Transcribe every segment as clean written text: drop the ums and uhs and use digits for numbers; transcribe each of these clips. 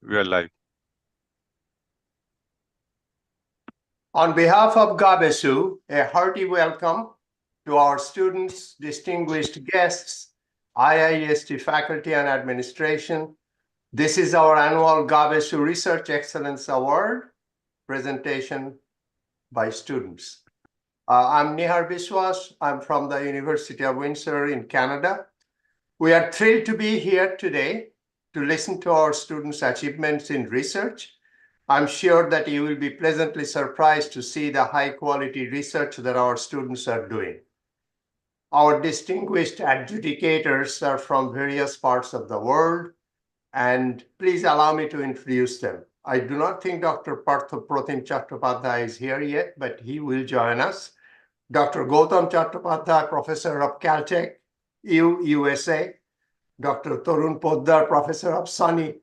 We are live. On behalf of GAABESU, a hearty welcome to our students, distinguished guests, IIEST faculty and administration. This is our annual GAABESU Research Excellence Award presentation by students. I'm Niharendu Biswas. I'm from the University of Windsor in Canada. We are thrilled to be here today to listen to our students' achievements in research. I'm sure that you will be pleasantly surprised to see the high-quality research that our students are doing. Our distinguished adjudicators are from various parts of the world, and please allow me to introduce them. I do not think Dr. Prof. Chattopadhyay is here yet, but he will join us. Dr. Gautam Chattopadhyay, Professor of Caltech, USA. Dr. Tarun, Professor of sunny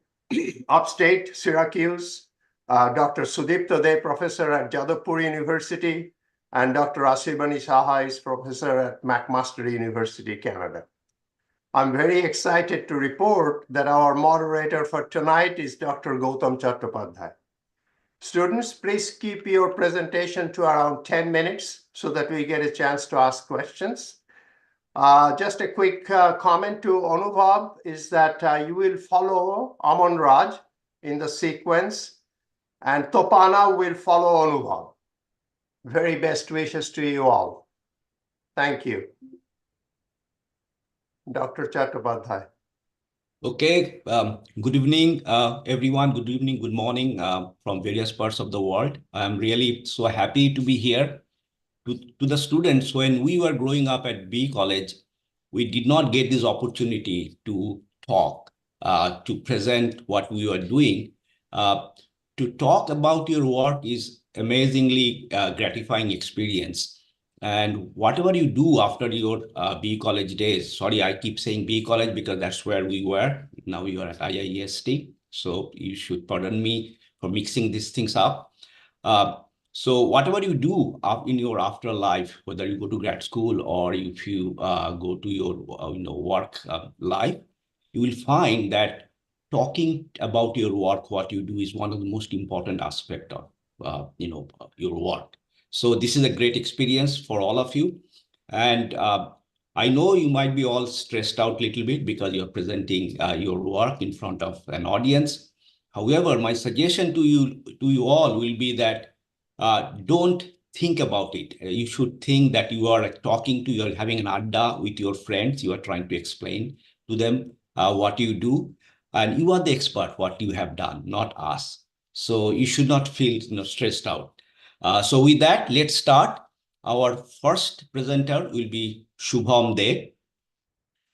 upstate Syracuse. Dr. Sudipta, Professor at Jadavpur University. And Dr. Ashirbani Saha is Professor at McMaster University, Canada. I'm very excited to report that our moderator for tonight is Dr. Gautam Chattopadhyay. Students, please keep your presentation to around 10 minutes so that we get a chance to ask questions. Just a quick comment to Anuvab is that you will follow Aman Raj in the sequence, and Toppana will follow Anuvab. Very best wishes to you all. Thank you. Dr. Chattopadhyay. Okay, good evening, everyone. Good evening, good morning from various parts of the world. I'm really so happy to be here. To the students, when we were growing up at B College, we did not get this opportunity to talk, to present what we were doing. To talk about your work is amazingly gratifying experience. And whatever you do after your B College days, sorry, I keep saying B College because that's where we were. Now you are at IIEST. So you should pardon me for mixing these things up. So whatever you do in your afterlife, whether you go to grad school or if you go to your work life, you will find that talking about your work, what you do, is one of the most important aspects of your work. So this is a great experience for all of you. And I know you might be all stressed out a little bit because you're presenting your work in front of an audience. However, my suggestion to you all will be that don't think about it. You should think that you are you're having an adda with your friends. You are trying to explain to them what you do. And you are the expert, what you have done, not us. So you should not feel stressed out. So with that, let's start. Our first presenter will be Suvam Dey.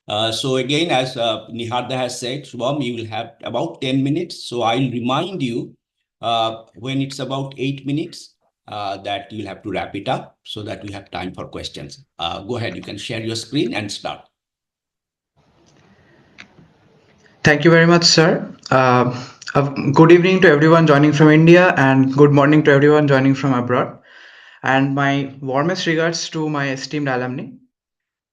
So again, as Niharendu has said, Suvam, you will have about 10 minutes. So I'll remind you when it's about 8 minutes that you'll have to wrap it up so that we have time for questions. Go ahead, you can share your screen and start. Thank you very much, sir. Good evening to everyone joining from India and good morning to everyone joining from abroad. And my warmest regards to my esteemed alumni.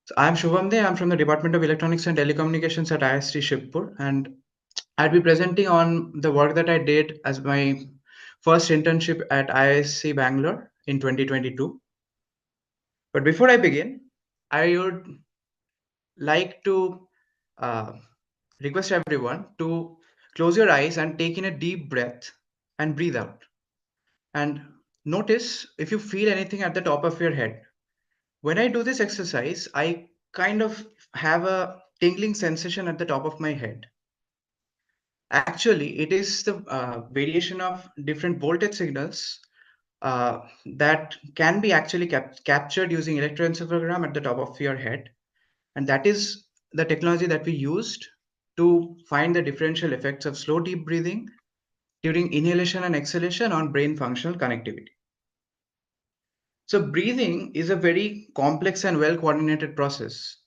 So I'm Suvam Dey. I'm from the Department of Electronics and Telecommunications at IIST Shibpur, and I'll be presenting on the work that I did as my first internship at IISc Bangalore in 2022. But before I begin, I would like to request everyone to close your eyes and take in a deep breath and breathe out. And notice if you feel anything at the top of your head. When I do this exercise, I kind of have a tingling sensation at the top of my head. Actually, it is the variation of different voltage signals that can be actually captured using electroencephalogram at the top of your head. And that is the technology that we used to find the differential effects of slow deep breathing during inhalation and exhalation on brain functional connectivity. So breathing is a very complex and well coordinated process.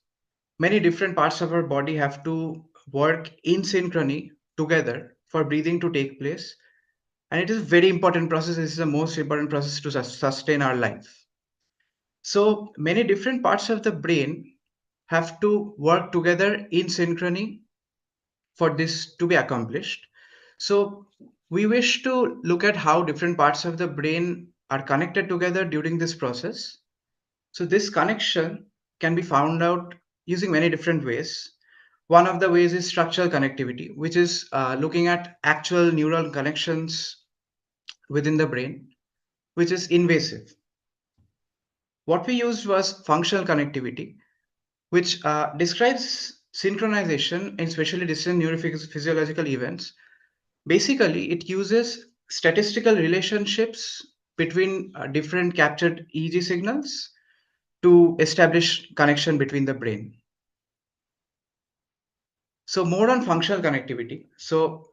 Many different parts of our body have to work in synchrony together for breathing to take place. And it is a very important process. This is the most important process to sustain our life. So many different parts of the brain have to work together in synchrony for this to be accomplished. So we wish to look at how different parts of the brain are connected together during this process. So this connection can be found out using many different ways. One of the ways is structural connectivity, which is looking at actual neural connections within the brain, which is invasive. What we used was functional connectivity, which describes synchronization in spatially distant neurophysiological events. Basically, it uses statistical relationships between different captured EEG signals to establish connection between the brain. So more on functional connectivity. So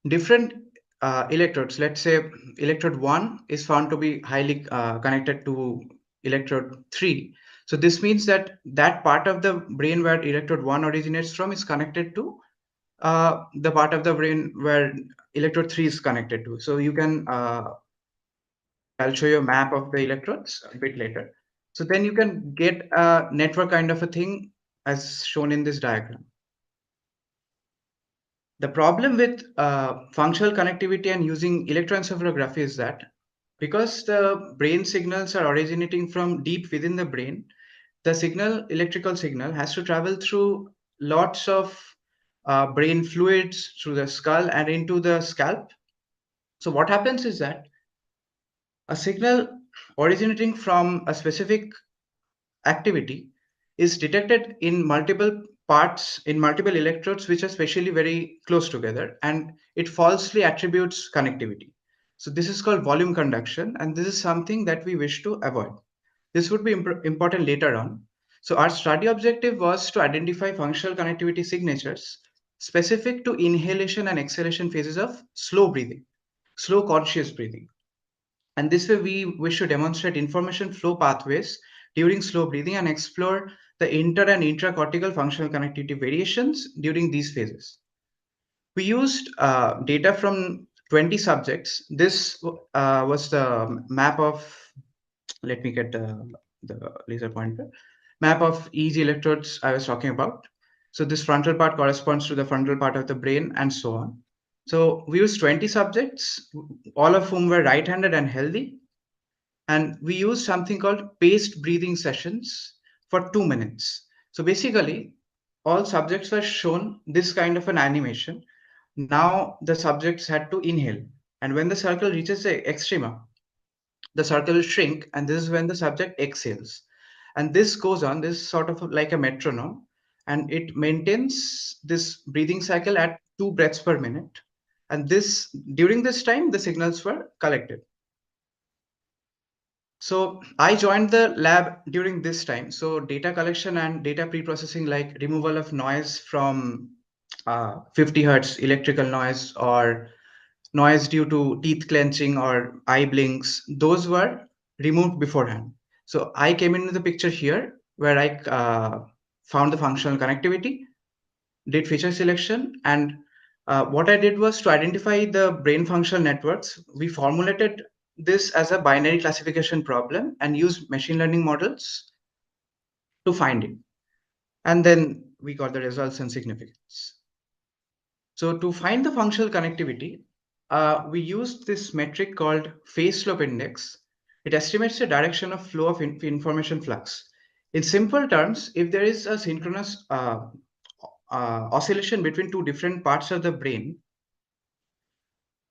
different electrodes, let's say electrode 1 is found to be highly connected to electrode 3. So this means that that part of the brain where electrode 1 originates from is connected to the part of the brain where electrode 3 is connected to. So you can, I'll show you a map of the electrodes a bit later. So then you can get a network kind of a thing as shown in this diagram. The problem with functional connectivity and using electroencephalography is that because the brain signals are originating from deep within the brain, the electrical signal has to travel through lots of brain fluids through the skull and into the scalp. So what happens is that a signal originating from a specific activity is detected in multiple parts in multiple electrodes which are spatially very close together, and it falsely attributes connectivity. So this is called volume conduction, and this is something that we wish to avoid. This would be important later on. So our study objective was to identify functional connectivity signatures specific to inhalation and exhalation phases of slow breathing, slow conscious breathing. And this way, we wish to demonstrate information flow pathways during slow breathing and explore the inter and intracortical functional connectivity variations during these phases. We used data from 20 subjects. This was the map of, let me get the laser pointer, map of EEG electrodes I was talking about. So this frontal part corresponds to the frontal part of the brain and so on. So we used 20 subjects, all of whom were right-handed and healthy. And we used something called paced breathing sessions for 2 minutes. So basically, all subjects were shown this kind of an animation. Now the subjects had to inhale. And when the circle reaches the extrema, the circle will shrink, and this is when the subject exhales. And this goes on, this is sort of like a metronome, and it maintains this breathing cycle at 2 breaths per minute. And this, during this time, the signals were collected. So I joined the lab during this time. So data collection and data pre-processing, like removal of noise from 50 hertz electrical noise or noise due to teeth clenching or eye blinks, those were removed beforehand. So I came into the picture here where I found the functional connectivity, did feature selection, and what I did was to identify the brain functional networks. We formulated this as a binary classification problem and used machine learning models to find it. And then we got the results and significance. So to find the functional connectivity, we used this metric called phase slope index. It estimates the direction of flow of information flux. In simple terms, if there is a synchronous oscillation between two different parts of the brain,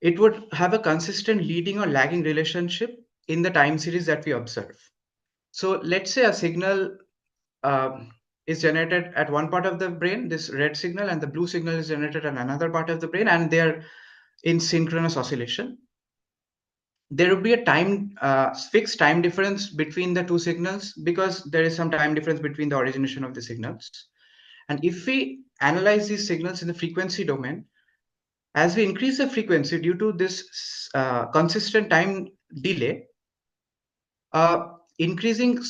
it would have a consistent leading or lagging relationship in the time series that we observe. So let's say a signal is generated at one part of the brain, this red signal, and the blue signal is generated at another part of the brain, and they're in synchronous oscillation. There would be a fixed time difference between the two signals because there is some time difference between the origination of the signals. And if we analyze these signals in the frequency domain, as we increase the frequency due to this consistent time delay, increasing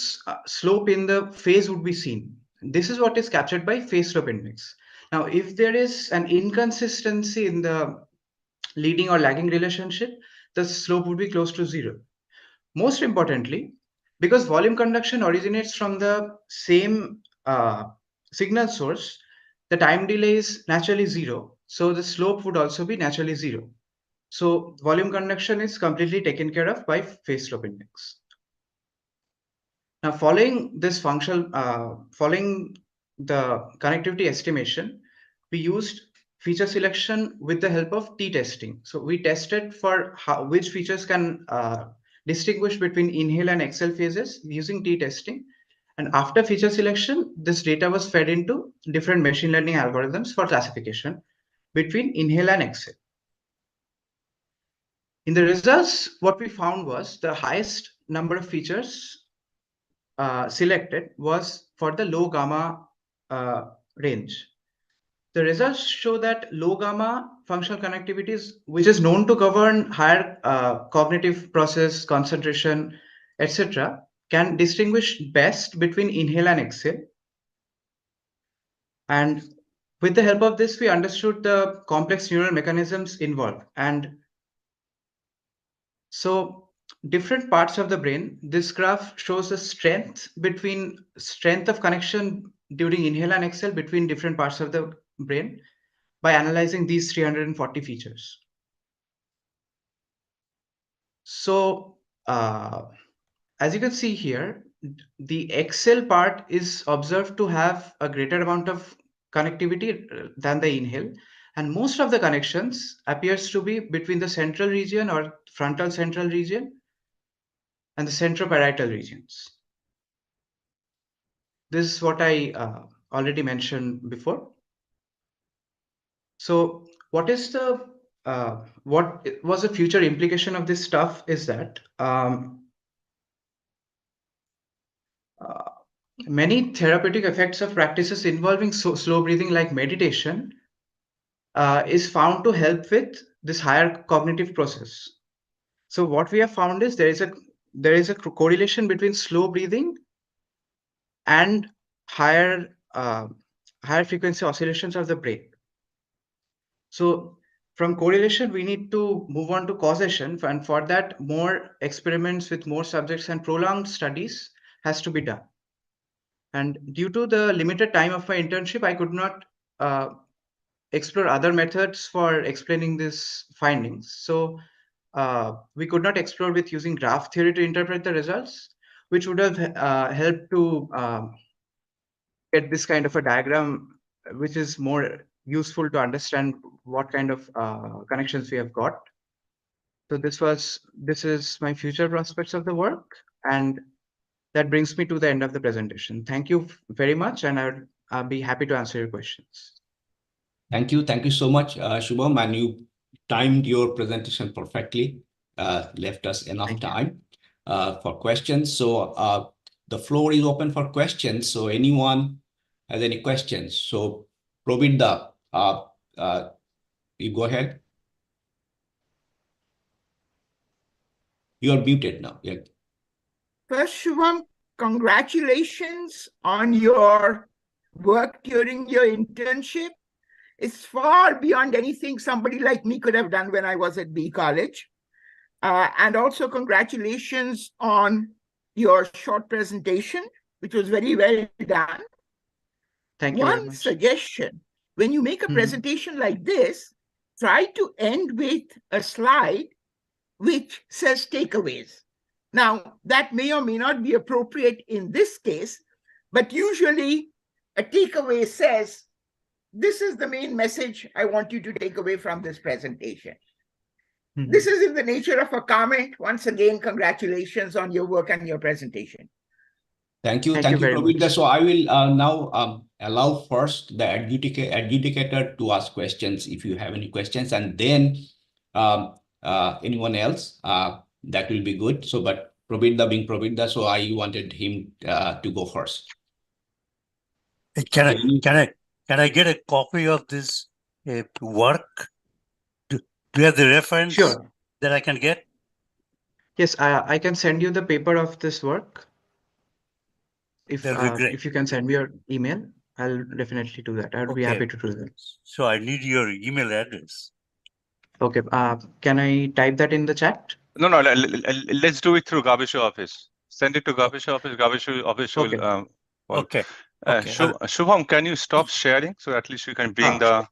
slope in the phase would be seen. This is what is captured by phase slope index. Now, if there is an inconsistency in the leading or lagging relationship, the slope would be close to 0. Most importantly, because volume conduction originates from the same signal source, the time delay is naturally 0. So the slope would also be naturally 0. So volume conduction is completely taken care of by phase slope index. Now, following this functional, following the connectivity estimation, we used feature selection with the help of t-testing. So we tested for which features can distinguish between inhale and exhale phases using t-testing. And after feature selection, this data was fed into different machine learning algorithms for classification between inhale and exhale. In the results, what we found was the highest number of features selected was for the low gamma range. The results show that low gamma functional connectivities, which is known to govern higher cognitive process, concentration, etc., can distinguish best between inhale and exhale. And with the help of this, we understood the complex neural mechanisms involved. And so different parts of the brain, this graph shows the strength of connection during inhale and exhale between different parts of the brain by analyzing these 340 features. So as you can see here, the exhale part is observed to have a greater amount of connectivity than the inhale. And most of the connections appears to be between the central region or frontal central region and the centroparietal regions. This is what I already mentioned before. So what was the future implication of this stuff is that many therapeutic effects of practices involving slow breathing like meditation is found to help with this higher cognitive process. So what we have found is there is a correlation between slow breathing and higher frequency oscillations of the brain. So from correlation, we need to move on to causation, and for that, more experiments with more subjects and prolonged studies has to be done. And due to the limited time of my internship, I could not explore other methods for explaining these findings. So we could not explore with using graph theory to interpret the results, which would have helped to get this kind of a diagram, which is more useful to understand what kind of connections we have got. So this is my future prospects of the work, and that brings me to the end of the presentation. Thank you very much, and I'll be happy to answer your questions. Thank you so much, Shubham, and you timed your presentation perfectly, left us enough time for questions. So the floor is open for questions. So anyone has any questions? So Provinda, you go ahead. You are muted now. Yeah. First, Shubham, congratulations on your work during your internship. It's far beyond anything somebody like me could have done when I was at B College. And also congratulations on your short presentation, which was very well done. Thank you very much. One suggestion, when you make a presentation like this, try to end with a slide which says takeaways. Now, that may or may not be appropriate in this case, but usually a takeaway says, this is the main message I want you to take away from this presentation. This is in the nature of a comment. Once again, congratulations on your work and your presentation. Thank you very much. So I will now allow first the adjudicator to ask questions if you have any questions, and then anyone else, that will be good. So, but Provinda being Provinda, so I wanted him to go first. Can I get a copy of this work? Do you have the reference that I can get? Yes, I can send you the paper of this work. That'd be great. If you can send me your email, I'll definitely do that. I'd be happy to do that. So I need your email address. Okay. Can I type that in the chat? No. Let's do it through GAABESU office. Send it to GAABESU office. GAABESU office will. Okay. Shubham, can you stop sharing so at least you can bring the.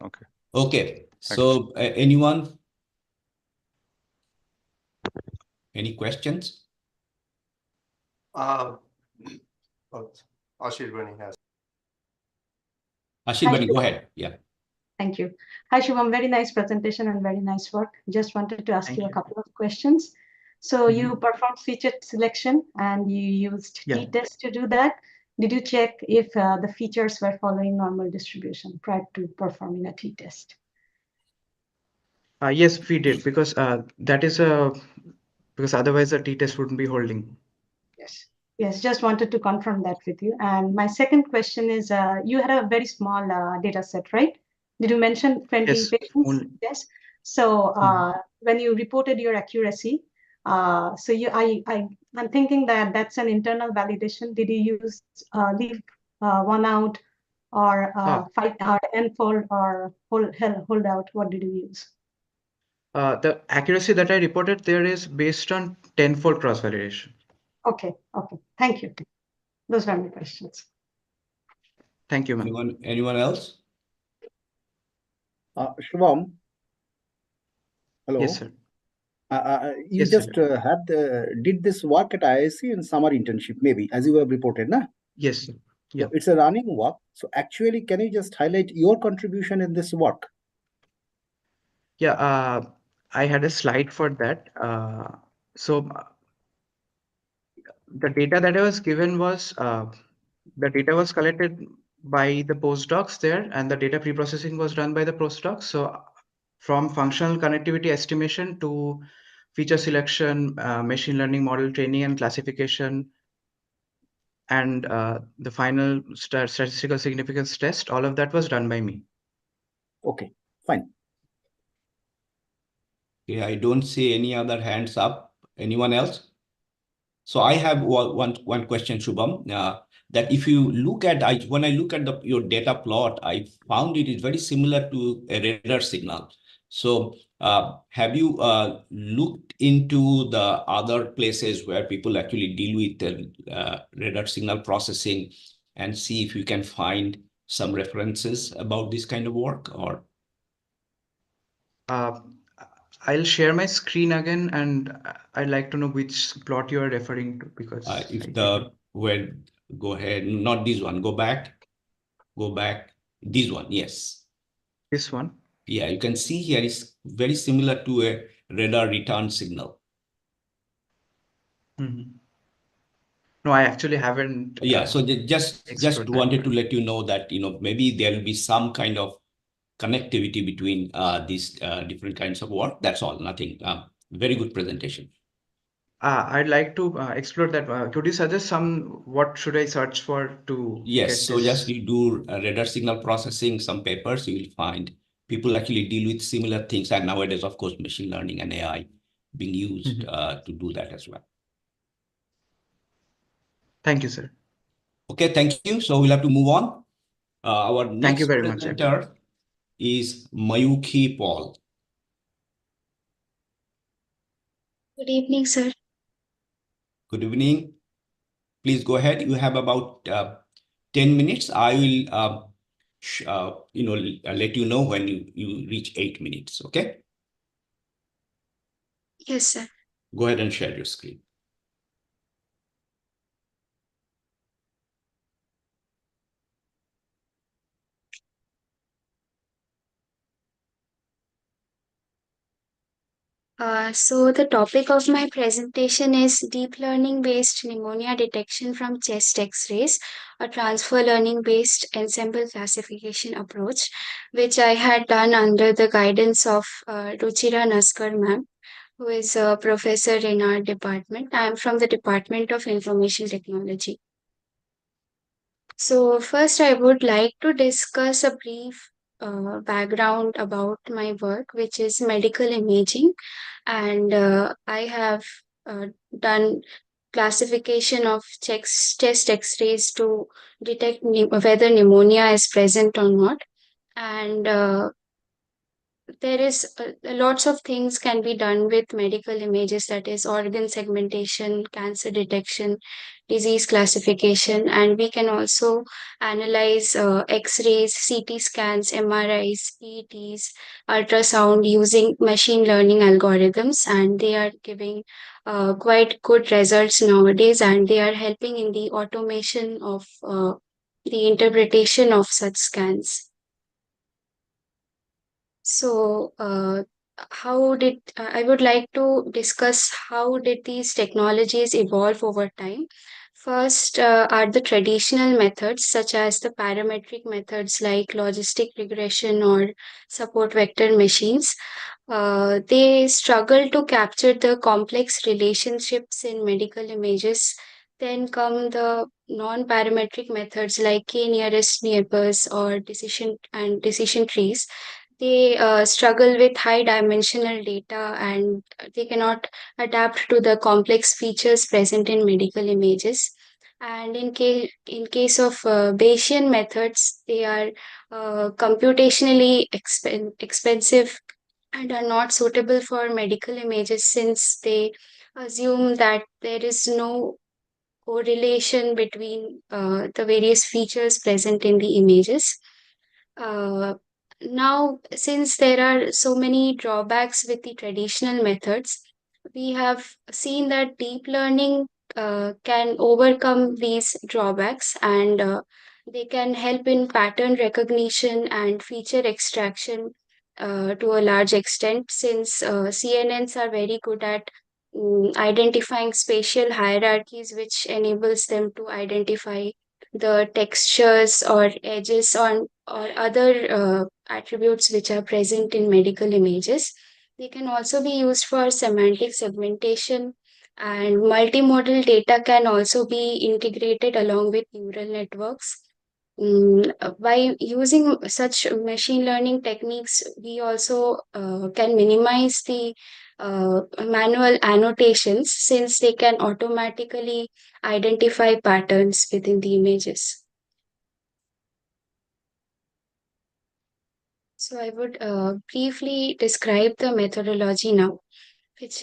Okay. Okay. Thank you. So anyone? Any questions? Ashirbani has. Ashirbani, go ahead. Yeah. Thank you. Hi, Suvam. Very nice presentation and very nice work. Just wanted to ask Thank you a you. couple of questions. So you Mhm. performed feature selection and you used Yeah. t-test to do that. Did you check if the features were following normal distribution prior to performing a t-test? Yes, we did because that is because otherwise the t-test wouldn't be holding. Yes. Yes, just wanted to confirm that with you. And my second question is, you had a very small data set, right? Did you mention 20 Yes, patients? only. Yes. So Mhm. when you reported your accuracy, so I'm thinking that that's an internal validation. Did you use leave one out or Ah, fight or n-fold or hold out? What did you use? the accuracy that I reported there is based on tenfold cross-validation. Okay. Okay. Thank you. Those were my questions. Thank you, ma'am. Anyone else? Shubham, hello. Yes, sir. You Yes, just sir. did this work at IISc in summer internship, maybe, as you have reported, na? Yes, sir. Yeah. So it's a running work. So actually, can you just highlight your contribution in this work? Yeah, I had a slide for that. So the data that I was given was the data was collected by the postdocs there, and the data pre-processing was done by the postdocs. So from functional connectivity estimation to feature selection, machine learning model training and classification, and the final statistical significance test, all of that was done by me. Okay, fine. Okay, I don't see any other hands up. Anyone else? So I have one question, Shubham. That if you look at, when I look at your data plot, I found it is very similar to a radar signal. So have you looked into the other places where people actually deal with the radar signal processing and see if you can find some references about this kind of work? Or I'll share my screen again, and I'd like to know which plot you are referring to because if the where go ahead, not this one, go back, this one, yes. This one. Yeah, you can see here is very similar to a radar return signal. Mhm. No, I actually haven't. Yeah, so just explored that wanted to part. let you know that maybe there will be some kind of connectivity between these different kinds of work. That's all, nothing. Very good presentation. I'd like to explore that. Could you suggest what should I search for to Yes, get so just this? you do radar signal processing, some papers, you will find people actually deal with similar things. And nowadays, of course, machine learning and AI being used Mhm. to do that as well. Thank you, sir. Okay, thank you. So we'll have to move on. Our Thank you next very much, everyone. presenter is Mayukhi Paul. Good evening, sir. Good evening. Please go ahead. You have about 10 minutes. I will, let you know when you reach 8 minutes. Okay. Yes, sir. Go ahead and share your screen. So the topic of my presentation is deep learning based pneumonia detection from chest X-rays, a transfer learning based ensemble classification approach, which I had done under the guidance of Ruchira Naskar ma'am, who is a professor in our department. I am from the Department of Information Technology. So first, I would like to discuss a brief background about my work, which is medical imaging, and I have done classification of chest X-rays to detect whether pneumonia is present or not, and there is lots of things can be done with medical images, that is organ segmentation, cancer detection, disease classification, and we can also analyze x-rays, ct scans, mris, pets, ultrasound using machine learning algorithms, and they are giving quite good results nowadays, and they are helping in the automation of the interpretation of such scans. So, I would like to discuss how did these technologies evolve over time. First, are the traditional methods such as the parametric methods like logistic regression or support vector machines. They struggle to capture the complex relationships in medical images. Then come the non-parametric methods like k-nearest neighbors or decision trees. They struggle with high dimensional data, and they cannot adapt to the complex features present in medical images. And in case of Bayesian methods, they are computationally expensive and are not suitable for medical images, since they assume that there is no correlation between the various features present in the images. Uh, Now, since there are so many drawbacks with the traditional methods, we have seen that deep learning can overcome these drawbacks, and they can help in pattern recognition and feature extraction to a large extent, since CNNs are very good at identifying spatial hierarchies, which enables them to identify the textures or edges on or other attributes which are present in medical images. They can also be used for semantic segmentation, and multimodal data can also be integrated along with neural networks. By using such machine learning techniques, we also can minimize the manual annotations, since they can automatically identify patterns within the images. So I would briefly describe the methodology now, which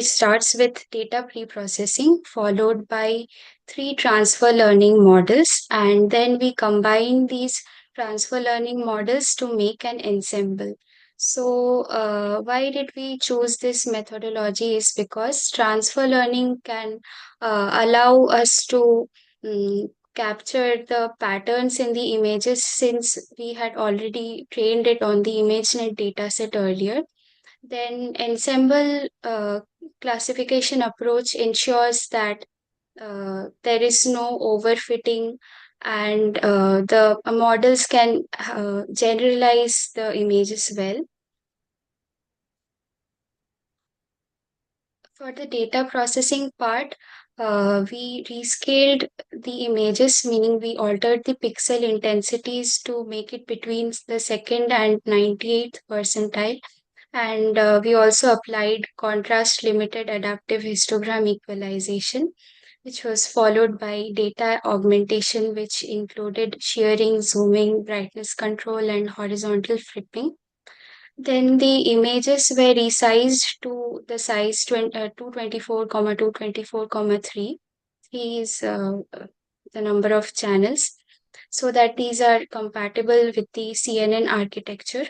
starts with data pre-processing, followed by 3 transfer learning models, and then we combine these transfer learning models to make an ensemble. So why did we choose this methodology is because transfer learning can allow us to capture the patterns in the images, since we had already trained it on the ImageNet dataset earlier. Then ensemble classification approach ensures that there is no overfitting, and the models can generalize the images well. For the data processing part, we rescaled the images, meaning we altered the pixel intensities to make it between the second and 98th percentile. And we also applied contrast limited adaptive histogram equalization, which was followed by data augmentation, which included shearing, zooming, brightness control, and horizontal flipping. Then the images were resized to the size 224, 224, 3. 3 is the number of channels, so that these are compatible with the CNN architecture.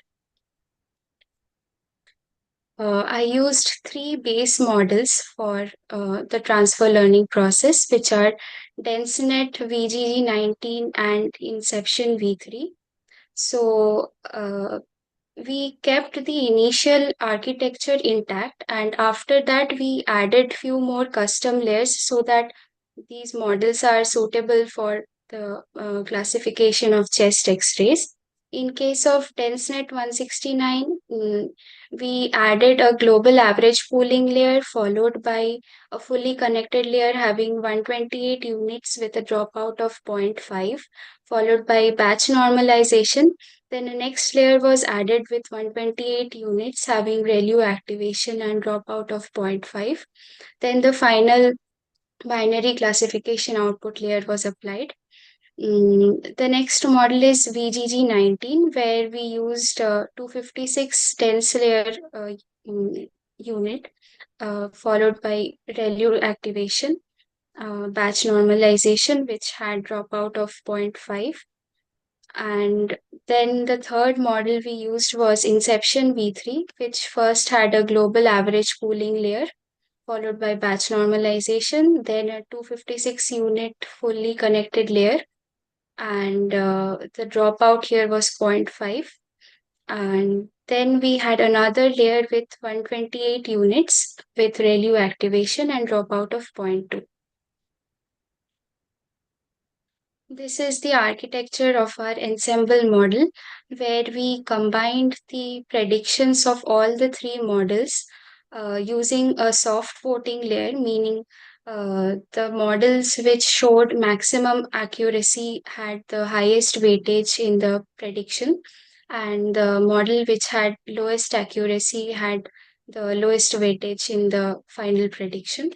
I used 3 base models for the transfer learning process, which are DenseNet VGG19 and Inception V3. So we kept the initial architecture intact, and after that we added few more custom layers so that these models are suitable for the classification of chest x-rays. In case of DenseNet 169, we added a global average pooling layer followed by a fully connected layer having 128 units with a dropout of 0.5, followed by batch normalization. Then the next layer was added with 128 units having ReLU activation and dropout of 0.5. Then the final binary classification output layer was applied. The next model is VGG19, where we used 256 dense layer unit, followed by ReLU activation, batch normalization, which had dropout of 0.5. And then the third model we used was Inception V3, which first had a global average pooling layer, followed by batch normalization, then a 256 unit fully connected layer, and the dropout here was 0.5. And then we had another layer with 128 units with ReLU activation and dropout of 0.2. This is the architecture of our ensemble model, where we combined the predictions of all the three models using a soft voting layer, meaning the models which showed maximum accuracy had the highest weightage in the prediction, and the model which had lowest accuracy had the lowest weightage in the final prediction.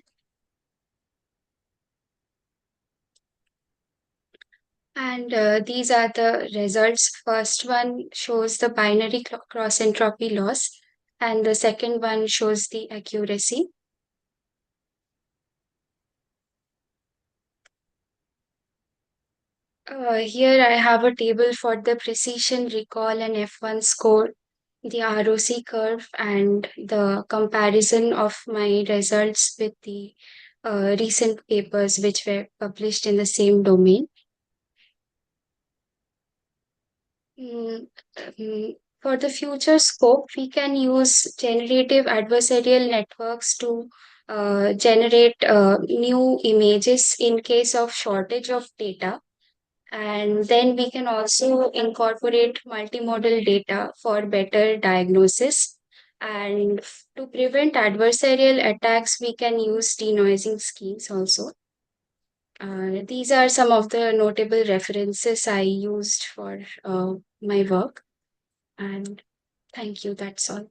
And these are the results. First one shows the binary cross entropy loss, and the second one shows the accuracy. Here I have a table for the precision, recall, and F1 score, the ROC curve, and the comparison of my results with the recent papers which were published in the same domain. For the future scope, we can use generative adversarial networks to generate new images in case of shortage of data. And then we can also incorporate multimodal data for better diagnosis. And to prevent adversarial attacks, we can use denoising schemes also. These are some of the notable references I used for my work. And thank you, that's all.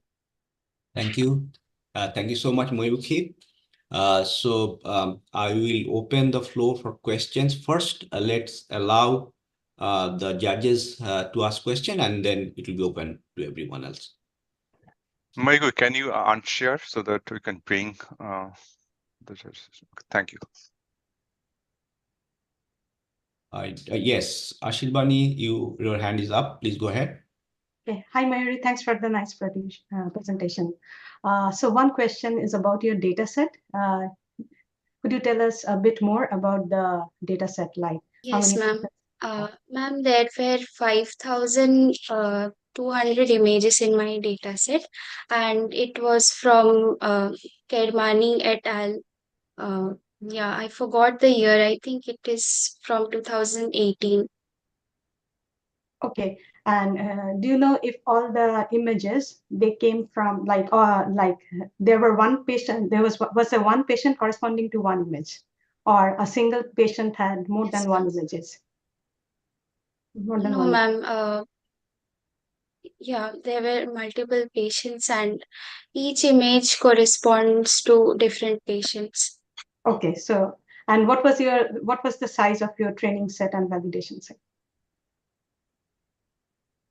Thank you. Thank you so much, Mayukhi. I will open the floor for questions. First, let's allow the judges to ask questions, and then it will be open to everyone else. Mayukhi, can you unshare so that we can bring the judges? Thank you. Yes, Ashirbani, your hand is up. Please go ahead. Okay. Hi, Mayuri. Thanks for the nice presentation. So one question is about your data set. Could you tell us a bit more about the data set? Like, yes, ma'am. Ma'am, there were 5,200 images in my data set, and it was from Kermani et al. Yeah, I forgot the year. I think it is from 2018. Okay. And do you know if all the images they came from like there were one patient, there was there one patient corresponding to one image, or a single patient had more than one images? No, ma'am. Yeah, there were multiple patients, and each image corresponds to different patients. Okay, so and what was the size of your training set and validation set?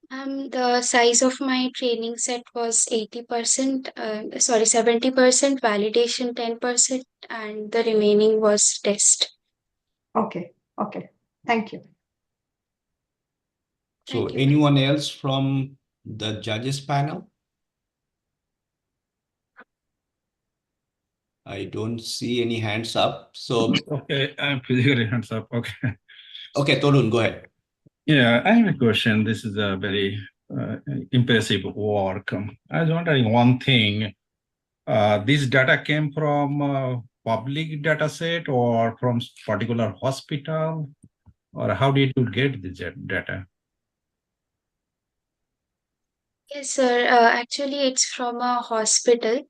The size of my training set was 80%, 70% validation, 10%, and the remaining was test. Okay, okay. Thank you. So anyone else from the judges panel? I don't see any hands up. So okay, I'm physically hands up. Okay. Okay, Tarun, go ahead. Yeah, I have a question. This is a very impressive work. I was wondering one thing. This data came from public data set or from particular hospital, or how did you get this data? Yes, sir. Actually, it's from a hospital.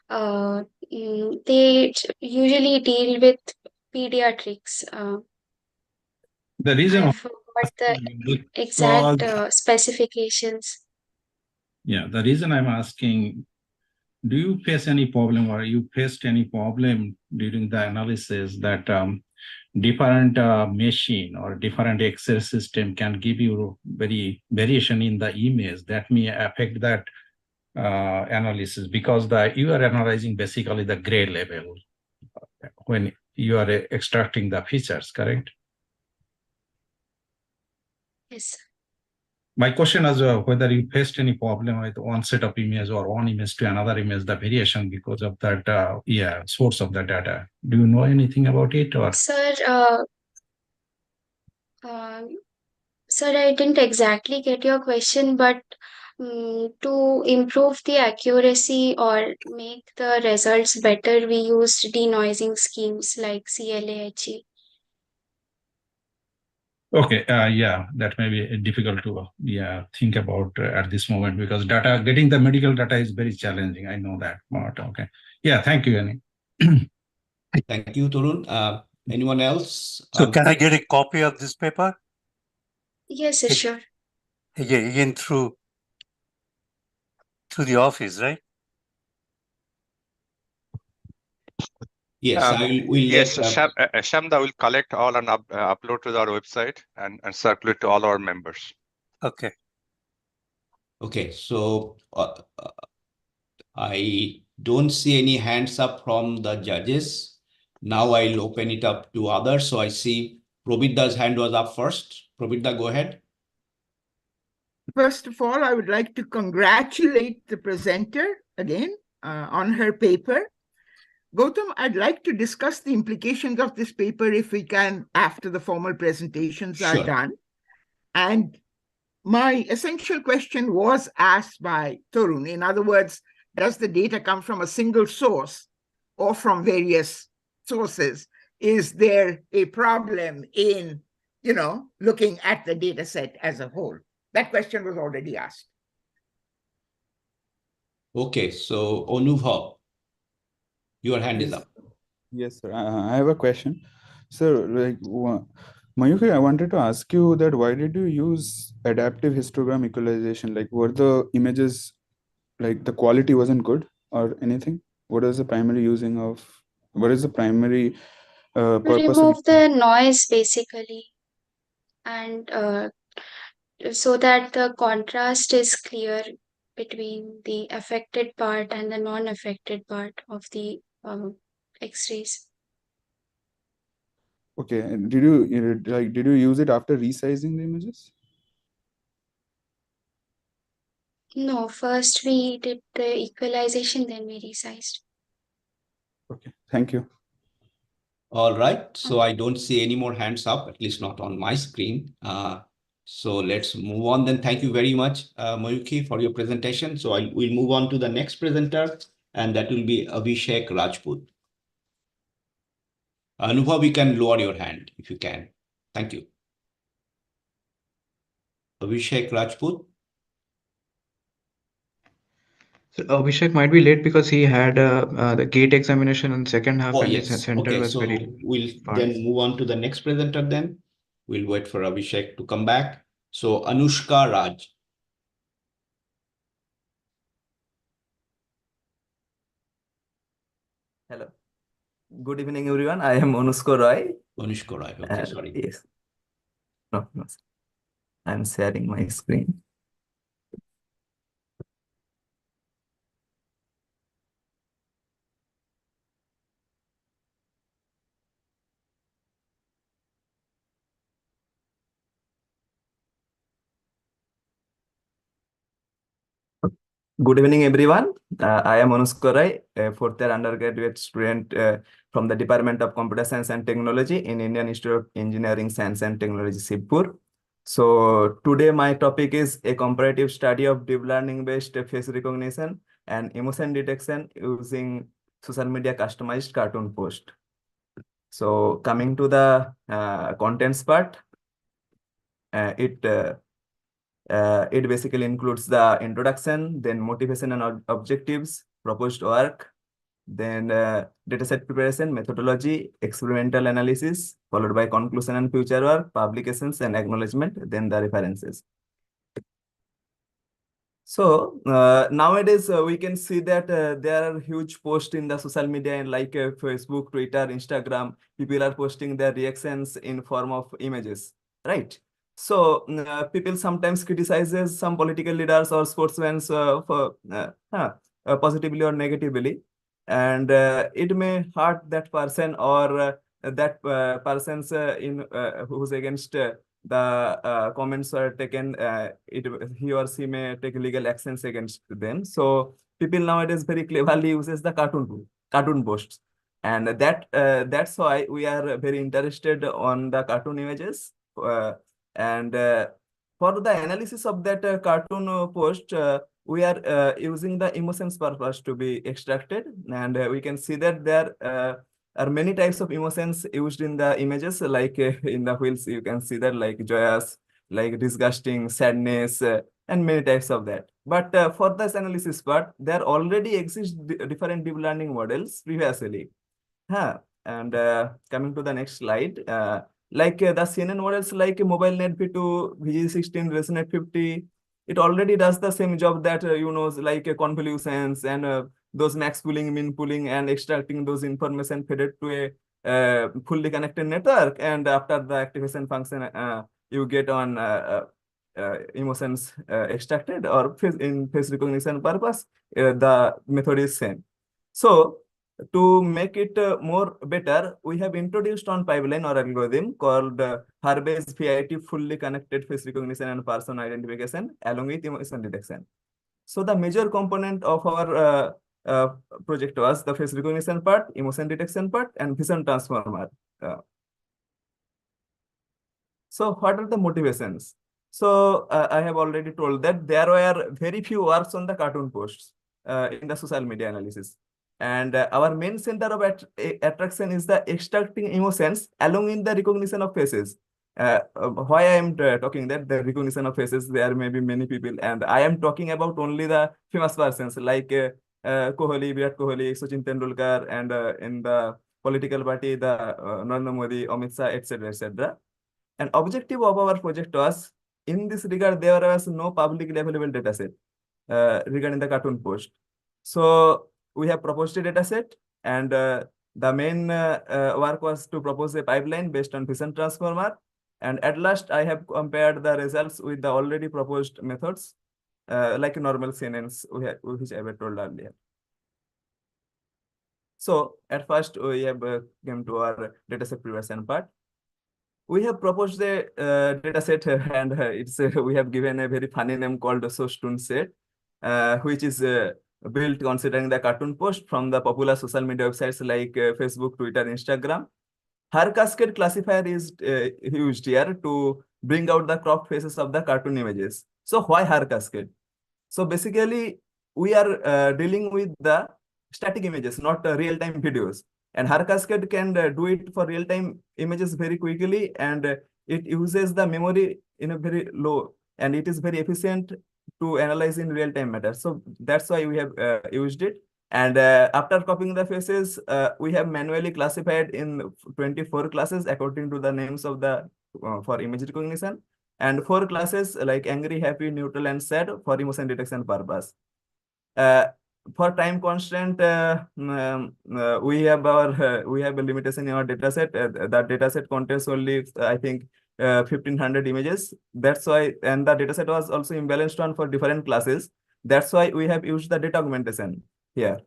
They usually deal with pediatrics. The reason I forgot the exact specifications. Yeah, the reason I'm asking, do you face any problem or you faced any problem during the analysis that different machine or different Excel system can give you very variation in the image that may affect that analysis, because you are analyzing basically the gray level when you are extracting the features, correct? Yes. My question is whether you faced any problem with one set of image or one image to another image, the variation because of that, source of the data. Do you know anything about it? Or Sir, sir, I didn't exactly get your question, but to improve the accuracy or make the results better, we used denoising schemes like CLAHE. okay, that may be difficult to think about at this moment, because getting the medical data is very challenging. I know that, but okay. Yeah, thank you, Annie. Thank you, Tarun. Anyone else? So can I get a copy of this paper? Yes, sure. Again through the office, right? Yes, I will yes, let Shamda will collect all and upload to our website and circulate to all our members. Okay. Okay, so I don't see any hands up from the judges. Now I'll open it up to others. So I see Probidda's hand was up first. Probidda, go ahead. First of all, I would like to congratulate the presenter again on her paper. Gautam, I'd like to discuss the implications of this paper if we can after the formal presentations are done. And my essential question was asked by Tarun. In other words, does the data come from a single source or from various sources? Is there a problem in, looking at the data set as a whole? That question was already asked. Okay, so Anuvab, your hand is up. Yes, sir. I have a question. Sir, Mayukhi, I wanted to ask you that why did you use adaptive histogram equalization? Like, were the images, like the quality wasn't good or anything? What is the primary purpose Remove the noise basically, and so that the contrast is clear between the affected part and the non-affected part of the X-rays. Okay, and did you use it after resizing the images? No, first we did the equalization, then we resized. Okay, thank you. All right, so I don't see any more hands up, at least not on my screen. So let's move on then. Thank you very much, Mayukhi, for your presentation. So we'll move on to the next presenter, and that will be Abhisek Rajput. Anuvab, you can lower your hand if you can. Thank you. Abhisek Rajput. So Abhishek might be late because he had the gate examination in the second half, and his center Okay, was so very we'll far. then move on to the next presenter then. We'll wait for Abhisek to come back. So Anuska Raj. Hello. Good evening, everyone. I am Anuska Roy. Anuska Roy. Okay, sorry. Yes. No. I'm sharing my screen. Good evening, everyone. I am Anuska Roy, a fourth-year undergraduate student from the Department of Computer Science and Technology in Indian Institute of Engineering, Science and Technology, Shibpur. So today my topic is a comparative study of deep learning-based face recognition and emotion detection using social media customized cartoon post. So coming to the contents part, it basically includes the introduction, then motivation and objectives, proposed work, then dataset preparation, methodology, experimental analysis, followed by conclusion and future work, publications and acknowledgement, then the references. So nowadays we can see that there are huge posts in the social media and like Facebook, Twitter, Instagram. People are posting their reactions in form of images, right? So people sometimes criticizes some political leaders or sportsmen for positively or negatively, and it may hurt that person or that person's who's against the comments are taken, he or she may take legal actions against them. So people nowadays very cleverly uses the cartoon posts, and that's why we are very interested on the cartoon images. And for the analysis of that cartoon post, we are using the emotions purpose to be extracted, and we can see that there are many types of emotions used in the images, like in the wheels you can see that like joyous, like disgusting, sadness, and many types of that. But for this analysis part, there already exist different deep learning models previously. And coming to the next slide, like the CNN models like mobile net v2, VG16, ResNet 50, it already does the same job that like convolutions and those max pooling, min pooling, and extracting those information fed to a fully connected network. And after the activation function, you get on emotions extracted, or in face recognition purpose, the method is same. So to make it more better, we have introduced on pipeline or algorithm called Harvey's VIT, fully connected face recognition and person identification along with emotion detection. So the major component of our project was the face recognition part, emotion detection part, and vision transformer. So what are the motivations? So I have already told that there were very few works on the cartoon posts in the social media analysis. And our main center of attraction is the extracting emotions along in the recognition of faces. Why I am talking that the recognition of faces, there may be many people, and I am talking about only the famous persons like Kohli, Virat Kohli, Sachin Tendulkar, and in the political party, the Narendra Modi, Amit Shah, etc., etc. An objective of our project was, in this regard, there was no publicly available dataset regarding the cartoon post. So we have proposed a dataset, and the main work was to propose a pipeline based on vision transformer. And at last, I have compared the results with the already proposed methods, like normal CNNs, which I have told earlier. So at first, we have came to our dataset preparation part. We have proposed a data set, and it's we have given a very funny name called the Sostun set, which is built considering the cartoon post from the popular social media websites like Facebook, Twitter, Instagram. Her cascade classifier is used here to bring out the cropped faces of the cartoon images. So why her cascade? So basically, we are dealing with the static images, not real-time videos. And her cascade can do it for real-time images very quickly, and it uses the memory in a very low, and it is very efficient to analyze in real-time matter. So that's why we have used it. And after copying the faces, we have manually classified in 24 classes according to the names of the for image recognition, and 4 classes like angry, happy, neutral, and sad for emotion detection purpose. For time constraint, we have a limitation in our dataset. That dataset contains only, I think, 1500 images. That's why, and the dataset was also imbalanced one for different classes. That's why we have used the data augmentation here,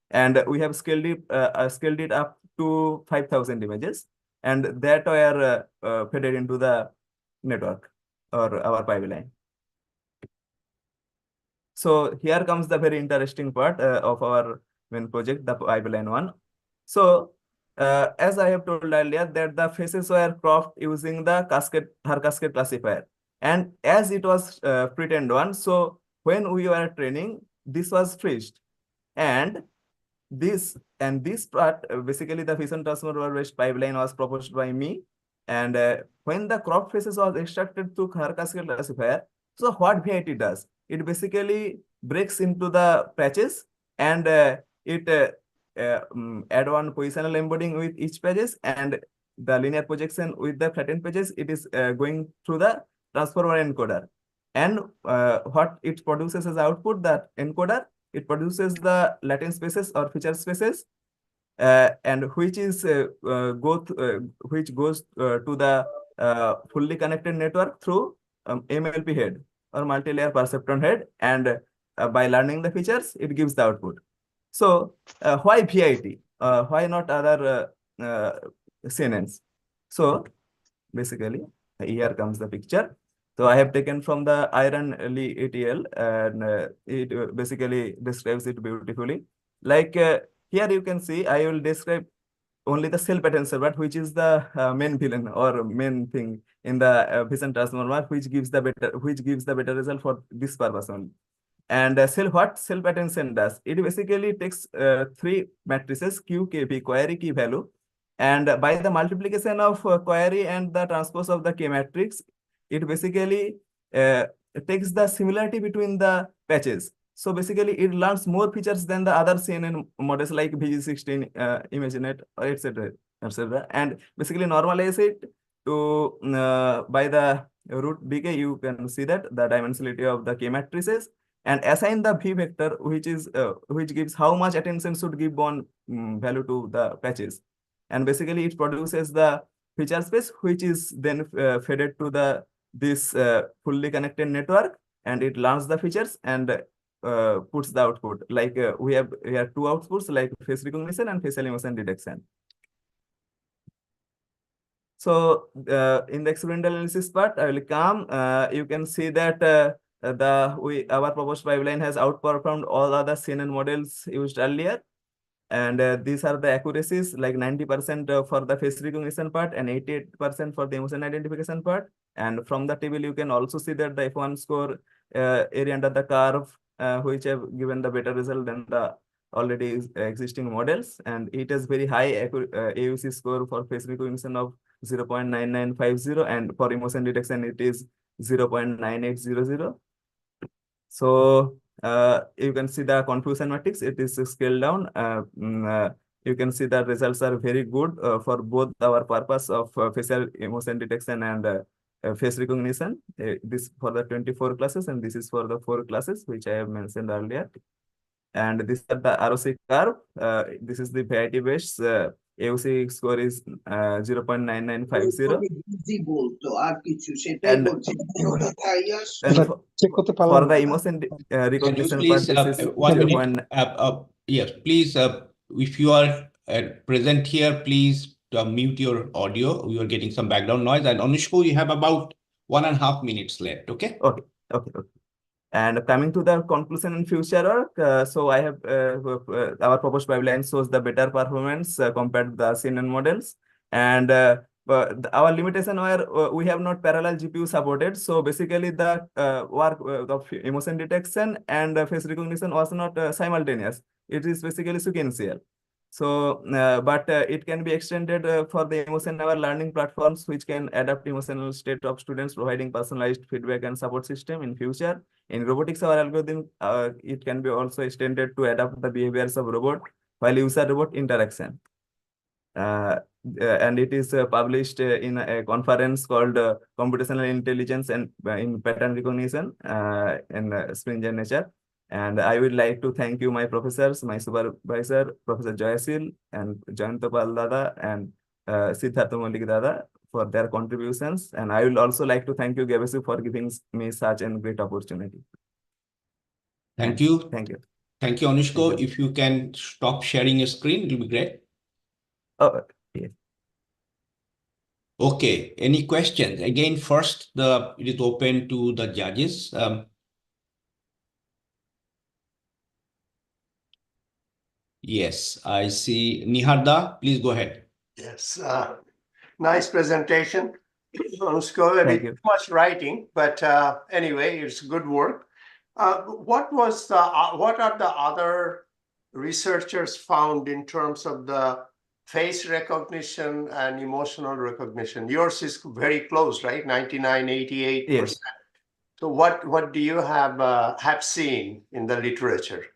and we have scaled it up to 5000 images, and that were fed into the network or our pipeline. So here comes the very interesting part of our main project, the pipeline one. So as I have told earlier, that the faces were cropped using the her cascade classifier, and as it was pretend one, so when we were training, this was freezed, and this part, basically the vision transformer based pipeline was proposed by me, and when the cropped faces was extracted through her cascade classifier, so what VIT does? It basically breaks into the patches, and it add one positional embedding with each pages, and the linear projection with the flattened pages. It is going through the transformer encoder, And what it produces as output, that encoder, it produces the latent spaces or feature spaces, and which is which goes to the fully connected network through MLP head or multi-layer perceptron head, and by learning the features, it gives the output. So why VIT? Why not other CNNs? So basically, here comes the picture. So I have taken from the Iron Lee ETL, and it basically describes it beautifully. Like here you can see, I will describe only the cell pattern server, which is the main villain or main thing in the vision transformer, which gives the better result for this purpose only. And cell pattern sen does, it basically takes three matrices Q, K, P, query, key value, and by the multiplication of query and the transpose of the K matrix, it basically takes the similarity between the patches. So basically, it learns more features than the other CNN models like VG16, ImageNet, etc., etc. And basically normalize it to by the root decay. You can see that the dimensionality of the K matrices, and assign the V vector, which is which gives how much attention should give one value to the patches. And basically, it produces the feature space, which is then fed to the this fully connected network, and it learns the features and puts the output. Like we have two outputs, like face recognition and facial emotion detection. So in the experimental analysis part, I will come. You can see that our proposed pipeline has outperformed all other CNN models used earlier. And these are the accuracies, like 90% for the face recognition part and 88% for the emotion identification part. And from the table, you can also see that the F1 score area under the curve, which have given the better result than the already existing models. And it has very high AUC score for face recognition of 0.9950, and for emotion detection, it is 0.9800. So you can see the confusion matrix, it is scaled down. You can see the results are very good for both our purpose of facial emotion detection and face recognition. This for the 24 classes, and this is for the 4 classes, which I have mentioned earlier. And this is the ROC curve. This is the VIT based. AOC score is 0.9950. And for the emotion recognition please, part, this is 1 minute. Yes, please, if you are present here, please mute your audio. We are getting some background noise. And Anushka, you have about 1.5 minutes left, okay? Okay. And coming to the conclusion and future work, so I have our proposed pipeline shows the better performance compared to the CNN models. And our limitation were we have not parallel GPU supported. So basically the work of emotion detection and face recognition was not simultaneous. It is basically sequential. So, but it can be extended for the emotion-aware learning platforms, which can adapt emotional state of students, providing personalized feedback and support system in future. In robotics, our algorithm, it can be also extended to adapt the behaviors of robot while user-robot interaction. And it is published in a conference called Computational Intelligence and in Pattern Recognition in Spring Nature. And I would like to thank you, my professors, my supervisor, Professor Jayasil and Jayanta Pal Dada and Siddhartha Malik Dada for their contributions. And I would also like to thank you, GAABESU, for giving me such a great opportunity. Thank you. Thank you. Thank you, Anushka. If you can stop sharing your screen, it will be great. Oh, yes. Okay, any questions? Again, first, it is open to the judges. Yes, I see. Niharda, please go ahead. Yes, nice presentation. Anuska, a bit too much writing, but anyway, it's good work. What are the other researchers found in terms of the face recognition and emotional recognition? Yours is very close, right? 99, 88%. Yes. So what do you have seen in the literature?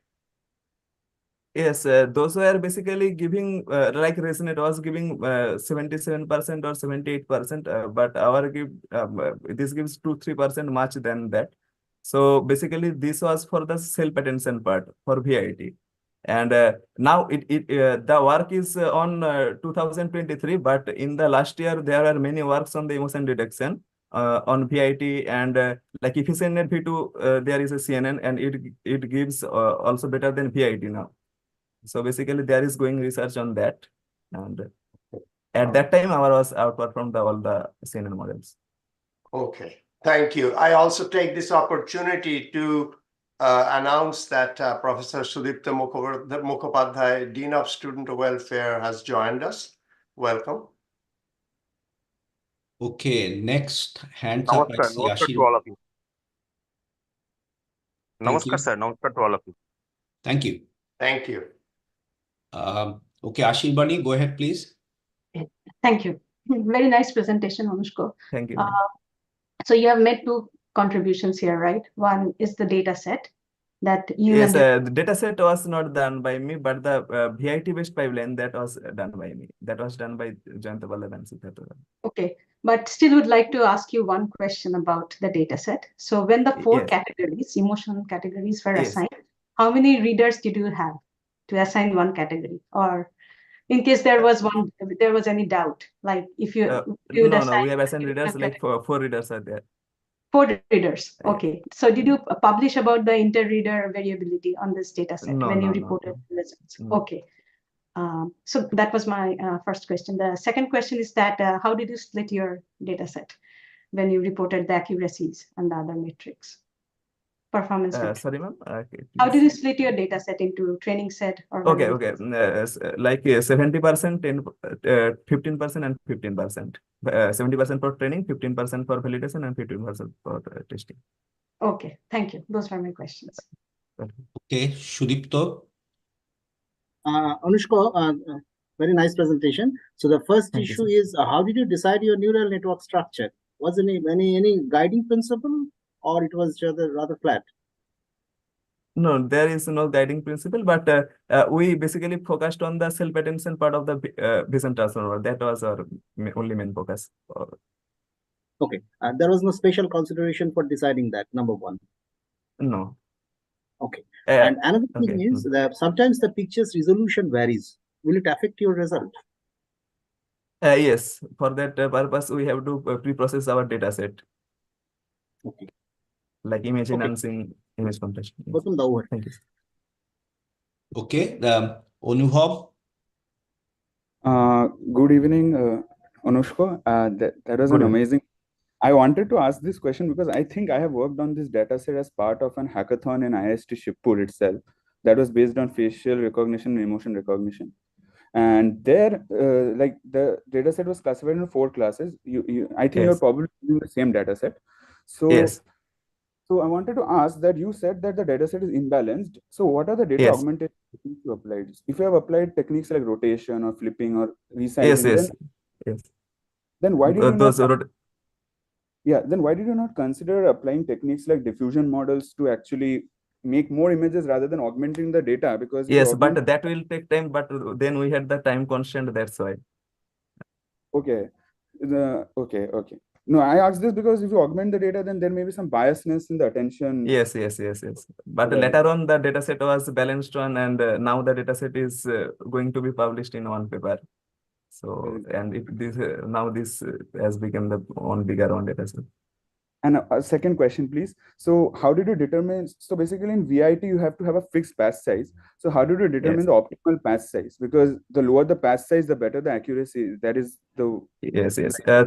Yes, those were basically giving, like Resonate was giving 77% or 78%, but our this gives 2-3% much than that. So basically, this was for the self-attention part for VIT. And now the work is on 2023, but in the last year, there are many works on the emotion detection on VIT, and like efficient net V2, there is a CNN, and it gives also better than VIT now. So basically, there is going research on that. And at that time, our was outperformed all the CNN models. Okay, thank you. I also take this opportunity to announce that Professor Sudipta Mukhopadhyay, Dean of Student Welfare, has joined us. Welcome. Okay, next hands up. I see Namaskar to all of you. Thank you. Namaskar, sir. Namaskar to all of you. Thank you. Thank you. Okay, Ashirbani, go ahead, please. Thank you. Very nice presentation, Anuska. Thank you. So you have made two contributions here, right? One is the data set that you Yes, and the data set was not done by me, but the VIT-based pipeline that was done by me. That was done by Jayanta Vallabh and Sudipta. Okay, but still would like to ask you one question about the data set. So when the four categories, emotional categories were assigned, how many readers did you have to assign one category? Or in case there was any doubt, like if you would assign we have assigned readers, like four readers are there. 4 readers. Okay. So did you publish about the inter-reader variability on this data set when you reported the results? Okay. So that was my first question. The second question is that how did you split your data set when you reported the accuracies and the other metrics? Performance metrics. Sorry, ma'am. How did you split your data set into training set or like 70%, 15% and 15%. 70% for training, 15% for validation, and 15% for testing. Okay, thank you. Those were my questions. Okay, Sudipta. Anushka, very nice presentation. So the first issue is how did you decide your neural network structure? Was any guiding principle, or it was rather flat? No, there is no guiding principle, but we basically focused on the self-attention part of the vision transformer. That was our only main focus. Okay, there was no special consideration for deciding that, number one. No. Okay, and another thing is that sometimes the picture's resolution varies. Will it affect your result? Yes, for that purpose, we have to pre-process our data set. Okay. Like image enhancing, image compression. Gautam, the over. Thank you. Okay, Anuvab. Good evening, Anushka. That was an amazing. I wanted to ask this question because I think I have worked on this data set as part of an hackathon in IIST Shibpur itself that was based on facial recognition and emotion recognition. And there, like the data set was classified in 4 classes. I think you're probably using the same data set. So, so I wanted to ask that you said that the data set is imbalanced. So what are the data augmentation techniques you applied? If you have applied techniques like rotation or flipping or resizing, then why did you not? Then why did you not consider applying techniques like diffusion models to actually make more images rather than augmenting the data? Because but that will take time, but then we had the time constraint, that's why. Okay. Okay. No, I asked this because if you augment the data, then there may be some biasness in the attention. Yes. But later on, the data set was balanced one, and now the data set is going to be published in one paper. So, and now this has become the one bigger one data set. And a second question, please. So how did you determine, so basically in VIT, you have to have a fixed patch size. So how did you determine the optimal patch size? Because the lower the patch size, the better the accuracy. That is the... Yes.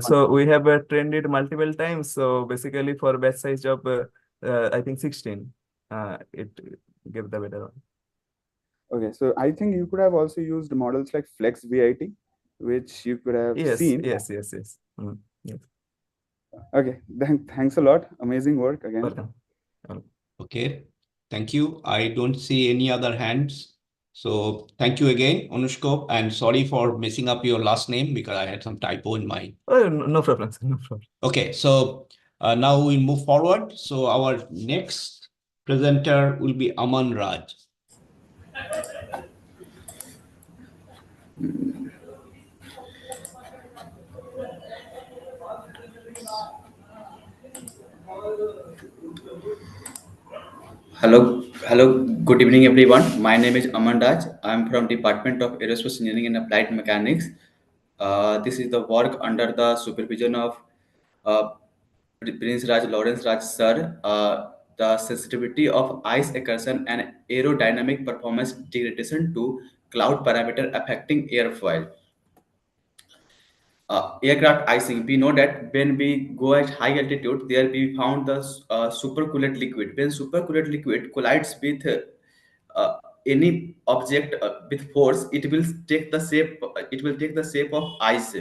So we have trained it multiple times. So basically for batch size of, I think 16, it gave the better one. Okay, so I think you could have also used models like Flex VIT, which you could have seen. Yes. Okay, thanks a lot. Amazing work again. Welcome. Okay, thank you. I don't see any other hands. So thank you again, Anushka, and sorry for messing up your last name because I had some typo in mine. Oh, no problem. Okay, so now we move forward. So our next presenter will be Aman Raj. Hello, good evening everyone. My name is Aman Raj. I'm from Department of Aerospace Engineering and Applied Mechanics. This is the work under the supervision of uh, Prince Raj Lawrence Raj sir. The sensitivity of ice accretion and aerodynamic performance degradation to cloud parameter affecting airfoil. Aircraft icing, we know that when we go at high altitude, there we found the supercooled liquid. When supercooled liquid collides with any object with force, it will take the shape. It will take the shape of ice,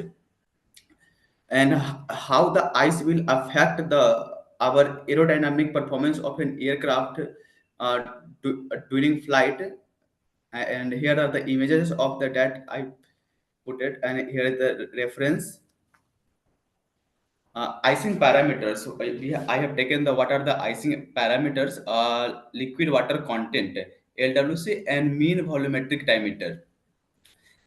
and how the ice will affect the our aerodynamic performance of an aircraft during flight. And here are the images of the that I put it, and here is the reference. Icing parameters. So I have taken the what are the icing parameters? Liquid water content, LWC, and mean volumetric diameter.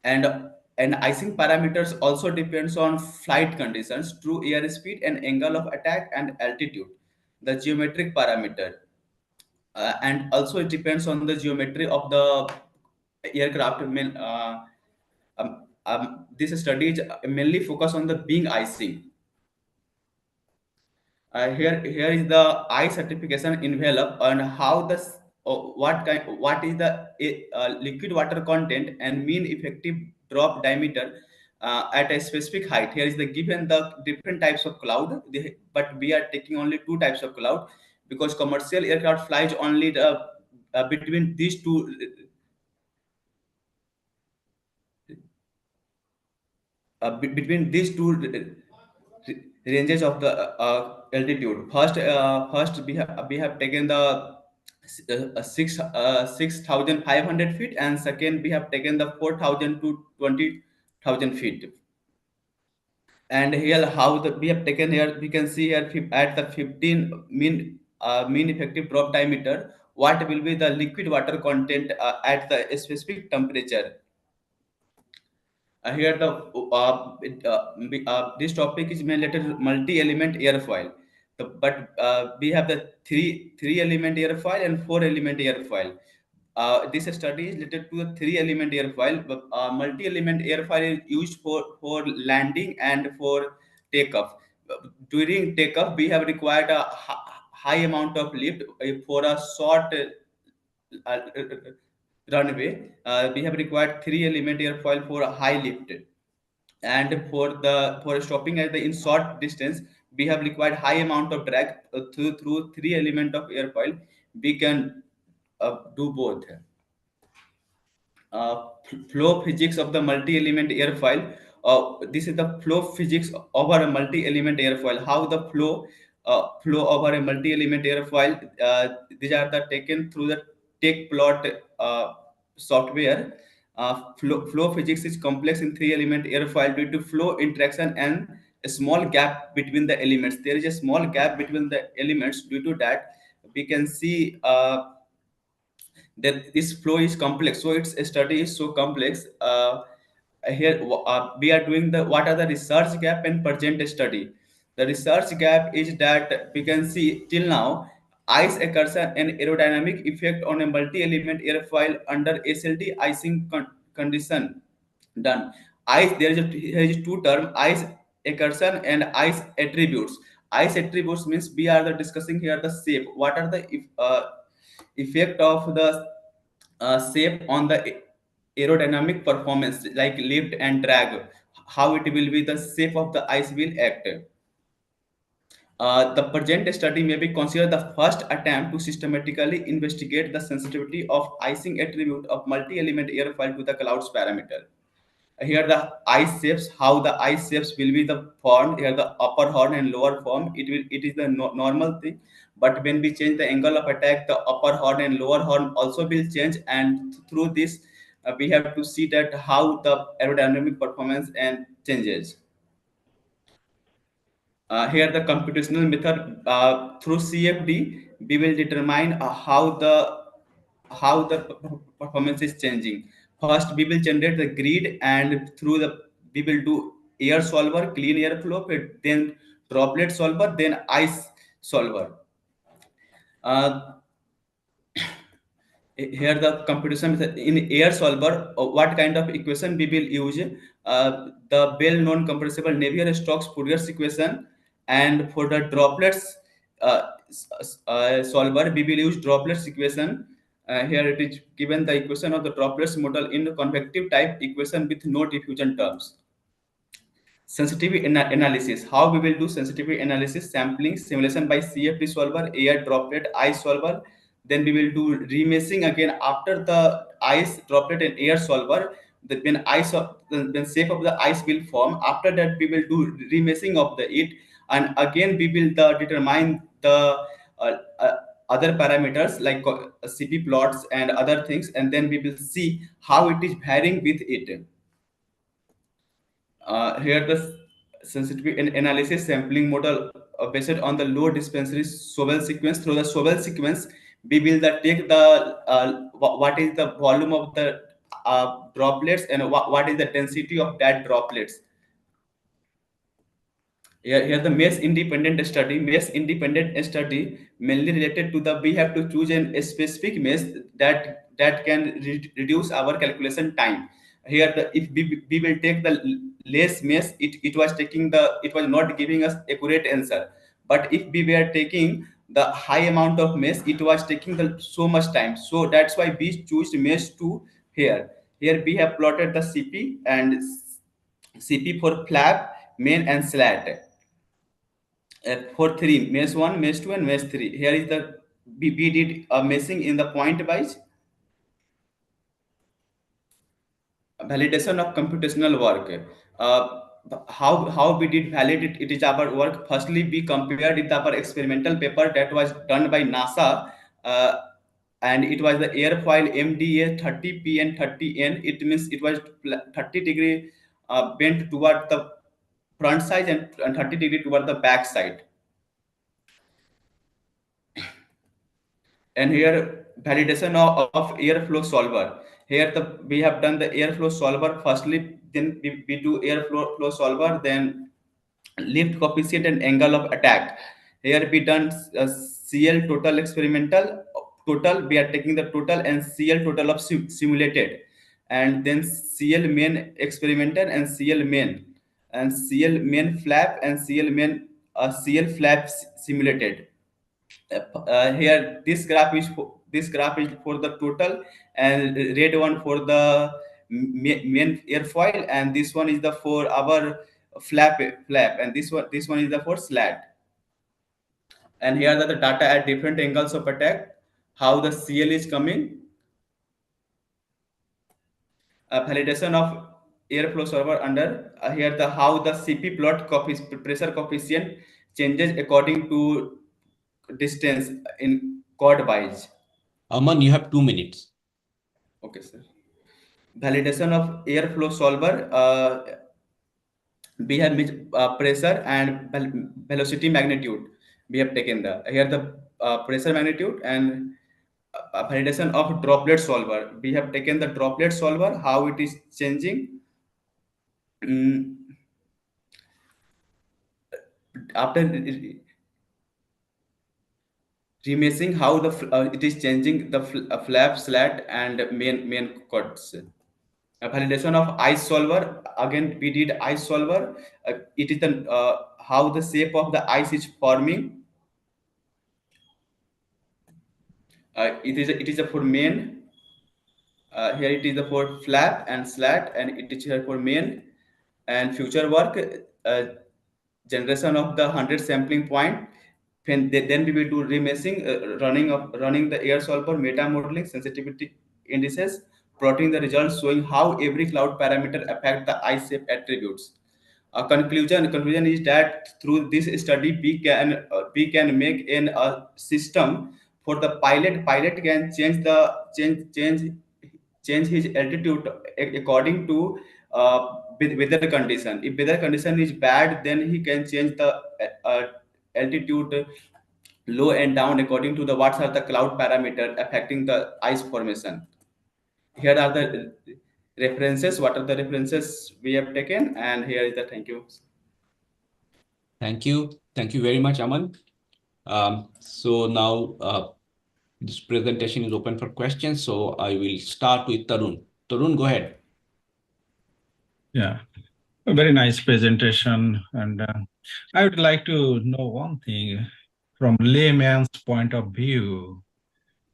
And icing parameters also depends on flight conditions, true airspeed, and angle of attack and altitude. The geometric parameter, and also it depends on the geometry of the aircraft. This study is mainly focus on the wing icing. Here is the I certification envelope on how what is the liquid water content and mean effective drop diameter at a specific height. Here is the given the different types of cloud, but we are taking only two types of cloud because commercial aircraft flies only between these two. Between these two ranges of the altitude. First we have taken the 6,500 feet, and second we have taken the 4,000 to 20,000 feet. And here how we have taken here, we can see here at the 15 mean effective drop diameter, what will be the liquid water content at the specific temperature. Here this topic is related multi-element airfoil. But we have the three-element airfoil and four-element airfoil. This study is related to the three-element airfoil. Multi-element airfoil is used for landing and for takeoff. During takeoff, we have required a high amount of lift for a short uh, runway. We have required three-element airfoil for a high lift, and for stopping at the in short distance, we have required high amount of drag through three element of airfoil. We can do both. Flow physics of the multi-element airfoil. This is the flow physics over a multi-element airfoil. How the flow over a multi-element airfoil. These are the taken through the take plot software. Flow physics is complex in three-element airfoil due to flow interaction and a small gap between the elements. There is a small gap between the elements. Due to that, we can see that this flow is complex. So its study is so complex. Here we are doing the what are the research gap and present study. The research gap is that we can see till now ice accretion and aerodynamic effect on a multi-element airfoil under SLD icing condition done. Ice, here is two term, ice accretion and ice attributes. Ice attributes means we are the discussing here the shape. What are the effect of the shape on the aerodynamic performance, like lift and drag, how it will be the shape of the ice will act. The present study may be considered the first attempt to systematically investigate the sensitivity of icing attribute of multi-element airfoil to the clouds parameter. Here the ice shapes, how the ice shapes will be the formed. Here the upper horn and lower form, it is the normal thing. But when we change the angle of attack, the upper horn and lower horn also will change, and through this we have to see that how the aerodynamic performance and changes. Here the computational method through CFD, we will determine how the performance is changing. First, we will generate the grid, and through the we will do air solver, clean air flow, then droplet solver, then ice solver. Here the computation method in air solver, what kind of equation we will use, the well-known compressible Navier-Stokes Fourier equation, and for the droplets solver we will use droplets equation. Here it is given the equation of the droplets model in convective type equation with no diffusion terms. Sensitivity analysis. How we will do sensitivity analysis? Sampling, simulation by CFD solver, air droplet, ice solver. Then we will do remeshing again after the ice droplet and air solver. When shape of the ice will form. After that, we will do remeshing of the it, and again we will determine the other parameters like CP plots and other things, and then we will see how it is varying with it. Here the sensitivity analysis sampling model based on the low dispensary Sobel sequence. Through the Sobel sequence, we will take the what is the volume of the droplets and what is the density of that droplets. Here the mesh independent study mainly related to the we have to choose a specific mesh that can reduce our calculation time. Here if we will take the less mesh, it was not giving us accurate answer. But if we were taking the high amount of mesh, it was taking so much time. So that's why we choose mesh 2 here. Here we have plotted the CP and CP for flap, main and slat. For 3 mesh 1, mesh 2 and mesh 3. Here is the we did a meshing in the point wise. Validation of computational work. How we did validate it is our work. Firstly, we compared with our experimental paper that was done by NASA, and it was the airfoil MDA 30P and 30N. It means it was 30-degree bent toward the front side and 30-degree toward the back side. And here validation of airflow solver. Here we have done the airflow solver firstly, then we do airflow solver, then lift coefficient and angle of attack. Here we done CL total experimental total. We are taking the total and CL total of simulated, and then CL main experimental and CL main flap and CL main CL flap simulated. Here this graph is for the total, and red one for the main airfoil, and this one is the for our flap, and this one is the for slat. And here are the data at different angles of attack, how the CL is coming. Validation of airflow solver under here the how the CP plot pressure coefficient changes according to distance in chord wise. Aman, you have 2 minutes. Okay, sir. Validation of airflow solver. We have pressure and velocity magnitude. We have taken here the pressure magnitude, and validation of droplet solver. We have taken the droplet solver, how it is changing. After remeshing, how it is changing the flap, slat, and main chords. Validation of ice solver. Again, we did ice solver. It is the how the shape of the ice is forming. It is a for main. Here it is the for flap and slat, and it is here for main. And future work, generation of the 100 sampling point. Then we will do remeshing, running the air solver, meta modeling, sensitivity indices, plotting the results showing how every cloud parameter affect the ice shape attributes. Conclusion is that through this study we can make a system for the pilot. Pilot can change his altitude according to weather condition. If weather condition is bad, then he can change the altitude low and down according to the what are the cloud parameter affecting the ice formation. Here are the references. What are the references we have taken? And here is the thank you. Thank you very much, Aman. So now This presentation is open for questions, so I will start with Tarun. Tarun, go ahead. Yeah, a very nice presentation. And I would like to know one thing from layman's point of view.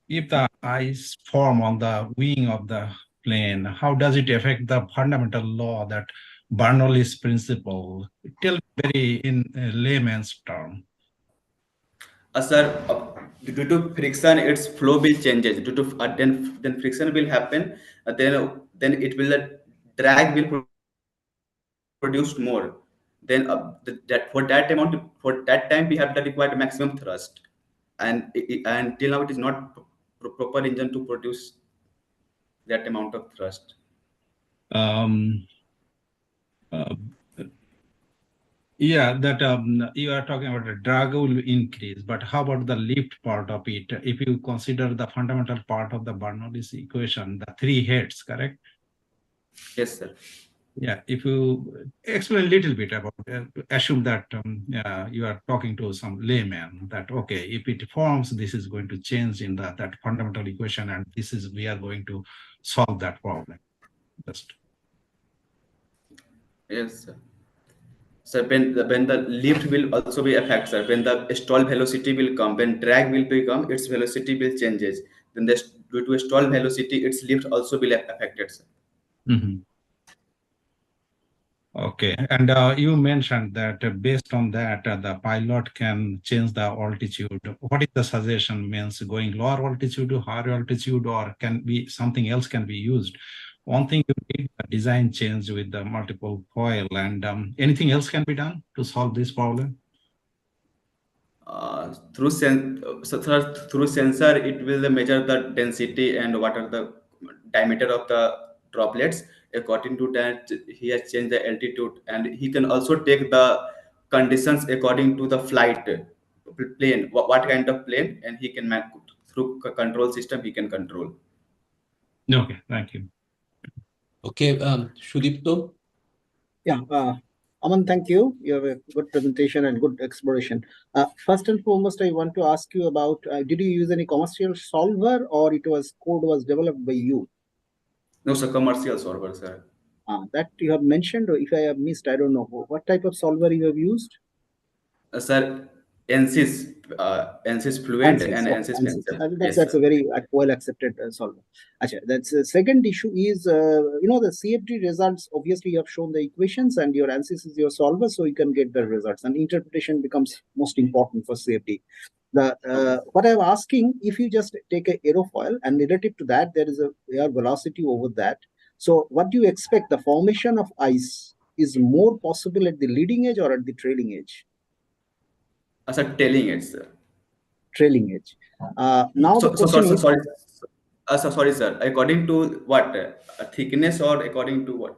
If the ice form on the wing of the plane, how does it affect the fundamental law, that Bernoulli's principle? Tell me very in layman's term. Sir, due to friction, its flow will changes. Due to then friction will happen. Then it will drag will produce more. Then that for that time we have the required maximum thrust, and till now it is not proper engine to produce that amount of thrust. Yeah, that you are talking about the drag will increase, but how about the lift part of it? If you consider the fundamental part of the Bernoulli's equation, the three heads, correct? Yes, sir. Yeah, if you explain a little bit about assume that you are talking to some layman, that okay, if it forms, this is going to change in that fundamental equation, and this is we are going to solve that problem. Just Yes, sir. So when the lift will also be affected, sir. When the stall velocity will come, when drag will become, its velocity will changes. Then due to stall velocity, its lift also will affected, sir. Okay, and you mentioned that based on that, the pilot can change the altitude. What is the suggestion? Means going lower altitude to higher altitude, or can be something else can be used? One thing you need a design change with the multiple coil, and anything else can be done to solve this problem? Through sensor, it will measure the density and what are the diameter of the droplets. According to that, he has changed the altitude, and he can also take the conditions according to the flight plane, what kind of plane, and he can through control system he can control. Okay, thank you. Okay, Sudipta. Yeah, Aman, thank you. You have a good presentation and good exploration. First and foremost, I want to ask you about, did you use any commercial solver, or it was code was developed by you? No, sir, commercial solver, sir. That you have mentioned, or if I have missed, I don't know. What type of solver you have used? Sir, ANSYS Fluent and ANSYS Pencil. That's a very well accepted solver. That's the second issue is, the CFD results, obviously you have shown the equations and your ANSYS is your solver, so you can get the results, and interpretation becomes most important for CFD. What I'm asking, if you just take an aerofoil and relative to that, there is a air velocity over that. So what do you expect? The formation of ice is more possible at the leading edge or at the trailing edge? Sir, trailing edge, sir. Trailing edge. Now the question is... Sorry, sir. According to what? Thickness, or according to what?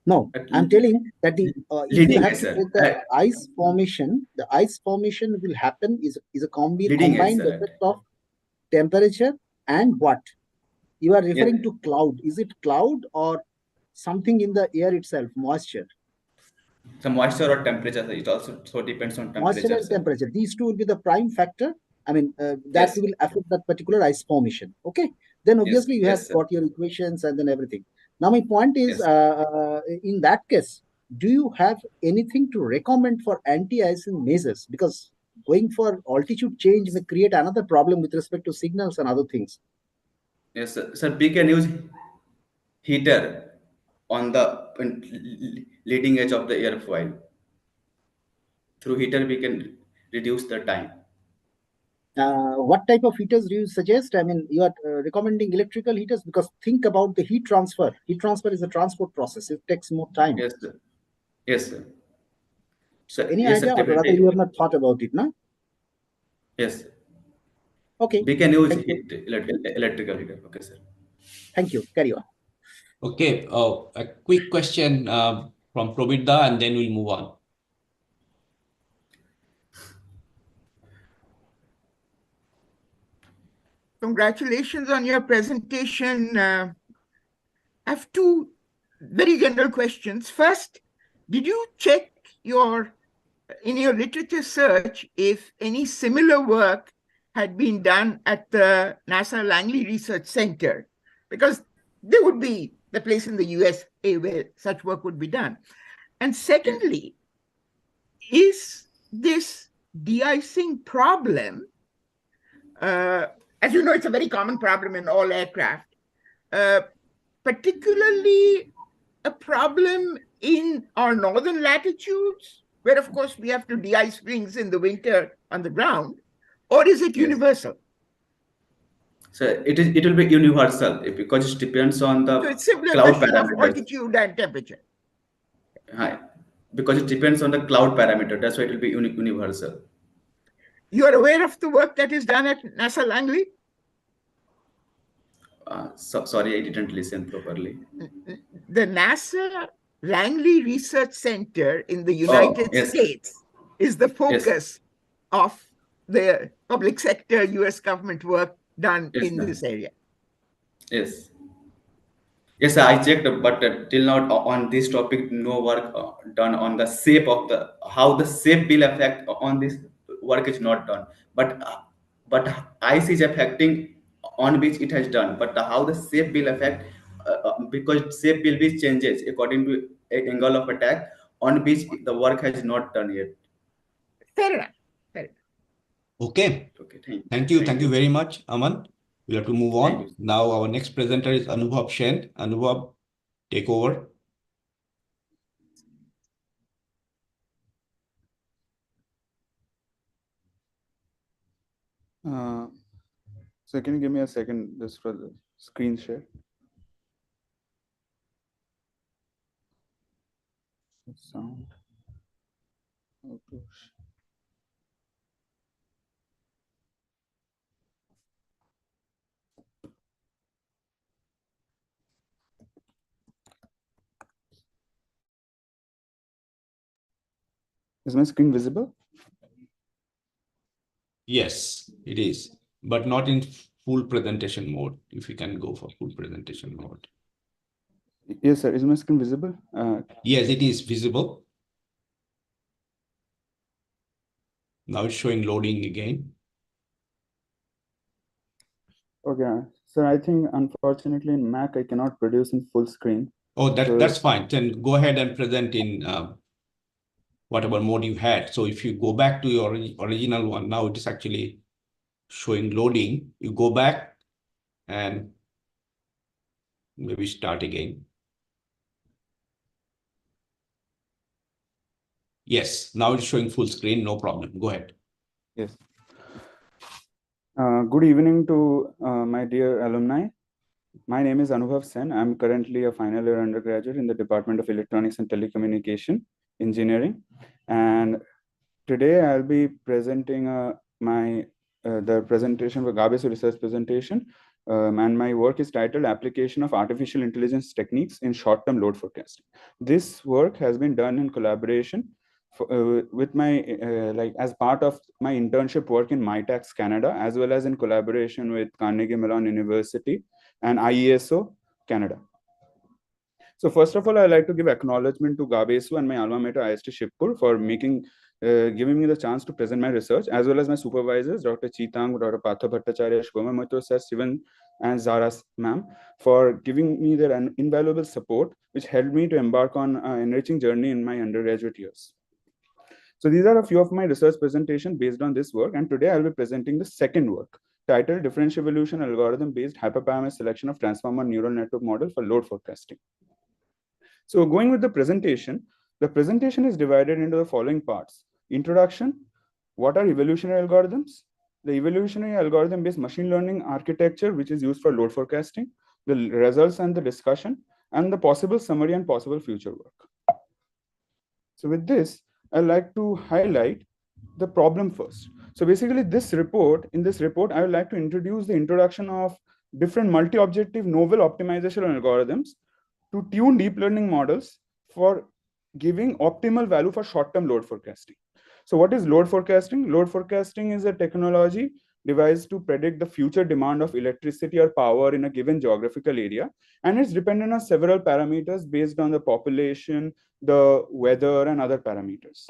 No, I'm telling that the if you have to take the ice formation, the ice formation will happen is a combined effect of temperature and what? You are referring to cloud. Is it cloud or something in the air itself, moisture? The moisture or temperature, it also so depends on temperature. Moisture and temperature. These two will be the prime factor. I mean, that will affect that particular ice formation. Okay. Then obviously you have got your equations and then everything. Now my point is, in that case, do you have anything to recommend for anti-icing measures? Because going for altitude change may create another problem with respect to signals and other things. Yes, sir. Sir, we can use heater on the leading edge of the airfoil. Through heater, we can reduce the time. What type of heaters do you suggest? I mean, you are recommending electrical heaters, because think about the heat transfer. Heat transfer is a transport process. It takes more time. Yes, sir. Yes, sir. So any idea, or rather you have not thought about it, no? Yes. Okay. We can use electrical heater. Okay, sir. Thank you. Carry on. Okay. A quick question from Probidda, and then we'll move on. Congratulations on your presentation. I have two very general questions. First, did you check in your literature search if any similar work had been done at the NASA Langley Research Center, because they would be the place in the USA where such work would be done. And secondly, is this de-icing problem, as you know, it's a very common problem in all aircraft, particularly a problem in our northern latitudes, where of course we have to de-ice rings in the winter on the ground, or is it universal? So it will be universal because it depends on the So it's simply a cloud question of parameters. altitude and temperature. Hi. Because it depends on the cloud parameter. That's why it will be universal. You are aware of the work that is done at NASA Langley? Sorry, I didn't listen properly. The NASA Langley Research Center in the United States is the focus of the public sector US government work done in this area. Yes. Yes, I checked, but till now on this topic, no work done on the shape of how the shape will affect on this work is not done. But ice is affecting on which it has done. But how the shape will affect, because shape will be changes according to angle of attack on which the work has not done yet. Fair enough. Fair enough. Okay. Thank you very much, Aman. We have to move on. Now our next presenter is Anuvab Sen. Anuvab, take over. So can you give me a second just for the screen share? Sound. Oh, gosh. Is my screen visible? Yes, it is, but not in full presentation mode. If you can go for full presentation mode. Yes, sir. Is my screen visible? Yes, it is visible. Now it's showing loading again. Okay, so I think unfortunately in Mac I cannot produce in full screen. Oh, that's fine. Then go ahead and present in whatever mode you had. So if you go back to your original one, now it is actually showing loading. You go back and maybe start again. Yes, now it's showing full screen, no problem. Go ahead. Yes. Good evening to my dear alumni. My name is Anuvab Sen. I'm currently a final year undergraduate in the Department of Electronics and Telecommunication Engineering. And today I'll be presenting the presentation for GAABESU research presentation. And my work is titled Application of Artificial Intelligence Techniques in Short-Term Load Forecasting. This work has been done in collaboration with my as part of my internship work in MyTax Canada, as well as in collaboration with Carnegie Mellon University and IIESO Canada. So first of all, I'd like to give acknowledgement to GAABESU and my alma mater IIST Shibpur for giving me the chance to present my research, as well as my supervisors, Dr. Cheetang, Dr. Partha Bhattacharya, Shubham Moito sir, Sivan, and Zara ma'am, for giving me their invaluable support, which helped me to embark on an enriching journey in my undergraduate years. So these are a few of my research presentations based on this work, and today I'll be presenting the second work, titled Differential Evolution Algorithm-Based Hyperparameter Selection of Transformer Neural Network Model for Load Forecasting. So going with the presentation is divided into the following parts. Introduction, what are evolutionary algorithms? The evolutionary algorithm-based machine learning architecture, which is used for load forecasting, the results and the discussion, and the possible summary and possible future work. So with this, I'd like to highlight the problem first. So basically in this report, I would like to introduce the introduction of different multi-objective novel optimization algorithms to tune deep learning models for giving optimal value for short-term load forecasting. So what is load forecasting? Load forecasting is a technology devised to predict the future demand of electricity or power in a given geographical area. And it's dependent on several parameters based on the population, the weather, and other parameters.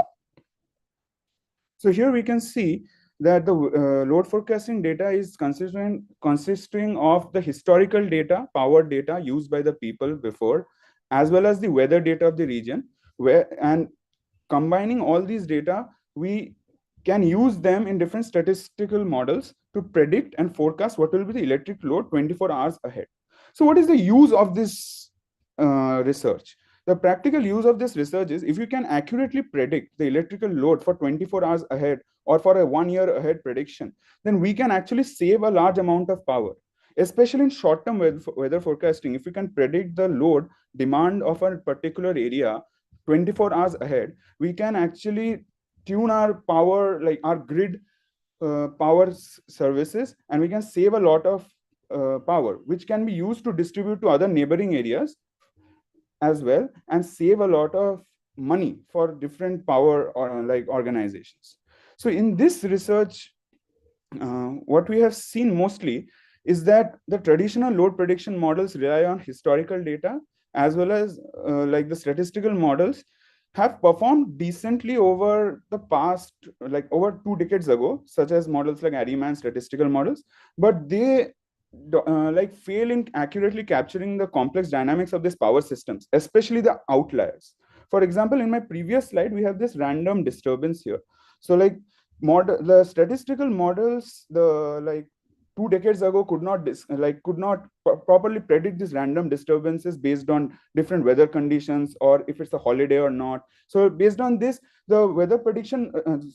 So here we can see that the load forecasting data is consisting of the historical data, power data used by the people before, as well as the weather data of the region, and combining all these data, we can use them in different statistical models to predict and forecast what will be the electric load 24 hours ahead. So what is the use of this research? The practical use of this research is if you can accurately predict the electrical load for 24 hours ahead or for a 1 year ahead prediction, then we can actually save a large amount of power, especially in short-term weather forecasting. If we can predict the load demand of a particular area 24 hours ahead, we can actually tune our power, like our grid power services, and we can save a lot of power, which can be used to distribute to other neighboring areas as well, and save a lot of money for different power or like organizations. So in this research, what we have seen mostly is that the traditional load prediction models rely on historical data, as well as like the statistical models have performed decently over the past, like over 2 decades ago, such as models like Ariman statistical models, but they like fail in accurately capturing the complex dynamics of these power systems, especially the outliers. For example, in my previous slide, we have this random disturbance here. So like the statistical models, like 2 decades ago could not properly predict these random disturbances based on different weather conditions or if it's a holiday or not. So based on this, the weather prediction,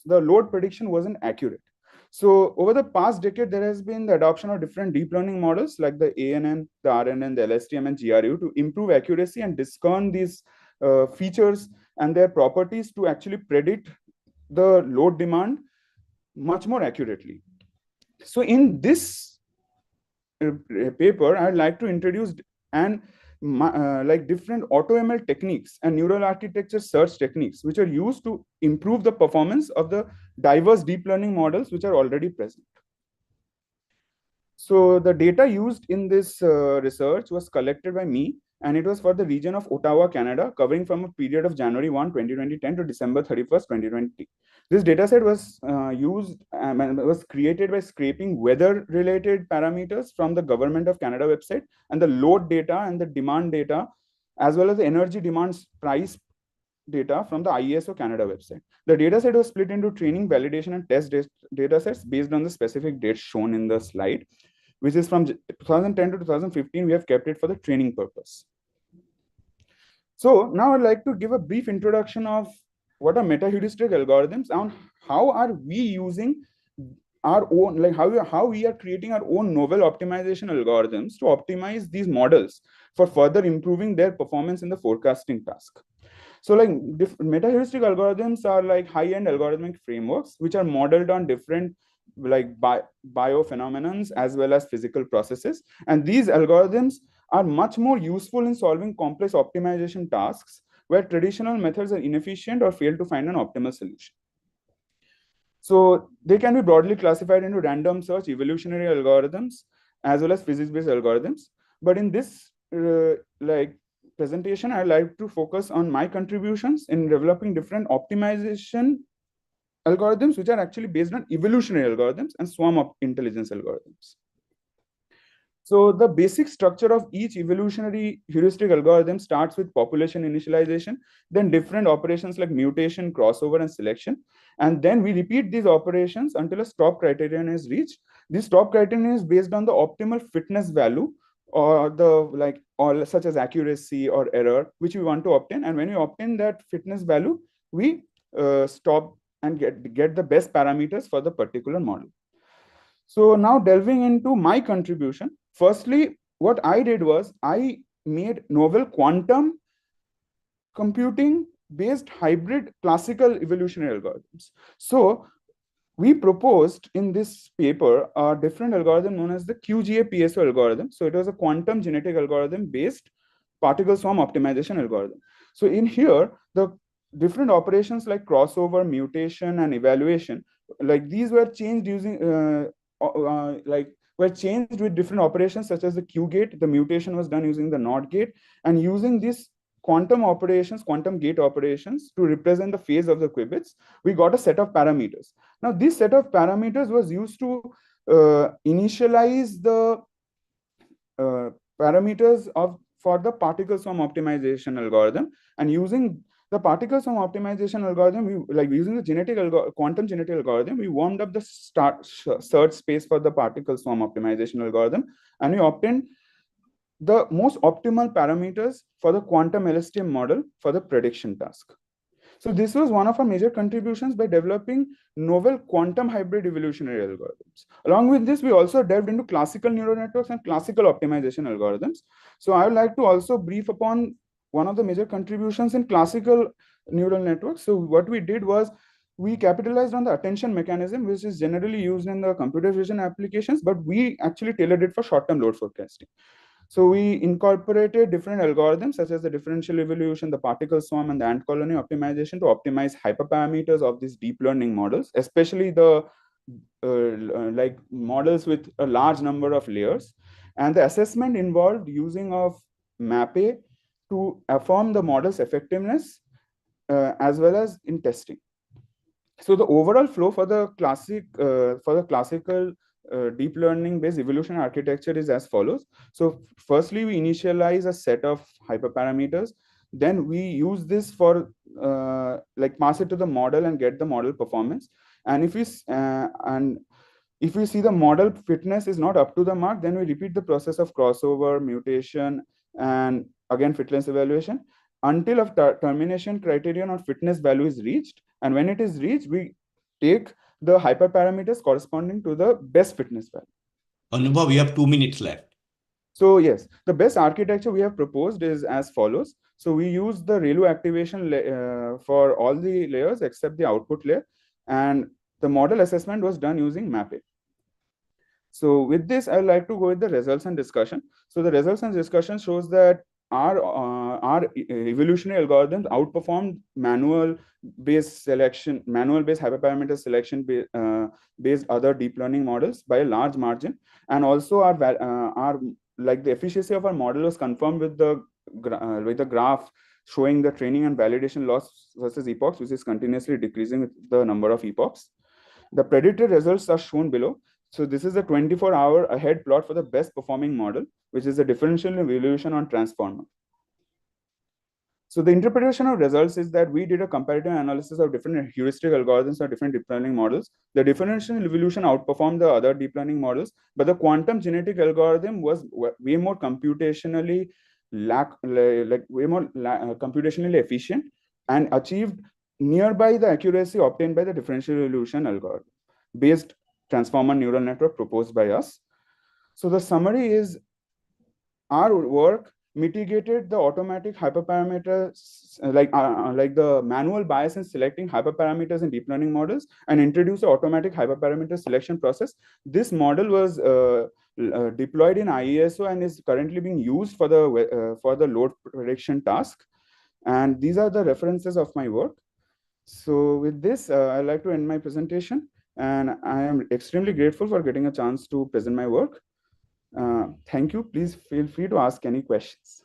the load prediction wasn't accurate. So over the past decade, there has been the adoption of different deep learning models like the ANN, the RNN, the LSTM, and GRU to improve accuracy and discern these features and their properties to actually predict the load demand much more accurately. So in this paper, I'd like to introduce like different AutoML techniques and neural architecture search techniques, which are used to improve the performance of the diverse deep learning models which are already present. So the data used in this research was collected by me, and it was for the region of Ottawa, Canada, covering from a period of January 1, 2010 to December 31st, 2020. This dataset was was created by scraping weather-related parameters from the Government of Canada website and the load data and the demand data, as well as the energy demand price data from the IESO Canada website. The dataset was split into training, validation, and test datasets based on the specific dates shown in the slide, which is from 2010 to 2015. We have kept it for the training purpose. So now I'd like to give a brief introduction of what are meta-heuristic algorithms and how are we using our own, like how we are creating our own novel optimization algorithms to optimize these models for further improving their performance in the forecasting task. So like meta-heuristic algorithms are like high-end algorithmic frameworks which are modeled on different like biophenomenons as well as physical processes. And these algorithms are much more useful in solving complex optimization tasks where traditional methods are inefficient or fail to find an optimal solution. So they can be broadly classified into random search, evolutionary algorithms, as well as physics-based algorithms. But in this like presentation, I'd like to focus on my contributions in developing different optimization algorithms, which are actually based on evolutionary algorithms and swarm intelligence algorithms. So the basic structure of each evolutionary heuristic algorithm starts with population initialization, then different operations like mutation, crossover, and selection. And then we repeat these operations until a stop criterion is reached. This stop criterion is based on the optimal fitness value or such as accuracy or error, which we want to obtain. And when we obtain that fitness value, we stop and get the best parameters for the particular model. So now delving into my contribution, firstly, what I did was I made novel quantum computing based hybrid classical evolutionary algorithms. So we proposed in this paper a different algorithm known as the QGA-PSO algorithm. So it was a quantum genetic algorithm based particle swarm optimization algorithm. So in here, the different operations like crossover, mutation, and evaluation, like these were changed using were changed with different operations such as the Q gate. The mutation was done using the NOT gate, and using this quantum operations, quantum gate operations to represent the phase of the qubits, we got a set of parameters. Now, this set of parameters was used to initialize the parameters for the particle swarm optimization algorithm. And using the particle swarm optimization algorithm, using the quantum genetic algorithm, we warmed up the search space for the particle swarm optimization algorithm, and we obtained the most optimal parameters for the quantum LSTM model for the prediction task. So this was one of our major contributions by developing novel quantum hybrid evolutionary algorithms. Along with this, we also delved into classical neural networks and classical optimization algorithms. So I would like to also brief upon one of the major contributions in classical neural networks. So what we did was we capitalized on the attention mechanism, which is generally used in the computer vision applications, but we actually tailored it for short-term load forecasting. So we incorporated different algorithms such as the differential evolution, the particle swarm, and the ant colony optimization to optimize hyperparameters of these deep learning models, especially the models with a large number of layers. And the assessment involved using of MAPE to affirm the model's effectiveness as well as in testing. So the overall flow for the classical deep learning based evolution architecture is as follows. So firstly, we initialize a set of hyperparameters. Then we use this for pass it to the model and get the model performance. And if we see the model fitness is not up to the mark, then we repeat the process of crossover, mutation, and again fitness evaluation until a termination criterion or fitness value is reached. And when it is reached, we take the hyperparameters corresponding to the best fitness value. Anuvab, we have 2 minutes left. So yes, the best architecture we have proposed is as follows. So we use the ReLU activation for all the layers except the output layer, and the model assessment was done using MAPE. So with this, I would like to go with the results and discussion. So the results and discussion shows that our evolutionary algorithms outperformed manual-based hyperparameter selection based other deep learning models by a large margin, and also the efficacy of our model was confirmed with the graph showing the training and validation loss versus epochs, which is continuously decreasing with the number of epochs. The predicted results are shown below. So this is a 24-hour ahead plot for the best performing model, which is a differential evolution on transformer. So the interpretation of results is that we did a comparative analysis of different heuristic algorithms or different deep learning models. The differential evolution outperformed the other deep learning models, but the quantum genetic algorithm was way more computationally computationally efficient and achieved nearby the accuracy obtained by the differential evolution algorithm based transformer neural network proposed by us. So the summary is our work mitigated the automatic hyperparameters, like the manual bias in selecting hyperparameters in deep learning models, and introduced the automatic hyperparameter selection process. This model was deployed in IIESO and is currently being used for the load prediction task. And these are the references of my work. So with this, I'd like to end my presentation. And I am extremely grateful for getting a chance to present my work. Thank you. Please feel free to ask any questions.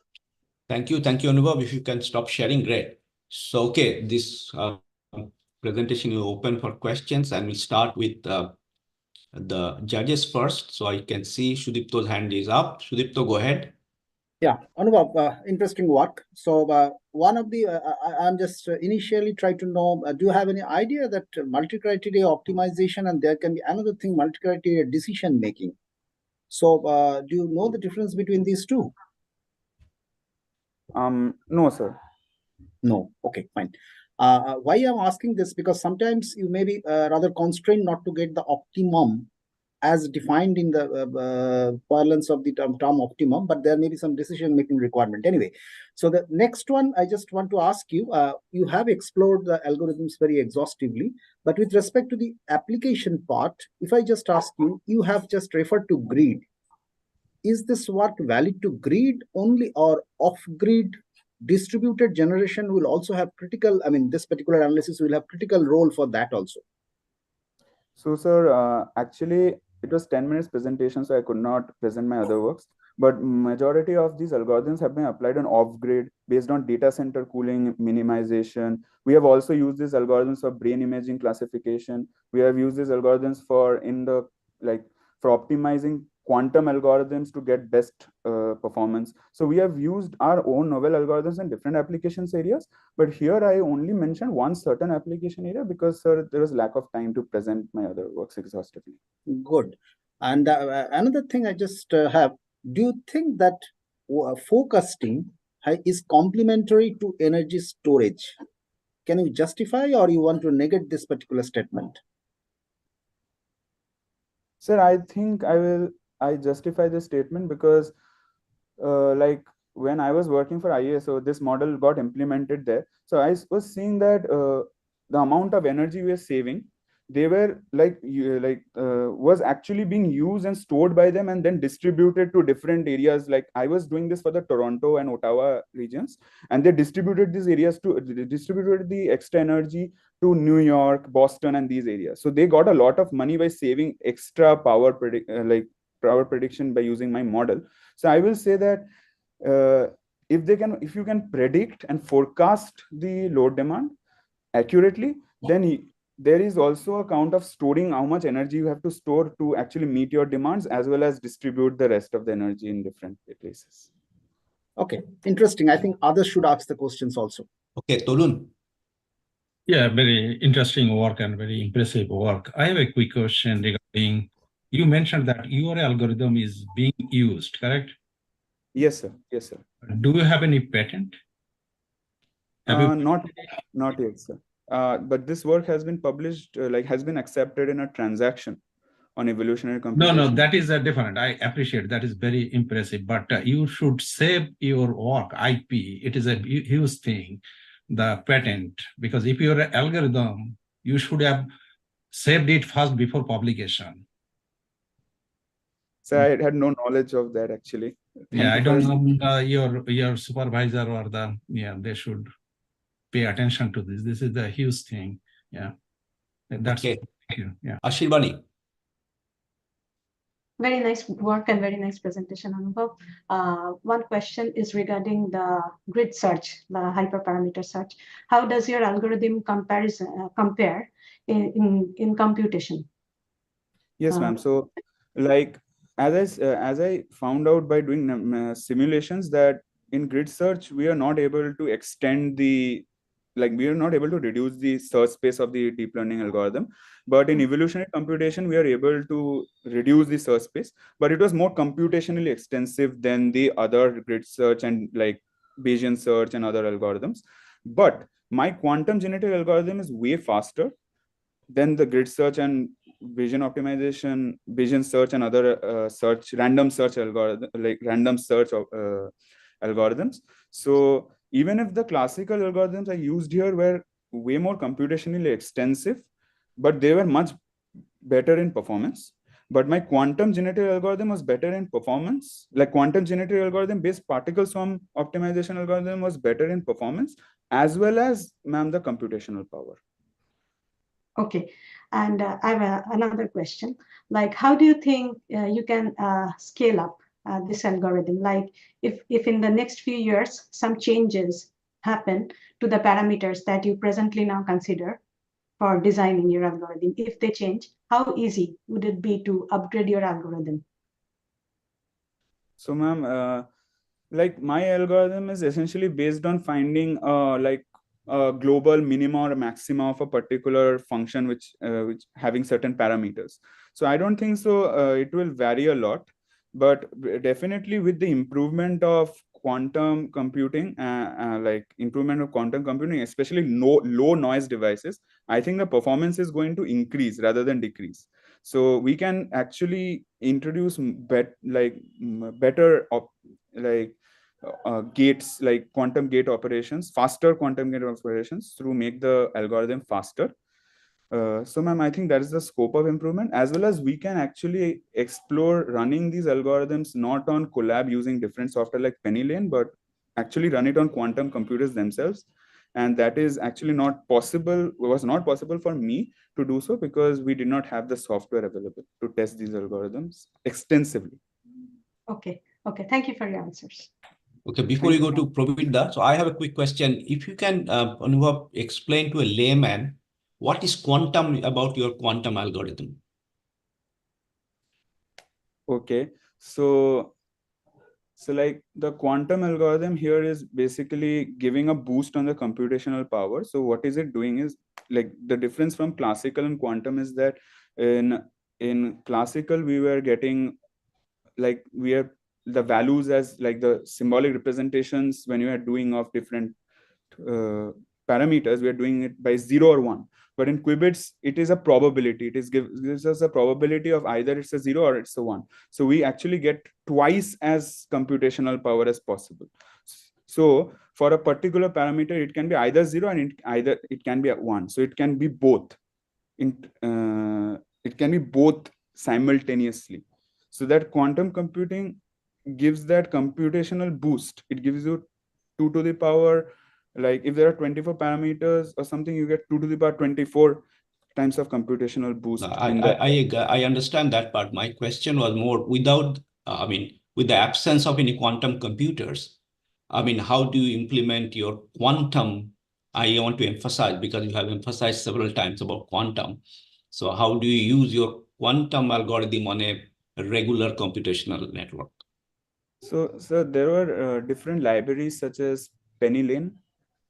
Thank you, Anuvab. If you can stop sharing, great. So, okay, this presentation is open for questions, and we'll start with the judges first. So I can see Sudipta's hand is up. Sudipta, go ahead. Yeah, Anuvab, interesting work. So one of the, I'm just initially trying to know, do you have any idea that multi-criteria optimization and there can be another thing, multi-criteria decision making? So do you know the difference between these two? No, sir. No. Okay, fine. Why I'm asking this, because sometimes you may be rather constrained not to get the optimum as defined in the parlance of the term optimum, but there may be some decision-making requirement. Anyway, so the next one, I just want to ask you, you have explored the algorithms very exhaustively, but with respect to the application part, if I just ask you, you have just referred to grid. Is this work valid to grid only, or off-grid distributed generation will also have critical, I mean, this particular analysis will have critical role for that also? So, sir, actually, it was 10 minutes presentation, so I could not present my other works. But majority of these algorithms have been applied on off-grid based on data center cooling minimization. We have also used these algorithms for brain imaging classification. We have used these algorithms for for optimizing quantum algorithms to get best performance. So we have used our own novel algorithms in different applications areas. But here I only mentioned one certain application area because, sir, there was lack of time to present my other works exhaustively. Good. And another thing I just have, do you think that forecasting is complementary to energy storage? Can you justify, or you want to negate this particular statement? Sir, I think I justify this statement because when I was working for IIEST, this model got implemented there. So I was seeing that the amount of energy we are saving, they were was actually being used and stored by them and then distributed to different areas. Like I was doing this for the Toronto and Ottawa regions, and they distributed these areas distributed the extra energy to New York, Boston, and these areas. So they got a lot of money by saving extra power prediction by using my model. So I will say that if you can predict and forecast the load demand accurately, then there is also a count of storing how much energy you have to store to actually meet your demands, as well as distribute the rest of the energy in different places. Okay, interesting. I think others should ask the questions also. Okay, Tarun. Yeah, very interesting work and very impressive work. I have a quick question regarding, you mentioned that your algorithm is being used, correct? Yes, sir. Yes, sir. Do you have any patent? Not yet, sir. But this work has been published, has been accepted in a transaction on evolutionary computation. No, that is different. I appreciate that is very impressive, but you should save your work, IP. It is a huge thing, the patent, because if you're an algorithm, you should have saved it first before publication. So I had no knowledge of that actually. I don't know your supervisor or they should pay attention to this. This is the huge thing. Yeah, that's okay. Thank you. Yeah, Ashirbani. Very nice work and very nice presentation, Anuvab. One question is regarding the grid search, the hyperparameter search. How does your algorithm compare in computation? Yes, ma'am. So, as I found out by doing simulations, that in grid search we are not able to extend we are not able to reduce the search space of the deep learning algorithm. But in evolutionary computation, we are able to reduce the search space, but it was more computationally extensive than the other grid search and Bayesian search and other algorithms. But my quantum genetic algorithm is way faster than the grid search and Bayesian optimization, Bayesian search and other random search algorithms. So even if the classical algorithms I used here were way more computationally extensive, but they were much better in performance. But my quantum genetic algorithm was better in performance. Quantum genetic algorithm based particle swarm optimization algorithm was better in performance, as well as, ma'am, the computational power. Okay, and I have another question. How do you think you can scale up this algorithm? If in the next few years some changes happen to the parameters that you presently now consider for designing your algorithm, if they change, how easy would it be to upgrade your algorithm? So, ma'am, my algorithm is essentially based on finding a global minima or maxima of a particular function which having certain parameters. So I don't think so it will vary a lot, but definitely with the improvement of quantum computing, especially low noise devices, I think the performance is going to increase rather than decrease. So we can actually introduce better gates, like quantum gate operations, faster quantum gate operations to make the algorithm faster. So, ma'am, I think that is the scope of improvement, as well as we can actually explore running these algorithms not on Colab using different software like PennyLane, but actually run it on quantum computers themselves. And that is actually not possible, was not possible for me to do so because we did not have the software available to test these algorithms extensively. Okay. Okay. Thank you for your answers. Okay, before you go to Pravidha, so I have a quick question. If you can, Anuvab, explain to a layman, what is quantum about your quantum algorithm? Okay, so like the quantum algorithm here is basically giving a boost on the computational power. So what is it doing is, like, the difference from classical and quantum is that in classical we were getting, like, we are the values as like the symbolic representations when you are doing of different parameters, we are doing it by 0 or 1. But in qubits, it is a probability. It gives us a probability of either it's a 0 or it's a 1. So we actually get twice as computational power as possible. So for a particular parameter, it can be either 0 and it can be a 1. So it can be both. It can be both simultaneously. So that quantum computing gives that computational boost. It gives you 2 to the power, like if there are 24 parameters or something, you get 2 to the power 24 times of computational boost. I understand that part. My question was more without, with the absence of any quantum computers, how do you implement your quantum? I want to emphasize, because you have emphasized several times about quantum. So how do you use your quantum algorithm on a regular computational network? So there were different libraries such as PennyLane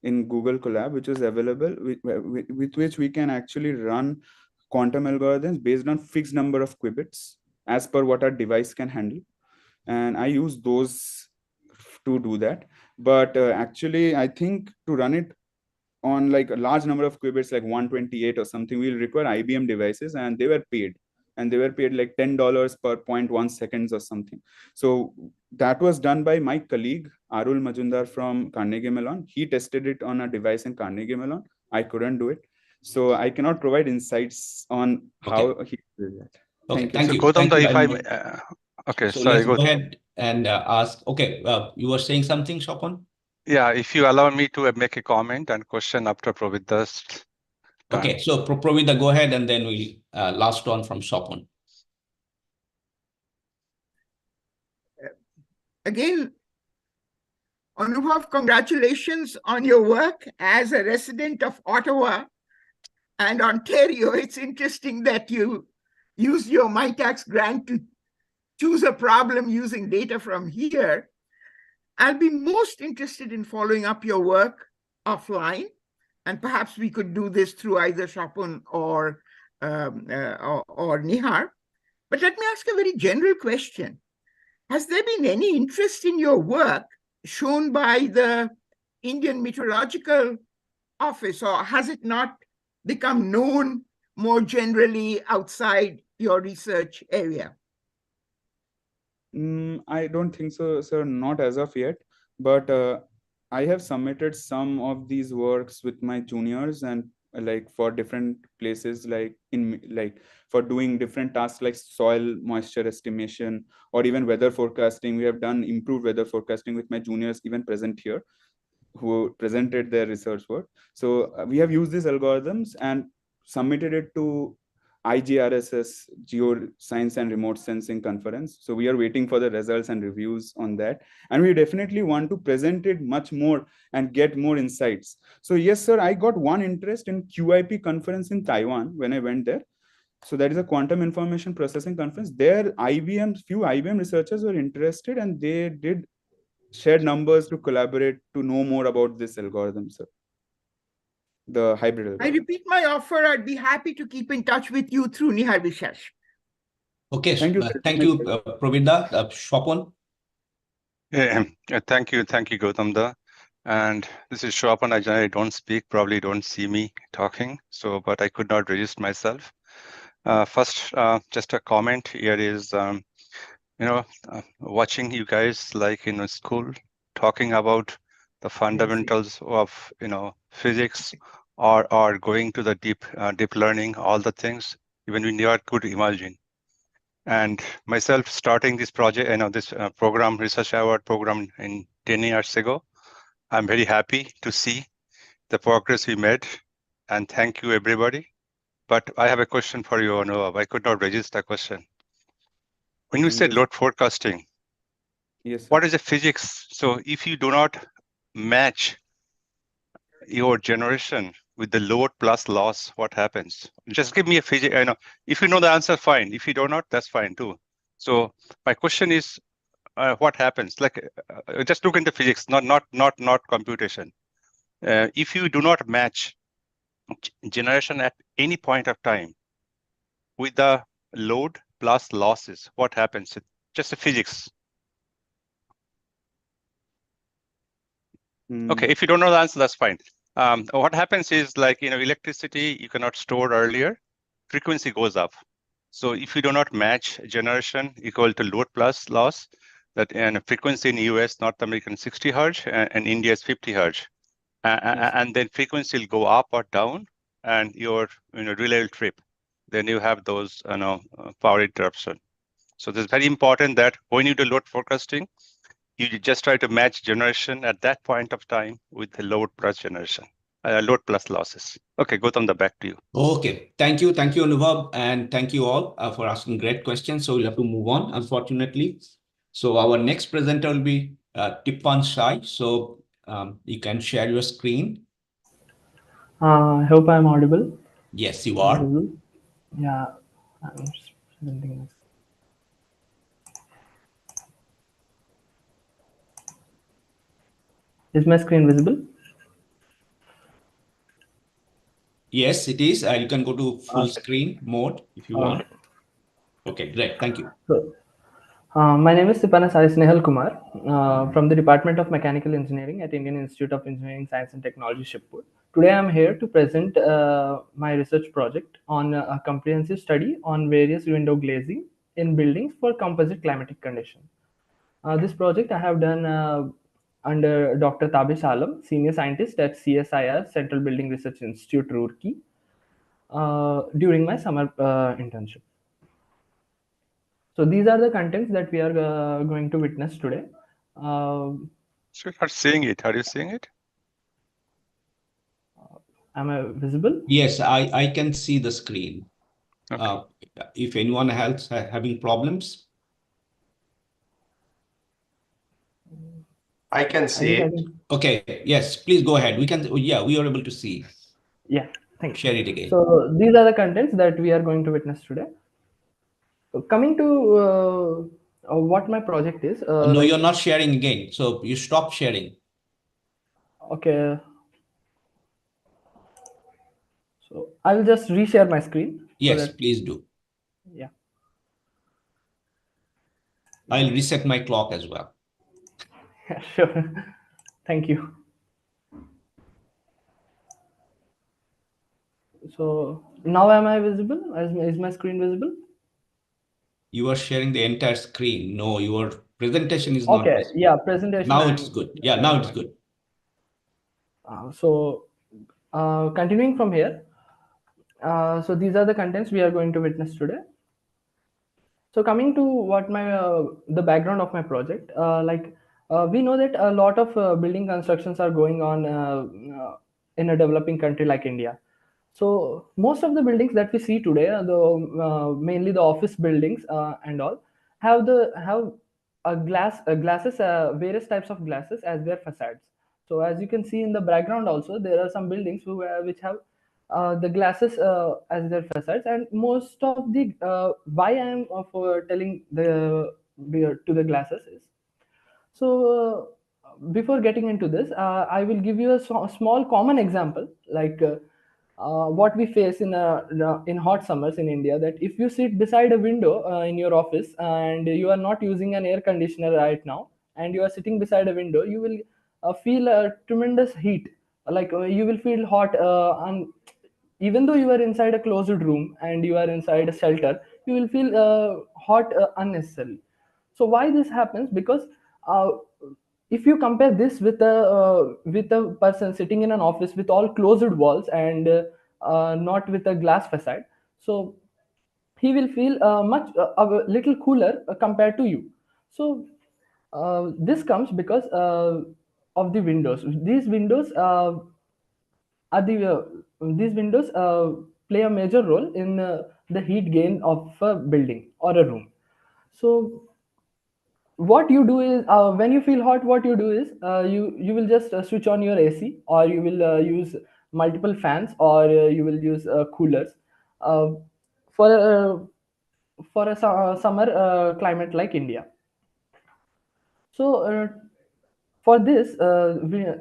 in Google Colab, which is available, with which we can actually run quantum algorithms based on fixed number of qubits as per what our device can handle. And I use those to do that. But actually, I think to run it on like a large number of qubits, like 128 or something, we'll require IBM devices, and they were paid. And they were paid like $10 per 0.1 seconds or something. So that was done by my colleague, Arul Majumdar from Carnegie Mellon. He tested it on a device in Carnegie Mellon. I couldn't do it. So I cannot provide insights on how he did that. Okay, Thank you. So Gautam, if I okay, so sorry, let's go ahead and ask. Okay, you were saying something, Shopan? Yeah, if you allow me to make a comment and question after Pravidha's turn. Okay, so Pravidha, go ahead, and then we last one from Shopan. Again, Anuvab, congratulations on your work as a resident of Ottawa and Ontario. It's interesting that you use your MyTax grant to choose a problem using data from here. I'll be most interested in following up your work offline, and perhaps we could do this through either Shopan or Nihar. But let me ask a very general question. Has there been any interest in your work shown by the Indian Meteorological Office, or has it not become known more generally outside your research area? I don't think so, sir, not as of yet. But I have submitted some of these works with my juniors, and like for different places, like for doing different tasks like soil moisture estimation or even weather forecasting. We have done improved weather forecasting with my juniors even present here, who presented their research work. So we have used these algorithms and submitted it to IGRSS, Geoscience and Remote Sensing Conference. So we are waiting for the results and reviews on that. And we definitely want to present it much more and get more insights. So yes, sir, I got one interest in QIP conference in Taiwan when I went there. So that is a quantum information processing conference. There, few IBM researchers were interested, and they did share numbers to collaborate to know more about this algorithm, sir. The hybrid algorithm. I repeat my offer. I'd be happy to keep in touch with you through Nihar Vishesh. Okay, thank you, Pravidha. Shopan. Yeah, thank you, Gautam. And this is Shopan. I generally don't speak, probably don't see me talking, but I could not register myself. First, just a comment here is, watching you guys like in school, talking about the fundamentals of physics, or going to the deep learning, all the things even we never could imagine. And myself starting this project, this program, research award program, in 10 years ago, I'm very happy to see the progress we made, and thank you, everybody. But I have a question for you, Anuvab. I could not register a question. When you said Yes. load forecasting, Yes, sir. what is the physics? So if you do not match your generation with the load plus loss, what happens? Just give me a physics. I know if you know the answer, fine. If you do not, that's fine too. So my question is, what happens? Like, just look into physics, not computation. If you do not match generation at any point of time with the load plus losses, what happens? Just a physics. Okay, if you don't know the answer, that's fine. What happens is, like, electricity, you cannot store earlier, frequency goes up. So if you do not match generation equal to load plus loss, that and frequency in US, North American 60 hertz, and India is 50 hertz. And then frequency will go up or down, and your relay will trip. Then you have those power interruption. So it's very important that when you do load forecasting, you just try to match generation at that point of time with the load plus generation, load plus losses. Okay, Gautam, back to you. Okay, thank you, Anuvab, and thank you all for asking great questions. So we'll have to move on, unfortunately. So our next presenter will be Tippan Shai. So you can share your screen. I hope I'm audible. Yes, you are. Yeah, I'm just presenting this. Is my screen visible? Yes, it is. You can go to full screen mode if you want. Okay, great. Thank you. So, my name is Snehal Kumar from the Department of Mechanical Engineering at Indian Institute of Engineering, Science and Technology, Shibpur. Today, I am here to present my research project on a comprehensive study on various window glazing in buildings for composite climatic conditions. This project I have done under Dr. Tabish Alam, Senior Scientist at CSIR, Central Building Research Institute, Roorkee, during my summer internship. So these are the contents that we are going to witness today. So you're not seeing it. Are you seeing it? Am I visible? Yes, I can see the screen. Okay. If anyone else having problems. I can see it. Okay, yes, please go ahead. We are able to see. Yeah, thank you. Share it again. So these are the contents that we are going to witness today. So coming to what my project is. No, you're not sharing again. So you stop sharing. Okay. So I will just reshare my screen. Yes, please do. Yeah. I'll reset my clock as well. Sure. Thank you. So now am I visible? Is my screen visible? You are sharing the entire screen. No, your presentation is not visible. Yeah, presentation. Now it's good. Yeah, now it's good. So continuing from here. So these are the contents we are going to witness today. So coming to what the background of my project, we know that a lot of building constructions are going on in a developing country like India. So most of the buildings that we see today, mainly the office buildings and all, have various types of glasses as their facades. So as you can see in the background also, there are some buildings which have the glasses as their facades, and most of the why I am for telling to the glasses is, so before getting into this, I will give you a small common example, like what we face in hot summers in India, that if you sit beside a window in your office and you are not using an air conditioner right now, and you are sitting beside a window, you will feel a tremendous heat, like you will feel hot, and even though you are inside a closed room and you are inside a shelter, you will feel hot unnecessarily. So why this happens? Because if you compare this with a person sitting in an office with all closed walls and not with a glass facade, so he will feel a little cooler compared to you. So this comes because of the windows. These windows these windows play a major role in the heat gain of a building or a room. So what you do is when you feel hot, what you do is you will just switch on your AC, or you will use multiple fans, or you will use coolers uh, for a summer climate like India. So for this,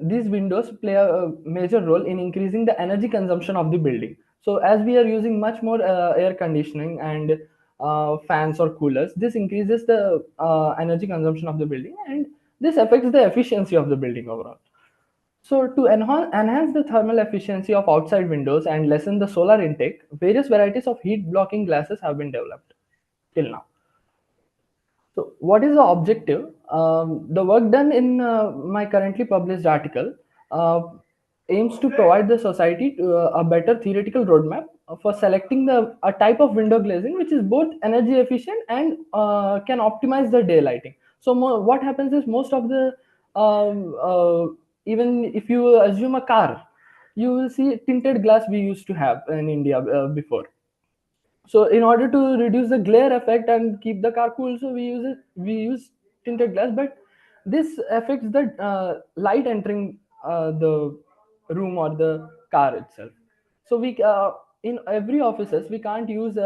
these windows play a major role in increasing the energy consumption of the building. So as we are using much more air conditioning and fans or coolers, this increases the energy consumption of the building, and this affects the efficiency of the building overall. So to enhance the thermal efficiency of outside windows and lessen the solar intake, various varieties of heat blocking glasses have been developed till now. So what is the objective? The work done in my currently published article aims to provide the society a better theoretical roadmap for selecting a type of window glazing which is both energy efficient and can optimize the day lighting. So what happens is, most of the even if you assume a car, you will see tinted glass we used to have in India before. So in order to reduce the glare effect and keep the car cool, so we use tinted glass, but this affects the light entering the room or the car itself. So we in every offices we can't use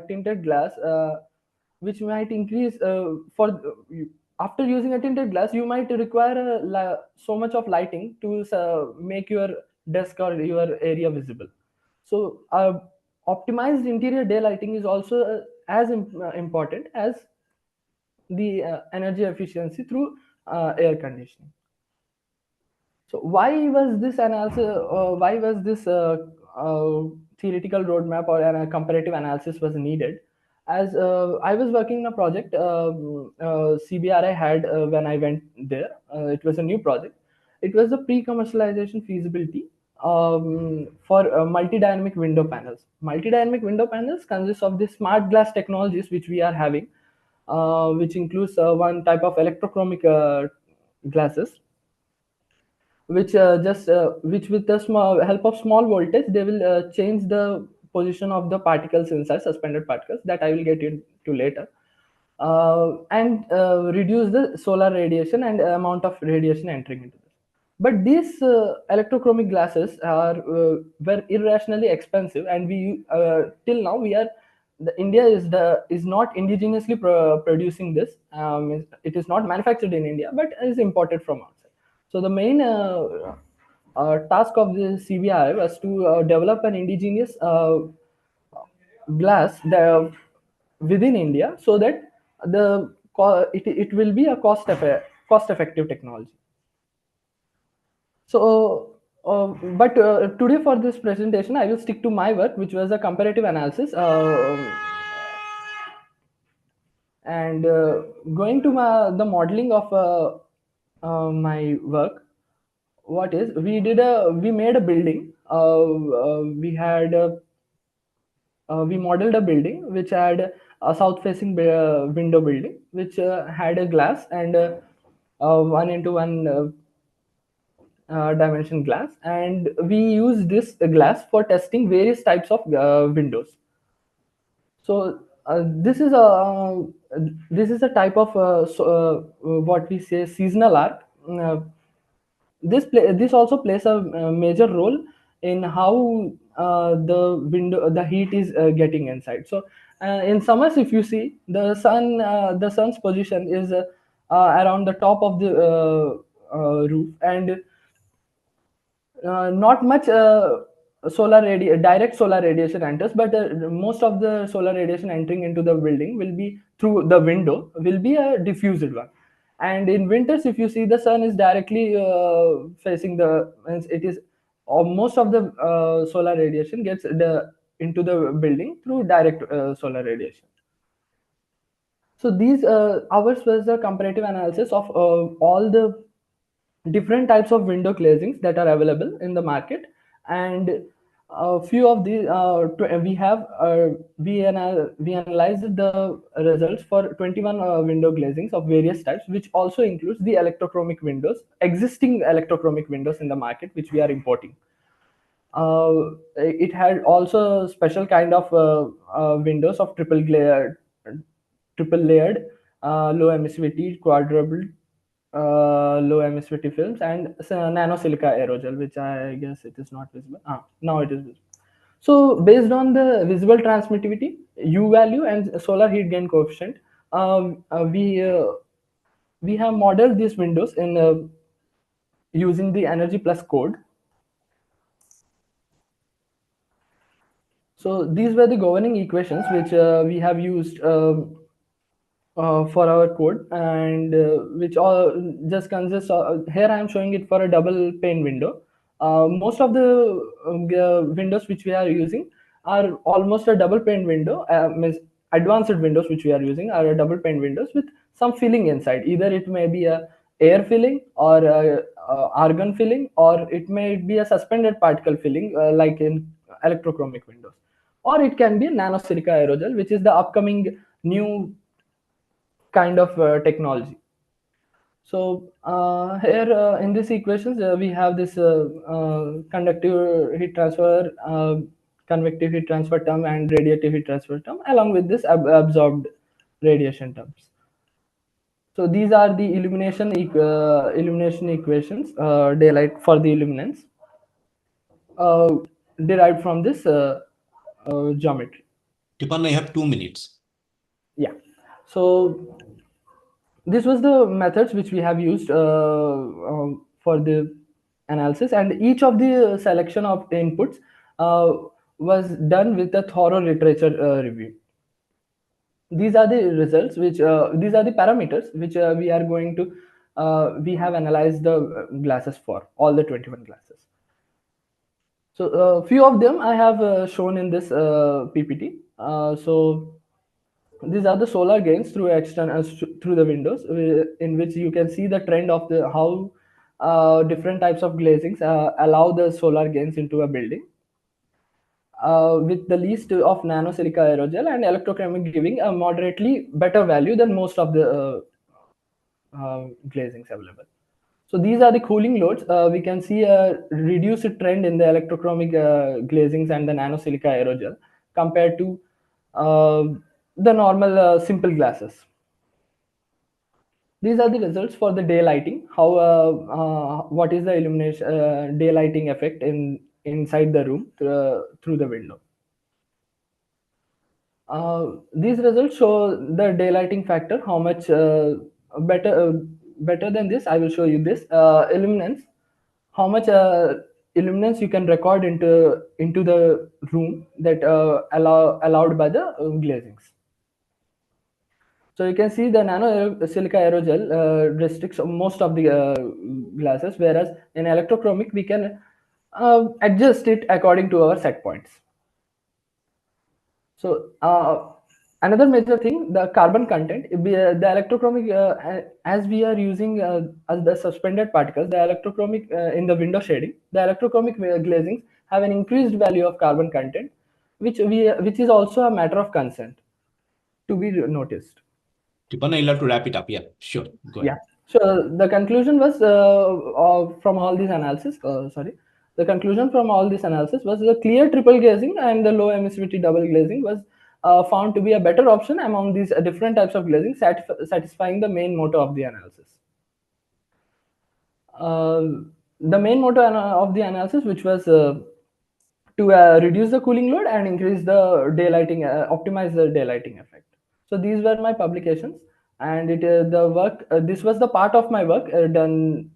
tinted glass, which might increase after using a tinted glass you might require so much of lighting to make your desk or your area visible. So optimized interior daylighting is also as important as the energy efficiency through air conditioning. So why was this analysis? Why was this theoretical roadmap or a comparative analysis was needed? As I was working in a project CBRI had when I went there. It was a new project. It was a pre-commercialization feasibility for multi-dynamic window panels. Multi-dynamic window panels consist of the smart glass technologies which we are having, which includes one type of electrochromic glasses, which with the help of small voltage they will change the position of the particles inside, suspended particles, that I will get into later, and reduce the solar radiation and amount of radiation entering into this. But these electrochromic glasses are were irrationally expensive, and we till now we are India is not indigenously producing this. It is not manufactured in India, but is imported from outside. So the main task of the CBI was to develop an indigenous glass within India, so that it will be a cost effective technology. So, but today for this presentation, I will stick to my work, which was a comparative analysis. And going to the modeling of my work, we made a building. We modeled a building which had a south-facing window building, which had a glass and 1:1 dimension glass, and we use this glass for testing various types of windows. So this is a type of what we say seasonal arc. This also plays a major role in how the heat is getting inside. So in summers, if you see the sun's position is around the top of the roof, and not much direct solar radiation enters, but most of the solar radiation entering into the building will be through the window, will be a diffused one. And in winters, if you see, the sun is directly facing it is most of the solar radiation gets into the building through direct solar radiation. So these ours was a comparative analysis of all the different types of window glazings that are available in the market, and a few of these we analyzed the results for 21 window glazings of various types, which also includes the existing electrochromic windows in the market, which we are importing. It had also special kind of windows of triple layered, low emissivity quadruple low emissivity films, and nanosilica aerogel, which I guess it is not visible. Now it is visible. So based on the visible transmittivity, U value, and solar heat gain coefficient, we have modeled these windows in using the energy plus code. So these were the governing equations which we have used for our code, and which all just consists of, here I am showing it for a double pane window. Most of the windows which we are using are almost a double pane window. Means advanced windows which we are using are a double pane windows with some filling inside. Either it may be a air filling or argon filling, or it may be a suspended particle filling like in electrochromic windows, or it can be nanosilica aerogel, which is the upcoming new kind of technology. So here in these equations we have this conductive heat transfer, convective heat transfer term, and radiative heat transfer term, along with this absorbed radiation terms. So these are the illumination equations, daylight for the illuminance, derived from this geometry. Toppana, you have 2 minutes. Yeah. So this was the methods which we have used for the analysis, and each of the selection of inputs was done with a thorough literature review. These are the results which these are the parameters which we are going to we have analyzed the glasses for all the 21 glasses. So a few of them I have shown in this PPT. So these are the solar gains through external through the windows, in which you can see the trend of the how different types of glazings allow the solar gains into a building, with the least of nanosilica aerogel and electrochromic giving a moderately better value than most of the glazings available. So these are the cooling loads. We can see a reduced trend in the electrochromic glazings and the nanosilica aerogel compared to the normal simple glasses. These are the results for the daylighting. How what is the illumination daylighting effect inside the room through the window. These results show the daylighting factor. How much better than this? I will show you this illuminance. How much illuminance you can record into the room that allowed by the glazings. So you can see the nanosilica aerogel restricts most of the glasses, whereas in electrochromic we can adjust it according to our set points. So another major thing, the carbon content, the electrochromic, as we are using as the suspended particles, the electrochromic in the window shading, the electrochromic glazings have an increased value of carbon content, which is also a matter of concern to be noticed. Toppana, you'll have to wrap it up. Yeah, sure. Go ahead. Yeah. So the conclusion was from all these analysis. The conclusion from all this analysis was the clear triple glazing and the low emissivity double glazing was found to be a better option among these different types of glazing, satisfying the main motto of the analysis. The main motto of the analysis, which was to reduce the cooling load and increase the daylighting, optimize the daylighting effect. So these were my publications, and the work. This was the part of my work done,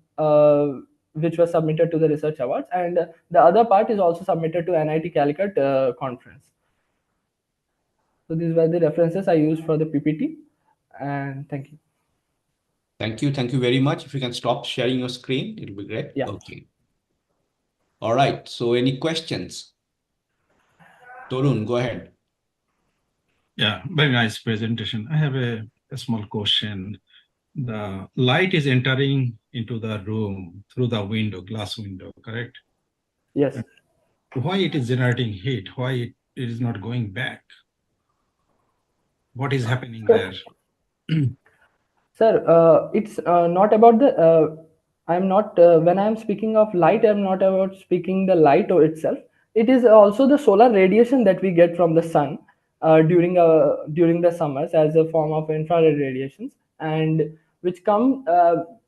which was submitted to the research awards, and the other part is also submitted to NIT Calicut conference. So these were the references I used for the PPT, and thank you. Thank you. Thank you very much. If you can stop sharing your screen, it'll be great. Yeah. Okay. All right. So any questions? Tarun, go ahead. Yeah, very nice presentation. I have a small question. The light is entering into the room through the window, glass window, correct? Yes. Why it is generating heat? Why it is not going back? What is happening there? Sir, it's not about the. I'm not when I'm speaking of light. I'm not about speaking the light or itself. it is also the solar radiation that we get from the sun during the summers as a form of infrared radiations, and which come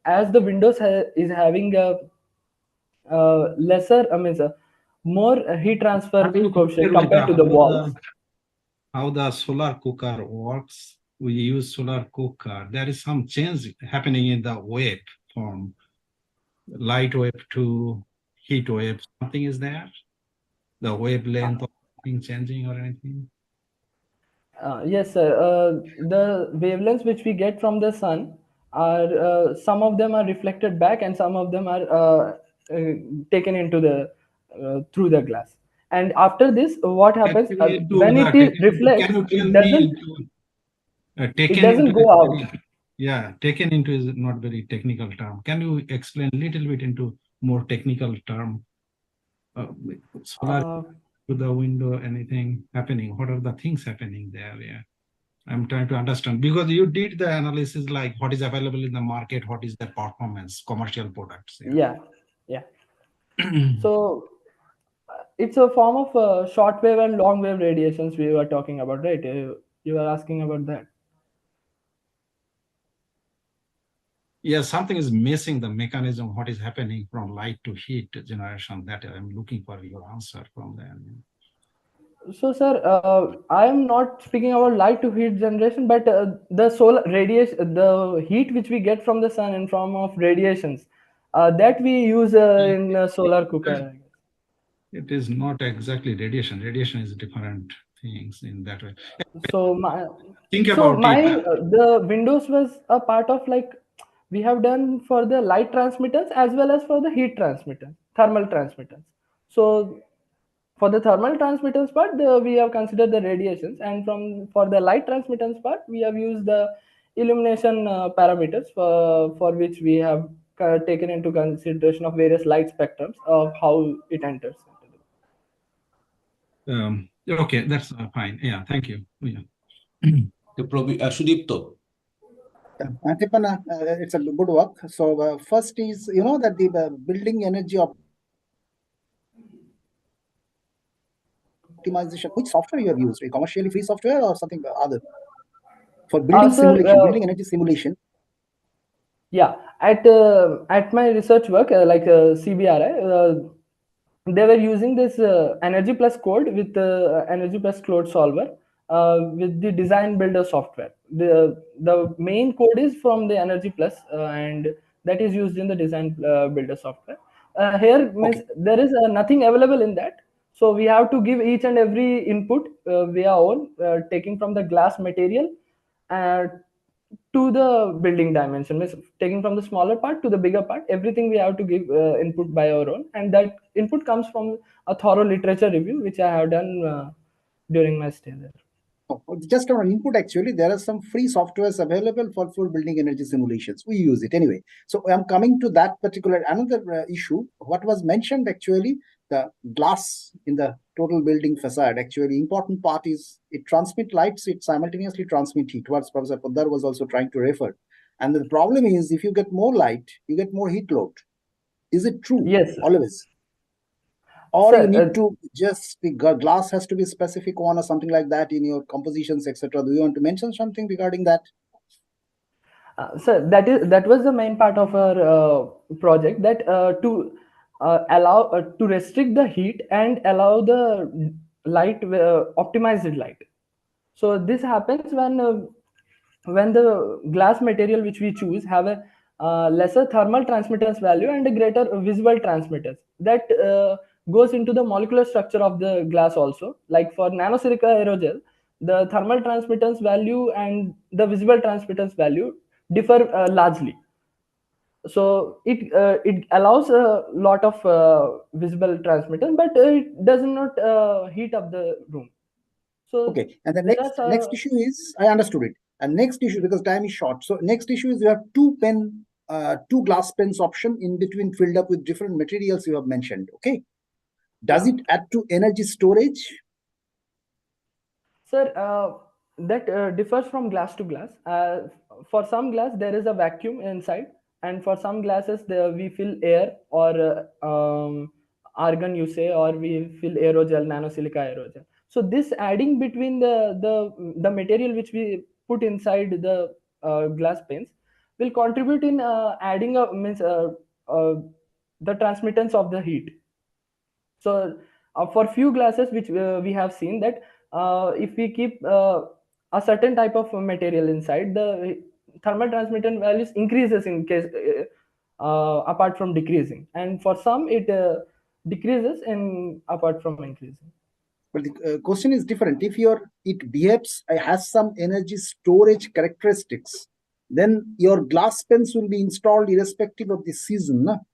as the windows is having a lesser, I mean, more heat transfer coefficient compared to the walls. How the solar cooker works? We use solar cooker. There is some change happening in the wave from light wave to heat wave. Something is there? The wavelength of thing changing or anything? Yes, sir. The wavelengths which we get from the sun are some of them are reflected back, and some of them are taken into the through the glass. And after this, what happens when it reflects? It doesn't. It doesn't go out. Yeah, taken into is not very technical term. Can you explain a little bit into more technical term? Solar to the window, anything happening? What are the things happening there? Yeah, I'm trying to understand, because you did the analysis like what is available in the market, what is the performance, commercial products. Yeah. So it's a form of short wave and long wave radiations we were talking about, right? You were asking about that. Yeah, something is missing, the mechanism, what is happening from light to heat generation, that I'm looking for your answer from them. So, sir, I am not speaking about light to heat generation, but the solar radiation, the heat which we get from the sun in form of radiations, that we use in a solar cooker. It is not exactly radiation. Radiation is different things in that way. So the windows was a part of, like, we have done for the light transmitters as well as for the heat transmitters, thermal transmitters. So for the thermal transmitters part, we have considered the radiations, and for the light transmittance part, we have used the illumination parameters for which we have taken into consideration of various light spectrums of how it enters. Okay, that's fine. Yeah, thank you. Yeah. Sudipta. Toppana, it's a good work. So first is, that the building energy optimization, which software you have used, a commercially free software or something other? For building simulation, building energy simulation. Yeah, at my research work, like CBRI, they were using this Energy Plus code with Energy Plus code solver with the design builder software. The main code is from the Energy Plus, and that is used in the design builder software. Here means there is nothing available in that, so we have to give each and every input via own, taking from the glass material to the building dimension, means taking from the smaller part to the bigger part, everything we have to give input by our own, and that input comes from a thorough literature review which I have done during my stay there. Just on input, actually, there are some free softwares available for full building energy simulations. We use it anyway. So I'm coming to that particular another issue. What was mentioned, actually, the glass in the total building facade, actually, important part is it transmits lights, it simultaneously transmits heat. What Professor Poddar was also trying to refer. And the problem is, if you get more light, you get more heat load. Is it true? Yes, sir. Always? Or you need to just, the glass has to be specific one or something like that in your compositions, etc. Do you want to mention something regarding that? Sir, that was the main part of our project, that to allow to restrict the heat and allow the light, optimized light. So this happens when the glass material which we choose have a lesser thermal transmittance value and a greater visible transmittance. That goes into the molecular structure of the glass also. Like for nanosilica aerogel, the thermal transmittance value and the visible transmittance value differ largely. So it allows a lot of visible transmittance, but it does not heat up the room. So okay, and the next issue is, I understood it. And next issue, because time is short. So next issue is you have two glass pens option in between filled up with different materials you have mentioned. Okay. Does it add to energy storage? Sir, that differs from glass to glass. For some glass, there is a vacuum inside, and for some glasses, we fill air or argon you say, or we fill aerogel, nanosilica aerogel. So this adding between the material which we put inside the glass panes will contribute in adding the transmittance of the heat. So for few glasses which we have seen that if we keep a certain type of material inside, the thermal transmittance values increases in case apart from decreasing, and for some it decreases in apart from increasing. But the question is different. If it behaves, has some energy storage characteristics, then your glass pens will be installed irrespective of the season. No?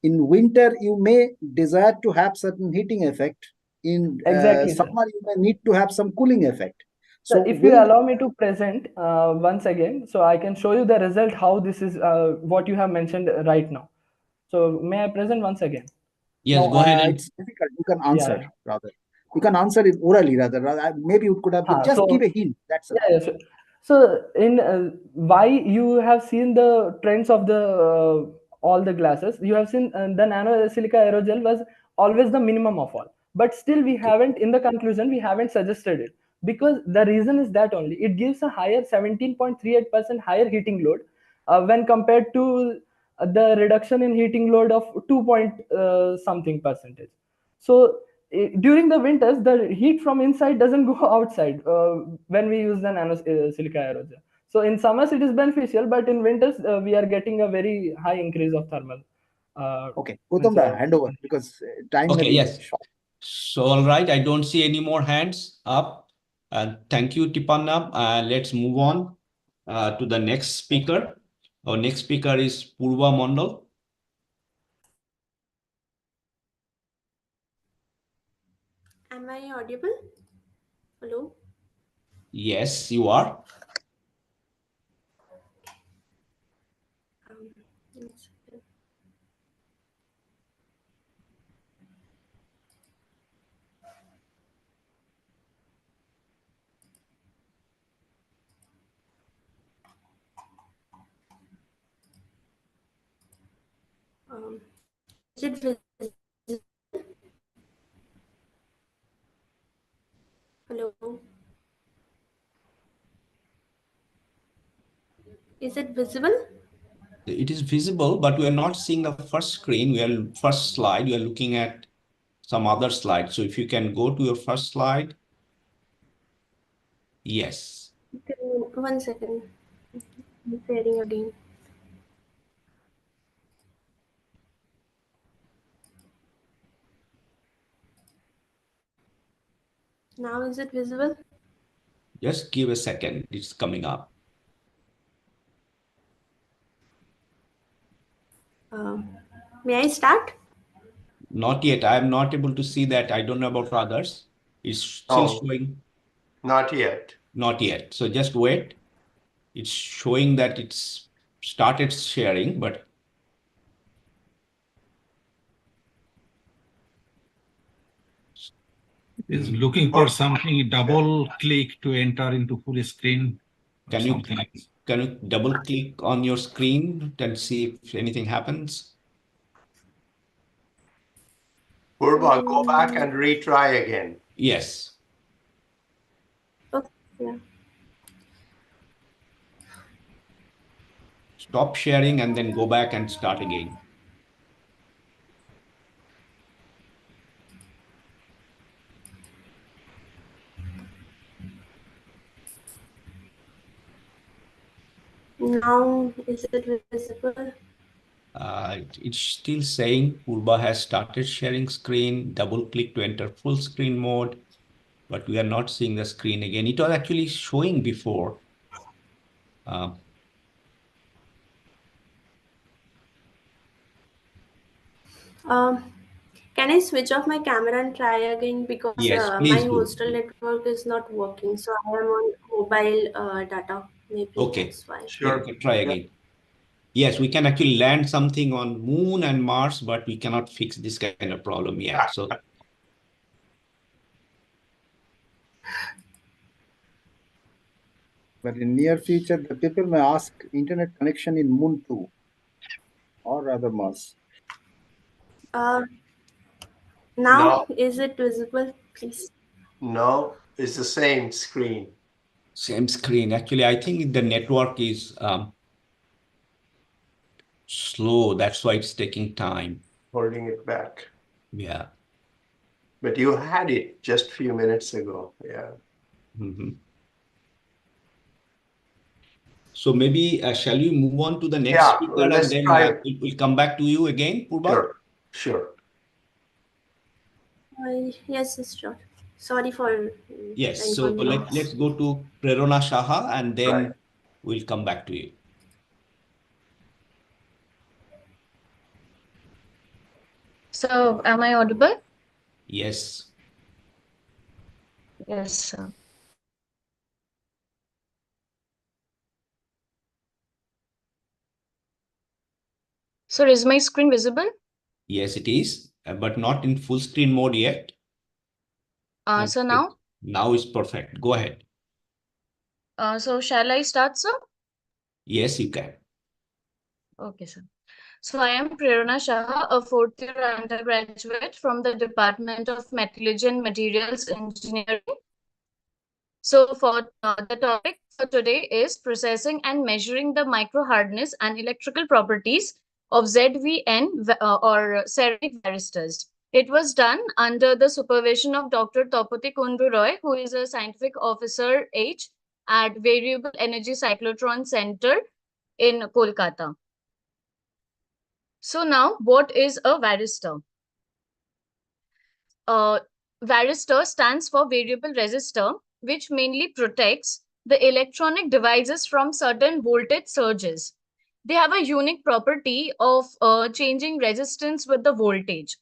In winter, you may desire to have certain heating effect. In Exactly, summer, you may need to have some cooling effect. So if you allow me to present once again, so I can show you the result, how this is what you have mentioned right now. So may I present once again? Yes, go ahead. It's difficult. You can answer rather. You can answer it orally rather. Maybe you could have just give a hint. That's it. Yeah, sure. So in why you have seen the trends of the all the glasses, you have seen the nano silica aerogel was always the minimum of all, but still we haven't, in the conclusion we haven't suggested it, because the reason is that only it gives a higher 17.38% higher heating load when compared to the reduction in heating load of 2 point something percentage. So during the winters, the heat from inside doesn't go outside when we use the nano silica aerogel. So in summers it is beneficial, but in winters we are getting a very high increase of thermal. Okay, Gautam, hand over because time may be short. So all right, I don't see any more hands up. Thank you, Toppana. Let's move on to the next speaker. Our next speaker is Poorva Mondal. Am I audible? Hello? Yes, you are. Is it visible? Hello? Is it visible? It is visible, but we are not seeing the first screen. We are first slide. We are looking at some other slide. So if you can go to your first slide. Yes. Okay, 1 second. I'm sharing again. Now is it visible? Just give a second. It's coming up. May I start? Not yet. I am not able to see that. I don't know about others. It's still showing. Not yet. Not yet. So just wait. It's showing that it's started sharing, but Is looking for something, double click to enter into full screen. Can you double click on your screen and see if anything happens? Poorva, go back and retry again. Yes. Okay, yeah. Stop sharing and then go back and start again. Now is it visible? It's still saying Poorva has started sharing screen, double click to enter full screen mode, but we are not seeing the screen again. It was actually showing before. Can I switch off my camera and try again, because Yes, my please do. hostel network is not working, so I am on mobile data. Maybe that's why. Sure. You can try again. Yes, we can actually land something on Moon and Mars, but we cannot fix this kind of problem yet. So But in near future, the people may ask internet connection in Moon too, or rather Mars. Now, is it visible, please? No, it's the same screen. Same screen. Actually, I think the network is slow. That's why it's taking time. Holding it back. Yeah. But you had it just a few minutes ago. Yeah. So maybe shall we move on to the next Yeah, speaker, well, let's and then try. we'll come back to you again, Poorva? Sure. Yes, sure. Sorry for Yes. So inconvenience. let's go to Prerona Saha, and then we'll come back to you. So, am I audible? Yes. Yes, sir. So, is my screen visible? Yes, it is, but not in full screen mode yet. So now? Now is perfect. Go ahead. So shall I start, sir? Yes, you can. Okay, sir. So I am Prerona Saha, a fourth-year undergraduate from the Department of Metallurgy and Materials Engineering. So for the topic for today is processing and measuring the micro-hardness and electrical properties of ZVN or ceramic varistors. It was done under the supervision of Dr. Toppana Roy, who is a scientific officer H at Variable Energy Cyclotron Center in Kolkata. So now, what is a varistor? Varistor stands for variable resistor, which mainly protects the electronic devices from certain voltage surges. They have a unique property of changing resistance with the voltage.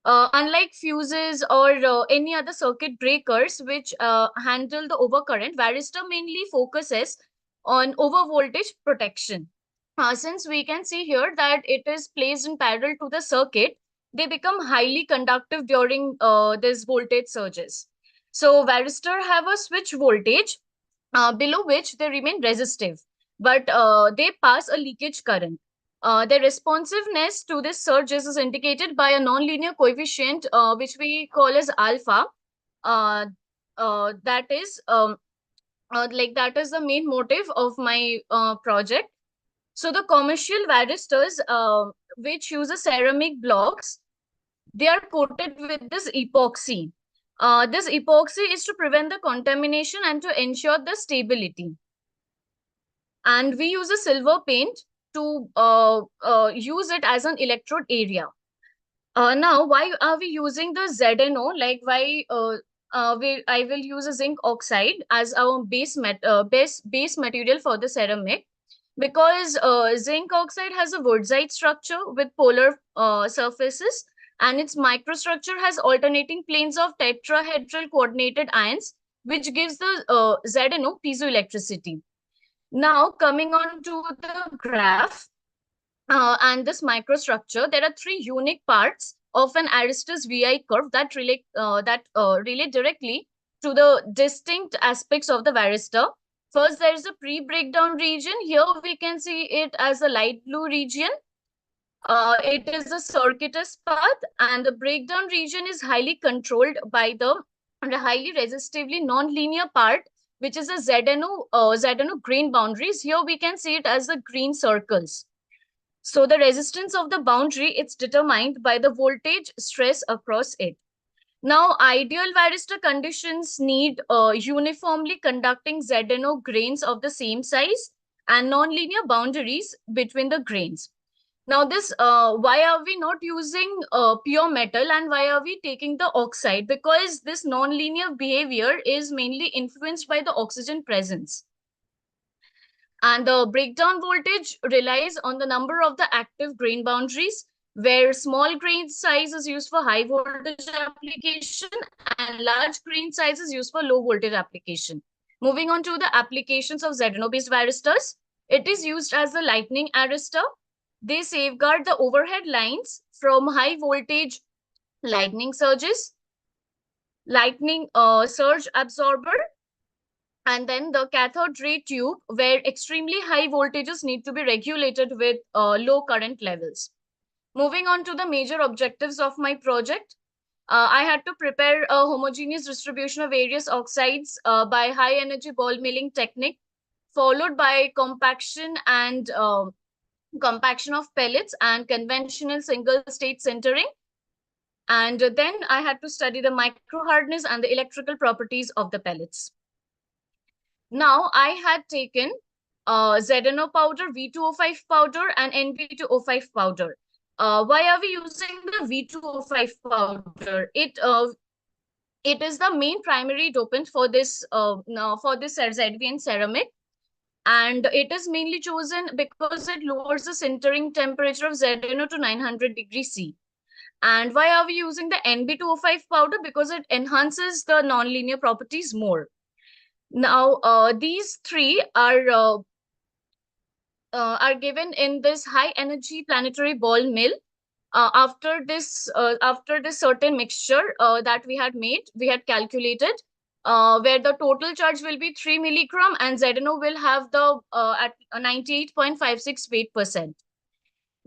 Unlike fuses or any other circuit breakers which handle the overcurrent, varistor mainly focuses on overvoltage protection. Since we can see here that it is placed in parallel to the circuit, they become highly conductive during these voltage surges. So varistor have a switch voltage below which they remain resistive, but they pass a leakage current. Their responsiveness to this surges is indicated by a nonlinear coefficient, which we call as alpha. That is that is the main motive of my project. So the commercial varistors, which use a ceramic blocks, they are coated with this epoxy. This epoxy is to prevent the contamination and to ensure the stability. And we use a silver paint to use it as an electrode area. Now, why are we using the ZNO? Like why I will use a zinc oxide as our base material for the ceramic, because zinc oxide has a woodside structure with polar surfaces, and its microstructure has alternating planes of tetrahedral coordinated ions, which gives the ZNO piezoelectricity. Now, coming on to the graph and this microstructure, there are three unique parts of an Aristos VI curve that relate directly to the distinct aspects of the varistor. First, there is a pre-breakdown region. Here we can see it as a light blue region. It is a circuitous path, and the breakdown region is highly controlled by the highly resistively non-linear part, which is a ZNO grain boundaries. Here we can see it as the green circles. So the resistance of the boundary, it's determined by the voltage stress across it. Now, ideal varistor conditions need uniformly conducting ZNO grains of the same size and nonlinear boundaries between the grains. Now, why are we not using pure metal, and why are we taking the oxide? Because this nonlinear behavior is mainly influenced by the oxygen presence. And the breakdown voltage relies on the number of the active grain boundaries, where small grain size is used for high voltage application and large grain size is used for low voltage application. Moving on to the applications of ZNO-based varistors, it is used as a lightning arrestor. They safeguard the overhead lines from high voltage lightning surges, lightning surge absorber, and then the cathode ray tube, where extremely high voltages need to be regulated with low current levels. Moving on to the major objectives of my project. I had to prepare a homogeneous distribution of various oxides by high energy ball milling technique, followed by compaction of pellets and conventional single state sintering. And then I had to study the micro hardness and the electrical properties of the pellets. Now I had taken ZNO powder, V2O5 powder, and NB2O5 powder. Why are we using the V2O5 powder? It is the main primary dopant for this ZVN ceramic, and it is mainly chosen because it lowers the sintering temperature of ZNO to 900 degrees C. And why are we using the NB2O5 powder? Because it enhances the nonlinear properties more. Now, these three are given in this high energy planetary ball mill. After this certain mixture that we had calculated, where the total charge will be 3 milligram and ZNO will have the at 98.56 weight%.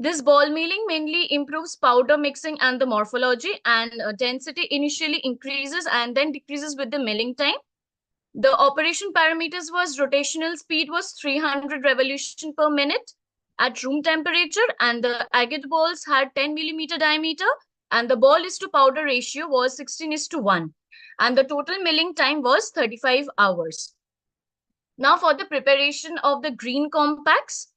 This ball milling mainly improves powder mixing and the morphology, and density initially increases and then decreases with the milling time. The operation parameters was rotational speed was 300 revolution per minute at room temperature, and the agate balls had 10 millimeter diameter, and the ball is to powder ratio was 16:1, and the total milling time was 35 hours. Now for the preparation of the green compacts,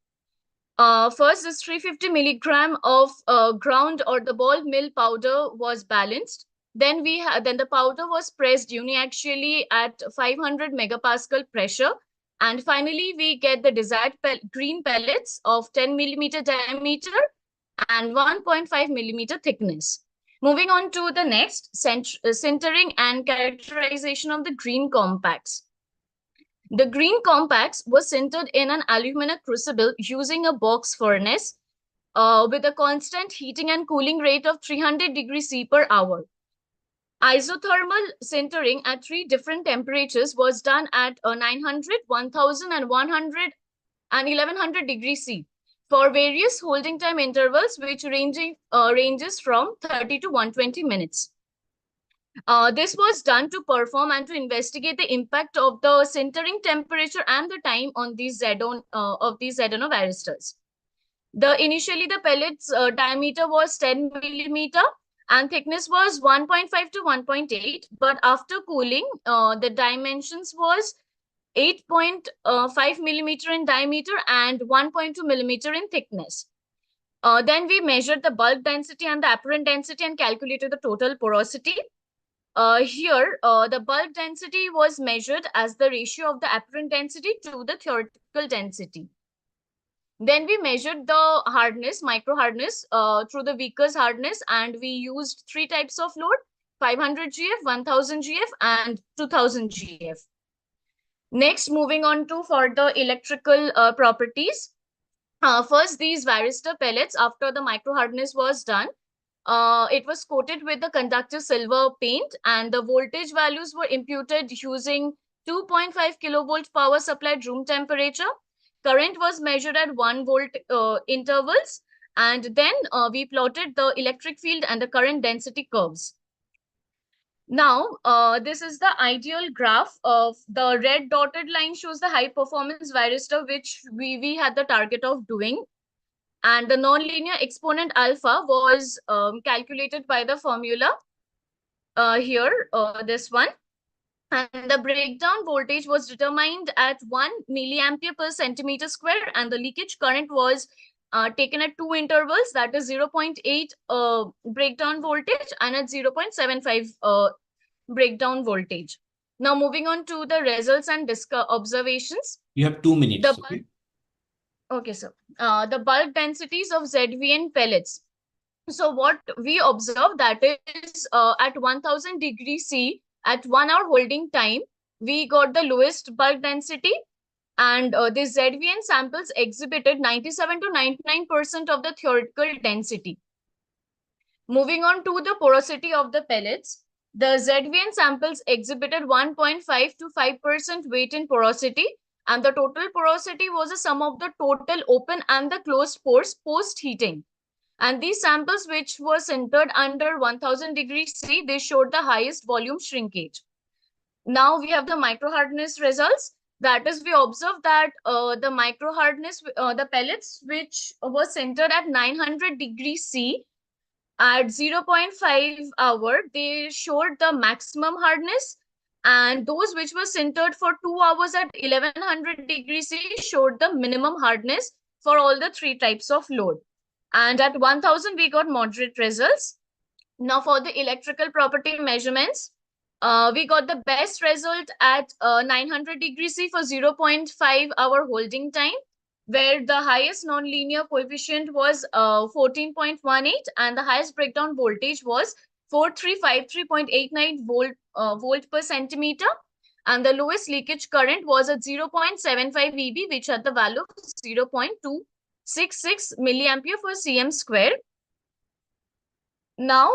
first this 350 milligram of ground or the ball mill powder was balanced. Then the powder was pressed uniaxially at 500 megapascal pressure. And finally, we get the desired green pellets of 10 millimeter diameter and 1.5 millimeter thickness. Moving on to the next, sintering and characterization of the green compacts. The green compacts were sintered in an aluminum crucible using a box furnace with a constant heating and cooling rate of 300 degrees C per hour. Isothermal sintering at 3 different temperatures was done at 900, 1000, and 100 and 1100 degrees C for various holding time intervals, which ranges from 30 to 120 minutes. This was done to perform and to investigate the impact of the sintering temperature and the time on these ZNO varistors. Initially, the pellets diameter was 10 millimeter and thickness was 1.5 to 1.8, but after cooling, the dimensions was 8.5 millimeter in diameter and 1.2 millimeter in thickness. Then we measured the bulk density and the apparent density and calculated the total porosity. Here, the bulk density was measured as the ratio of the apparent density to the theoretical density. Then we measured the hardness, micro hardness, through the Vickers hardness, and we used 3 types of load: 500 GF, 1000 GF, and 2000 GF. Next, moving on to for the electrical properties. First, these varistor pellets, after the micro hardness was done, it was coated with the conductive silver paint, and the voltage values were imputed using 2.5 kilovolt power supply at room temperature. Current was measured at 1 volt intervals, and then we plotted the electric field and the current density curves. Now, this is the ideal graph of the red dotted line shows the high performance varistor, which we had the target of doing. And the nonlinear exponent alpha was calculated by the formula here, this one. And the breakdown voltage was determined at 1 milliampere per centimeter square, and the leakage current was taken at 2 intervals, that is 0.8 breakdown voltage and at 0.75 breakdown voltage. Now moving on to the results and observations. You have 2 minutes. Okay, sir. The bulk densities of ZVN pellets. So what we observed, that is at 1000 degrees C, at 1 hour holding time, we got the lowest bulk density, and the ZVN samples exhibited 97 to 99% of the theoretical density. Moving on to the porosity of the pellets, the ZVN samples exhibited 1.5 to 5% weight in porosity, and the total porosity was a sum of the total open and the closed pores post heating. And these samples which were sintered under 1000 degrees C, they showed the highest volume shrinkage. Now we have the micro hardness results. That is, we observed that the micro hardness, the pellets which were sintered at 900 degrees C at 0.5 hour, they showed the maximum hardness, and those which were sintered for 2 hours at 1100 degrees C showed the minimum hardness for all the 3 types of load. And at 1000 we got moderate results. Now for the electrical property measurements, we got the best result at 900 degrees C for 0.5 hour holding time, where the highest nonlinear coefficient was 14.18 and the highest breakdown voltage was 4353.89 volt per centimeter, and the lowest leakage current was at 0.75 VB, which had the value of 0.266 milliampere per cm square. Now,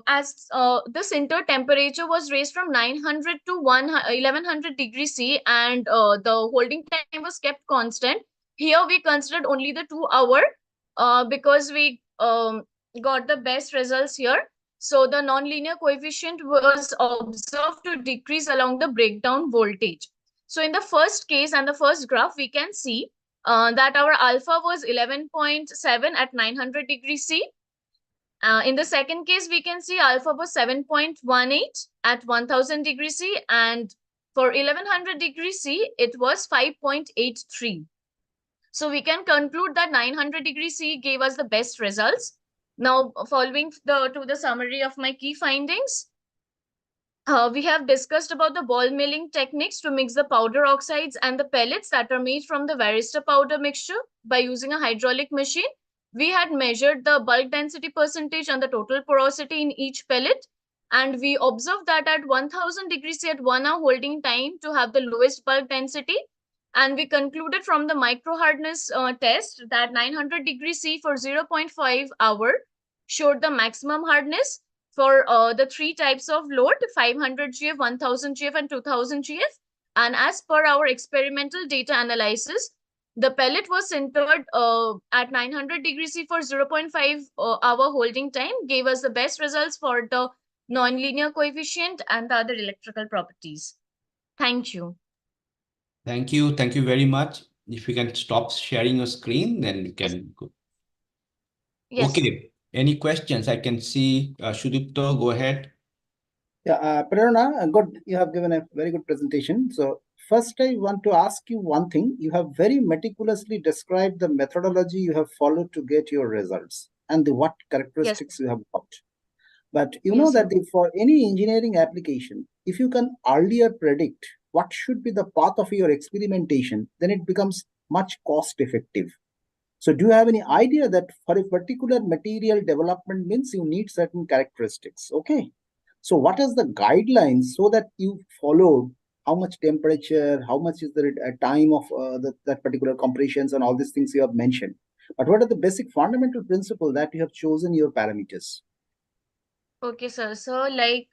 as the sinter temperature was raised from 900 to 1100 degrees C, and the holding time was kept constant. Here we considered only the 2 hour because we got the best results here. So the nonlinear coefficient was observed to decrease along the breakdown voltage. So in the first case and the first graph, we can see that our alpha was 11.7 at 900 degrees C. In the second case, we can see alpha was 7.18 at 1000 degrees C, and for 1100 degrees C, it was 5.83. So we can conclude that 900 degrees C gave us the best results. Now, following to the summary of my key findings, we have discussed about the ball milling techniques to mix the powder oxides and the pellets that are made from the varistor powder mixture by using a hydraulic machine. We had measured the bulk density percentage and the total porosity in each pellet. And we observed that at 1000 degrees C at 1 hour holding time to have the lowest bulk density. And we concluded from the micro hardness test that 900 degrees C for 0.5 hour showed the maximum hardness for the 3 types of load, 500 GF, 1000 GF, and 2000 GF. And as per our experimental data analysis, the pellet was sintered at 900 degrees C for 0.5 hour holding time, gave us the best results for the nonlinear coefficient and the other electrical properties. Thank you. Thank you. Thank you very much. If you can stop sharing your screen, then we can go. Yes. Okay. Any questions? I can see Sudipta, go ahead. Yeah, Prerona, good. You have given a very good presentation. So first, I want to ask you one thing. You have very meticulously described the methodology you have followed to get your results and what characteristics you have got. But you know that for any engineering application, if you can earlier predict what should be the path of your experimentation, then it becomes much cost effective. So do you have any idea that for a particular material development means you need certain characteristics? Okay. So what is the guidelines so that you followed how much temperature, how much is the time of that particular compressions and all these things you have mentioned. But what are the basic fundamental principles that you have chosen your parameters? Okay, sir. So, like,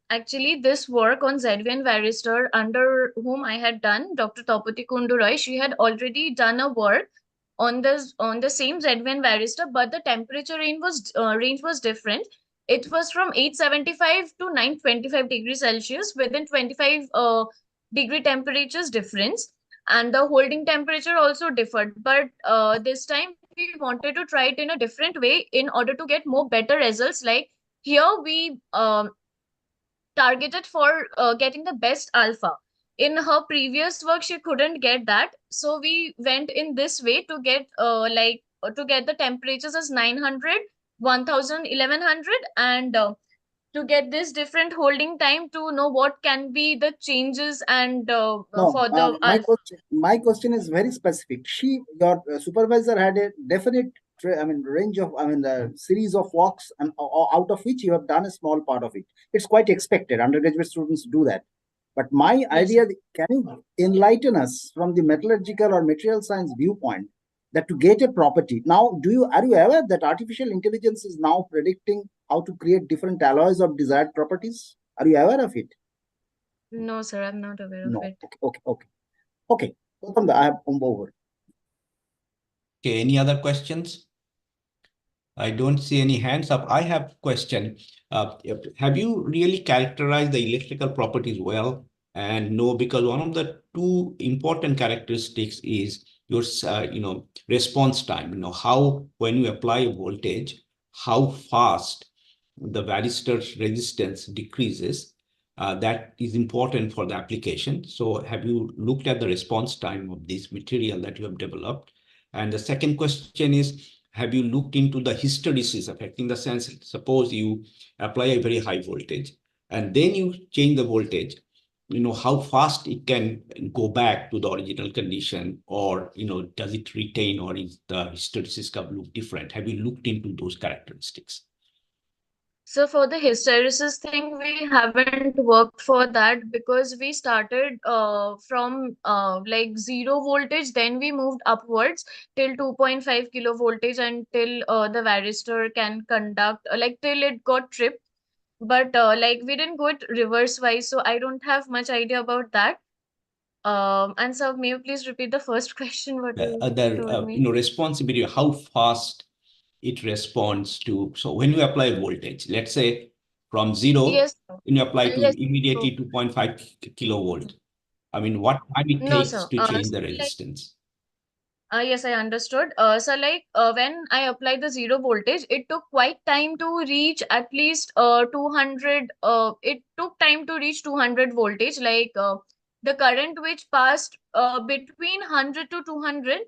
actually, this work on ZVN varistor, under whom I had done, Dr. Toppana Roy, she had already done a work on the same ZVN varistor, but the temperature range was different. It was from 875 to 925 degrees Celsius, within 25 degree temperatures difference, and the holding temperature also differed. But this time we wanted to try it in a different way in order to get more better results. Like, here we targeted for getting the best alpha. In her previous work, she couldn't get that. So we went in this way to get to get the temperatures as 900, 1000, 1100, and to get this different holding time to know what can be the changes and for the my question is very specific. Your supervisor had a definite range of the series of walks, and out of which you have done a small part of it. It's quite expected. Undergraduate students do that. But my idea, can you enlighten us from the metallurgical or material science viewpoint that to get a property? Now, are you aware that artificial intelligence is now predicting how to create different alloys of desired properties? Are you aware of it? No, sir, I'm not aware of it. Okay. I have come over. Okay, any other questions? I don't see any hands up. I have a question. Have you really characterized the electrical properties well? And no, because one of the two important characteristics is your response time. How when you apply a voltage, how fast the varistor's resistance decreases. That is important for the application. So have you looked at the response time of this material that you have developed? And the second question is, have you looked into the hysteresis effect, in the sense, suppose you apply a very high voltage and then you change the voltage, how fast it can go back to the original condition, or, does it retain, or is the hysteresis curve look different? Have you looked into those characteristics? So for the hysteresis thing, we haven't worked for that because we started from like 0 voltage, then we moved upwards till 2.5 kilo voltage until the varistor can conduct, like till it got tripped. But like we didn't go it reverse wise, so I don't have much idea about that. And so may you please repeat the first question, what you told me? Responsibility, how fast it responds to. So when you apply voltage, let's say from 0, yes, when you apply to yes, immediately 2.5 kilovolt. I mean, what time it no, takes sir. to change So the like, resistance? yes, I understood. So like when I applied the 0 voltage, it took quite time to reach at least 200. It took time to reach 200 voltage. Like the current which passed between 100 to 200,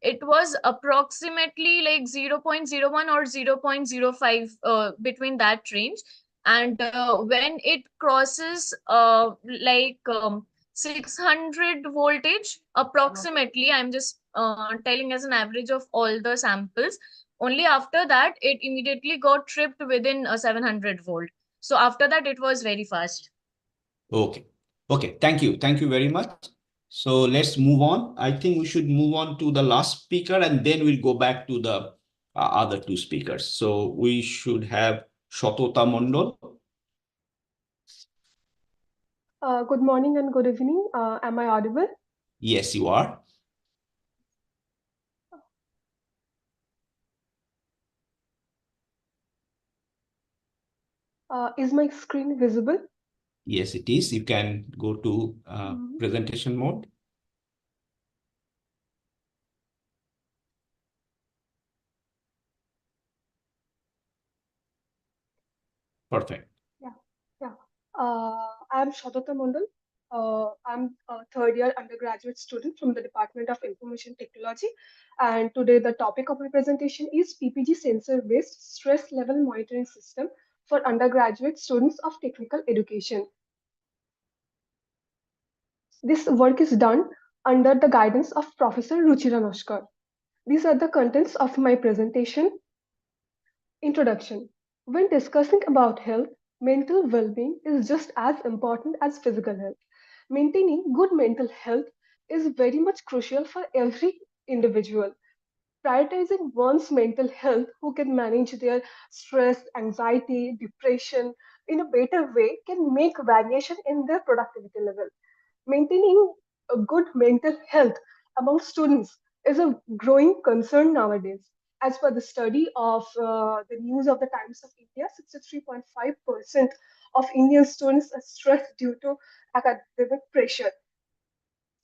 it was approximately like 0.01 or 0.05 between that range. And when it crosses like 600 voltage approximately, I'm just telling as an average of all the samples, only after that it immediately got tripped within a 700 volt. So after that it was very fast. Okay. Thank you very much. So let's move on. I think we should move on to the last speaker, and then we'll go back to the other two speakers. So we should have Satota Mandal. Good morning and good evening. Am I audible? Yes, you are. Is my screen visible? Yes, it is. You can go to presentation mode. Perfect. Yeah. I'm Satota Mandal. I'm a third year undergraduate student from the Department of Information Technology. And today the topic of my presentation is PPG sensor-based stress level monitoring system for undergraduate students of technical education. This work is done under the guidance of Professor Ruchira Noshkar. These are the contents of my presentation. Introduction. When discussing about health, mental well-being is just as important as physical health. Maintaining good mental health is very much crucial for every individual. Prioritizing one's mental health, who can manage their stress, anxiety, depression in a better way, can make variation in their productivity level. Maintaining a good mental health among students is a growing concern nowadays. As per the study of the News of the Times of India, 63.5% of Indian students are stressed due to academic pressure.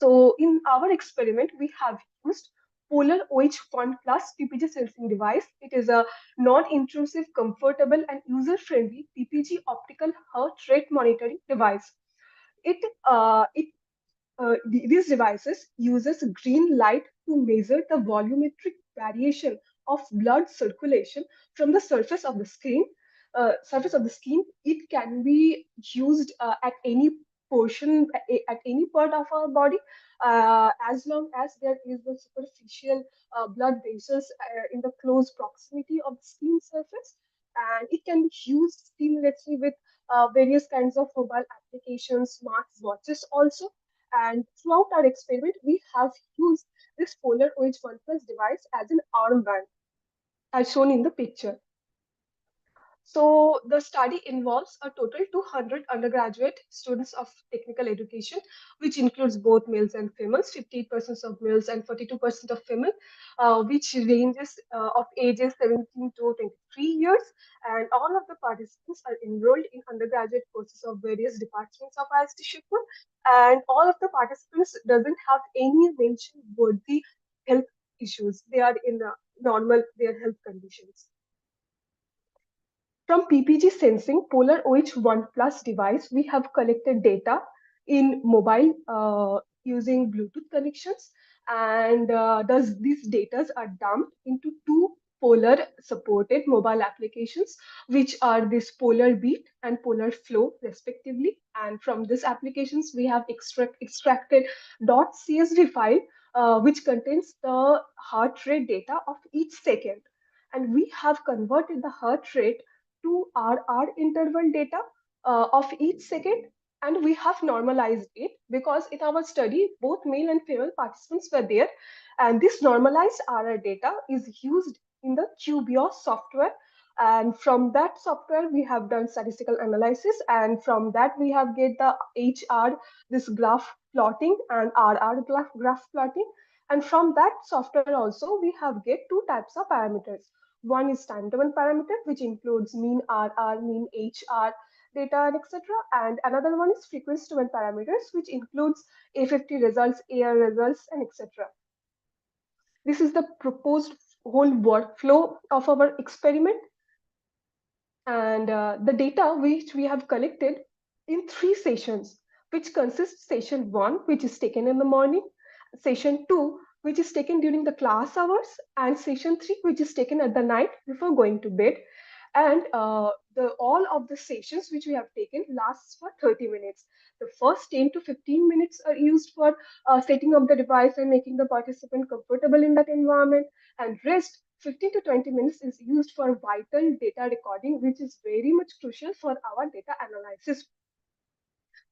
So in our experiment, we have used Polar OH1 Plus PPG sensing device. It is a non-intrusive, comfortable, and user-friendly PPG optical heart rate monitoring device. These devices uses green light to measure the volumetric variation of blood circulation from the surface of the skin. It can be used at any portion, at any part of our body, as long as there is the superficial blood vessels in the close proximity of the skin surface. And it can be used seamlessly with various kinds of mobile applications, smart watches also. And throughout our experiment, we have used this Polar OH1 Plus device as an armband, as shown in the picture. So the study involves a total 200 undergraduate students of technical education, which includes both males and females, 50% of males and 42% of female, which ranges of ages 17 to 23 years. And all of the participants are enrolled in undergraduate courses of various departments of IIST Shipur. And all of the participants doesn't have any mention worthy health issues. They are in normal, their health conditions. From PPG sensing Polar OH1 Plus device, we have collected data in mobile using Bluetooth connections, and these data are dumped into two Polar supported mobile applications, which are this Polar Beat and Polar Flow respectively. And from these applications, we have extracted .csv file, which contains the heart rate data of each second. And we have converted the heart rate to RR interval data of each second, and we have normalized it because in our study both male and female participants were there, and this normalized RR data is used in the QBIOS software, and from that software we have done statistical analysis, and from that we have get the HR, this graph plotting, and RR graph plotting, and from that software also we have get two types of parameters. One is time domain parameter, which includes mean RR, mean HR data, and etc. And another one is frequency domain parameters, which includes A50 results, AR results, and etc. This is the proposed whole workflow of our experiment. And the data which we have collected in 3 sessions, which consists session 1, which is taken in the morning, session 2, which is taken during the class hours, and session 3, which is taken at the night before going to bed. And all of the sessions which we have taken lasts for 30 minutes. The first 10 to 15 minutes are used for setting up the device and making the participant comfortable in that environment, and rest 15 to 20 minutes is used for vital data recording, which is very much crucial for our data analysis.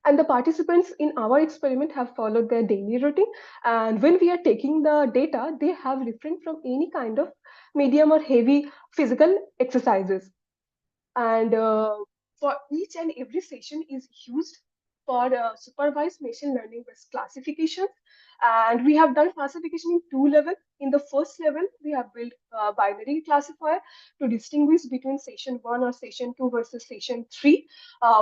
And the participants in our experiment have followed their daily routine. And when we are taking the data, they have refrained from any kind of medium or heavy physical exercises. And for each and every session is used for supervised machine learning based classification. And we have done classification in 2 levels. In the first level, we have built a binary classifier to distinguish between session 1 or session 2 versus session 3,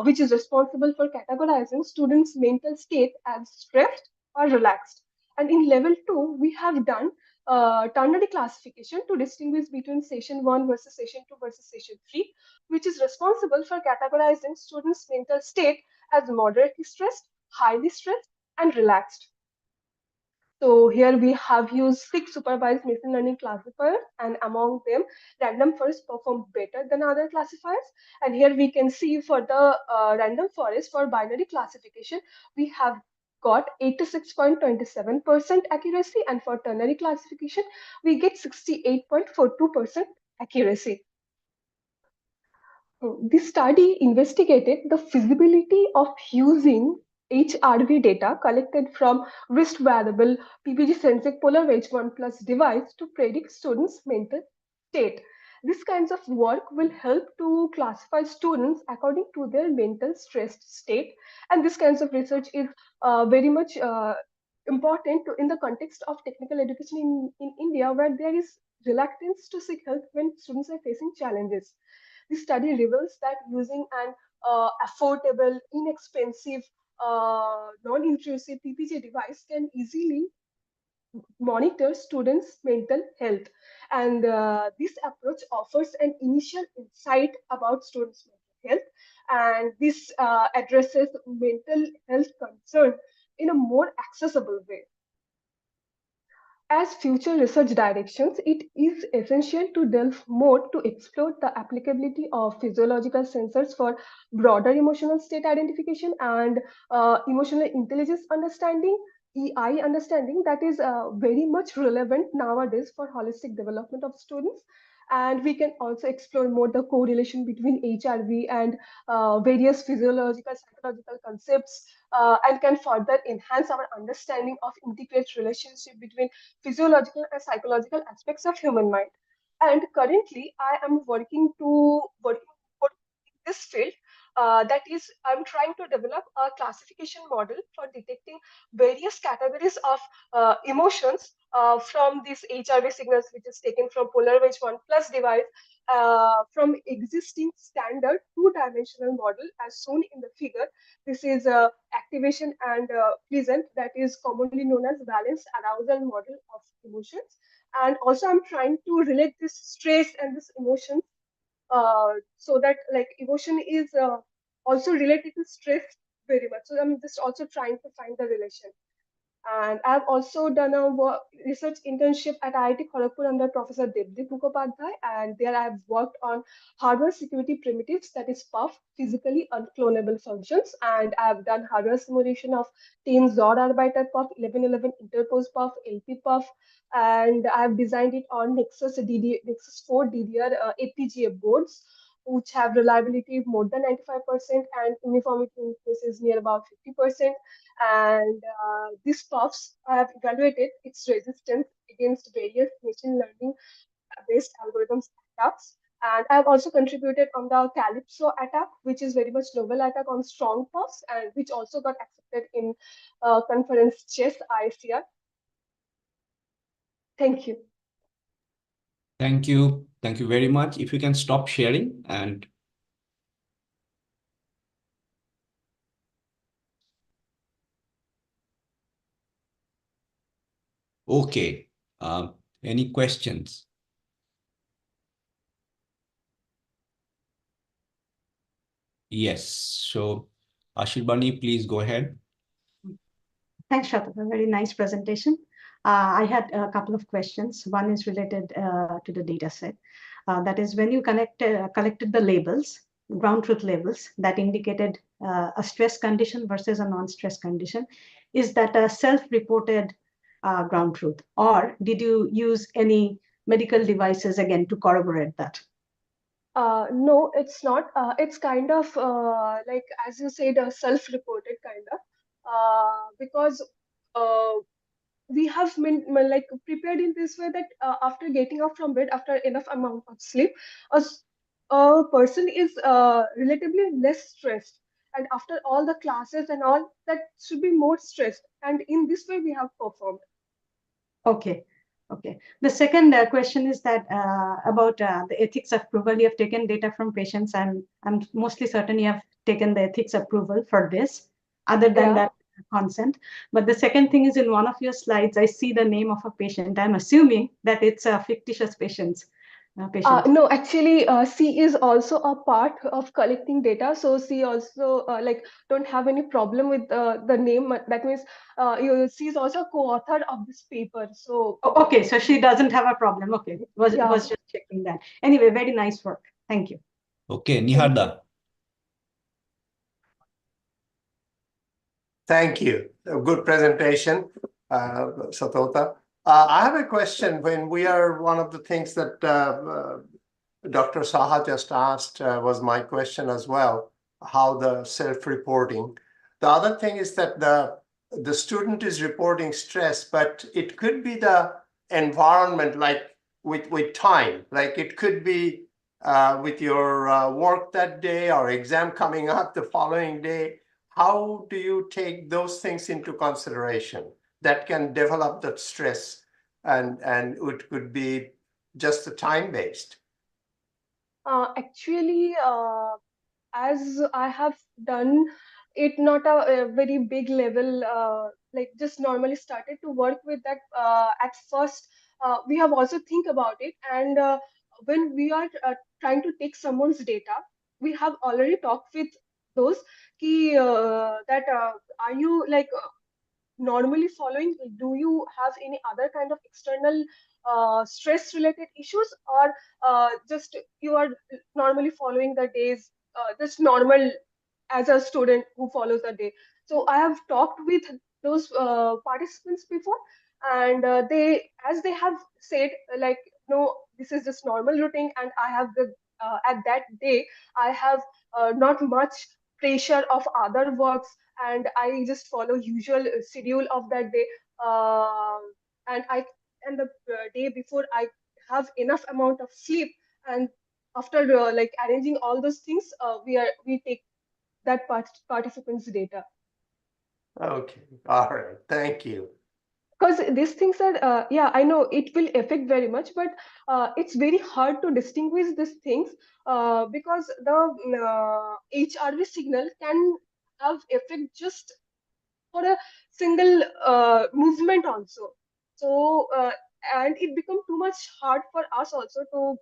which is responsible for categorizing students' mental state as stressed or relaxed. And in level 2, we have done ternary classification to distinguish between session 1 versus session 2 versus session 3, which is responsible for categorizing students' mental state as moderately stressed, highly stressed, and relaxed. So here we have used 6 supervised machine learning classifiers, and among them, random forest performed better than other classifiers. And here we can see for the random forest for binary classification, we have got 86.27% accuracy, and for ternary classification, we get 68.42% accuracy. This study investigated the feasibility of using HRV data collected from wrist wearable PPG sensing Polar OH1 Plus device to predict students' mental state. This kinds of work will help to classify students according to their mental stressed state, and this kinds of research is very much important in the context of technical education in India, where there is reluctance to seek help when students are facing challenges. This study reveals that using an affordable, inexpensive, non-intrusive PPG device can easily monitor students' mental health. And this approach offers an initial insight about students' mental health. And this addresses mental health concern in a more accessible way. As future research directions, it is essential to delve more to explore the applicability of physiological sensors for broader emotional state identification and emotional intelligence understanding, EI understanding, that is very much relevant nowadays for holistic development of students. And we can also explore more the correlation between HRV and various physiological, psychological concepts, and can further enhance our understanding of integrate relationship between physiological and psychological aspects of human mind. And currently, I am working towards this field. That is, I'm trying to develop a classification model for detecting various categories of emotions from these HRV signals, which is taken from polar wedge 1 plus device, from existing standard two-dimensional model as shown in the figure. This is activation and pleasant, that is commonly known as balanced arousal model of emotions. And also I'm trying to relate this stress and this emotion, so that like emotion is also related to stress very much. So I'm just also trying to find the relation. And I've also done a research internship at IIT Kharagpur under Professor Devdeep Mukhopadhyay, and there I've worked on hardware security primitives, that is PUF, physically unclonable functions, and I've done hardware simulation of 10 Zord arbiter PUF, 1111 interpose PUF, LP PUF, and I've designed it on Nexus 4 DDR APGA boards, which have reliability more than 95% and uniformity in cases near about 50%. And these puffs, I have evaluated its resistance against various machine learning based algorithms attacks. And I have also contributed on the Calypso attack, which is very much novel attack on strong puffs, and which also got accepted in conference chess IICR. Thank you. Thank you. Thank you very much. If you can stop sharing and okay. Any questions? Yes. So, Ashirbani, please go ahead. Thanks, Satota. Very nice presentation. I had a couple of questions. One is related to the data set. That is, when you collected the labels, ground truth labels that indicated a stress condition versus a non-stress condition, is that a self-reported ground truth, or did you use any medical devices again to corroborate that? No, it's not. It's kind of like, as you said, self-reported kind of, because we have been like prepared in this way that after getting up from bed after enough amount of sleep, a person is relatively less stressed, and after all the classes and all, that should be more stressed, and in this way we have performed. Okay. Okay. The second question is that about the ethics approval. You have taken data from patients, and I'm mostly certain you have taken the ethics approval for this, other than that consent. But the second thing is, in one of your slides, I see the name of a patient. I'm assuming that it's a fictitious patient. No, actually, C is also a part of collecting data. So C also like don't have any problem with the name. That means C is also co-author of this paper. So okay, so she doesn't have a problem. Okay, was just checking that. Anyway, very nice work. Thank you. Okay, Niharendu. Thank you. A good presentation, Satota. I have a question. When we are, one of the things that Dr. Saha just asked was my question as well, how the self-reporting. The other thing is that the student is reporting stress, but it could be the environment, like with time, like it could be with your work that day or exam coming up the following day. How do you take those things into consideration that can develop that stress, and it could be just the time-based? Actually, as I have done it, not a very big level, like just normally started to work with that. At first, we have also think about it, and when we are trying to take someone's data, we have already talked with those that are you like normally following, do you have any other kind of external stress related issues, or just you are normally following the days just normal as a student who follows the day? So I have talked with those participants before, and they, as they have said, like, no, this is just normal routine, and I have the at that day I have not much pressure of other works, and I just follow usual schedule of that day. And the day before I have enough amount of sleep, and after like arranging all those things, we take that participants' data. Okay, all right, thank you. Because these things are, yeah, I know it will affect very much, but it's very hard to distinguish these things because the HRV signal can have effect just for a single movement also. So, and it become too much hard for us also to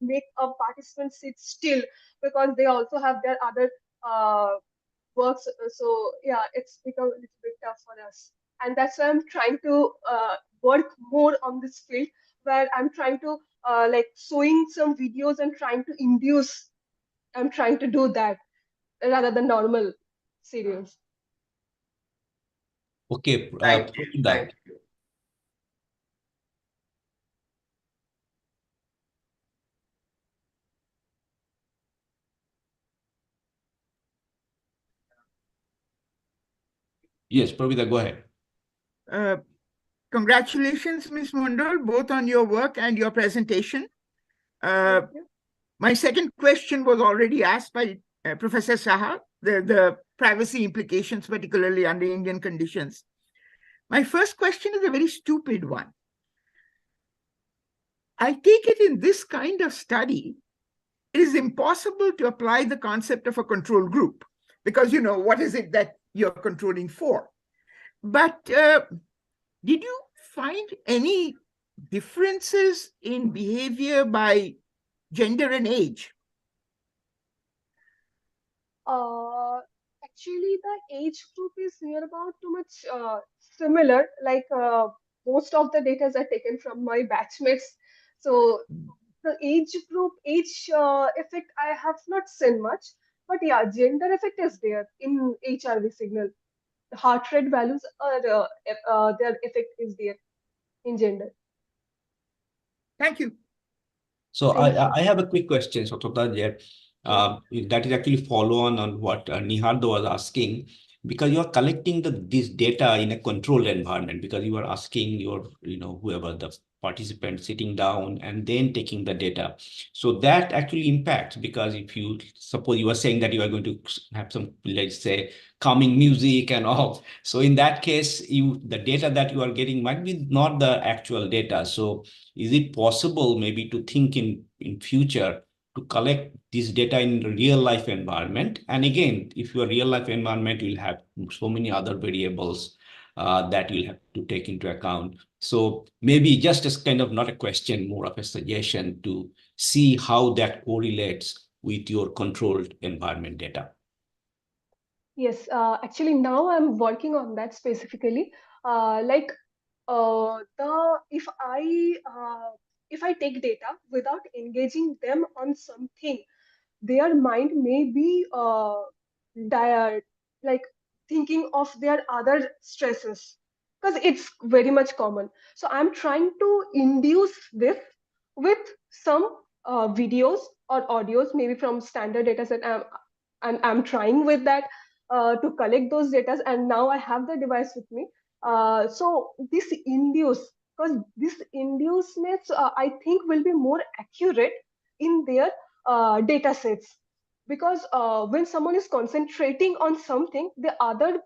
make a participant sit still because they also have their other works. So yeah, it's become a little bit tough for us. And that's why I'm trying to work more on this field where I'm trying to like showing some videos and trying to induce, I'm trying to do that rather than normal serials. Okay, Thank you. Thank you. Yes, Pravida, go ahead. Congratulations, Ms. Mondal, both on your work and your presentation. My second question was already asked by Professor Saha, the privacy implications, particularly under Indian conditions. My first question is a very stupid one. I take it in this kind of study, it is impossible to apply the concept of a control group because, you know, what is it that you're controlling for? But did you find any differences in behavior by gender and age? Actually, the age group is near about too much similar. Like most of the data are taken from my batchmates. So the age group, age effect, I have not seen much. But yeah, gender effect is there in HRV signal. The heart rate values are their effect is there in gender. Thank you. So I have a quick question, Satota. That is actually follow on what Niharendu was asking, because you are collecting this data in a controlled environment, because you are asking your, whoever the participant sitting down and then taking the data. So that actually impacts, because if you suppose you are saying that you are going to have some, let's say, calming music and all. So in that case, the data that you are getting might be not the actual data. So is it possible maybe to think in future to collect this data in real life environment? And again, if your real life environment will have so many other variables that you'll have to take into account. So maybe just as kind of not a question, more of a suggestion to see how that correlates with your controlled environment data. Yes, actually now I'm working on that specifically. Like if I take data without engaging them on something, their mind may be like thinking of their other stresses because it's very much common. So I'm trying to induce this with some videos or audios, maybe from standard data set. I'm trying with that to collect those data, and now I have the device with me. So this induce, because this inducements I think will be more accurate in their data sets, because when someone is concentrating on something, the other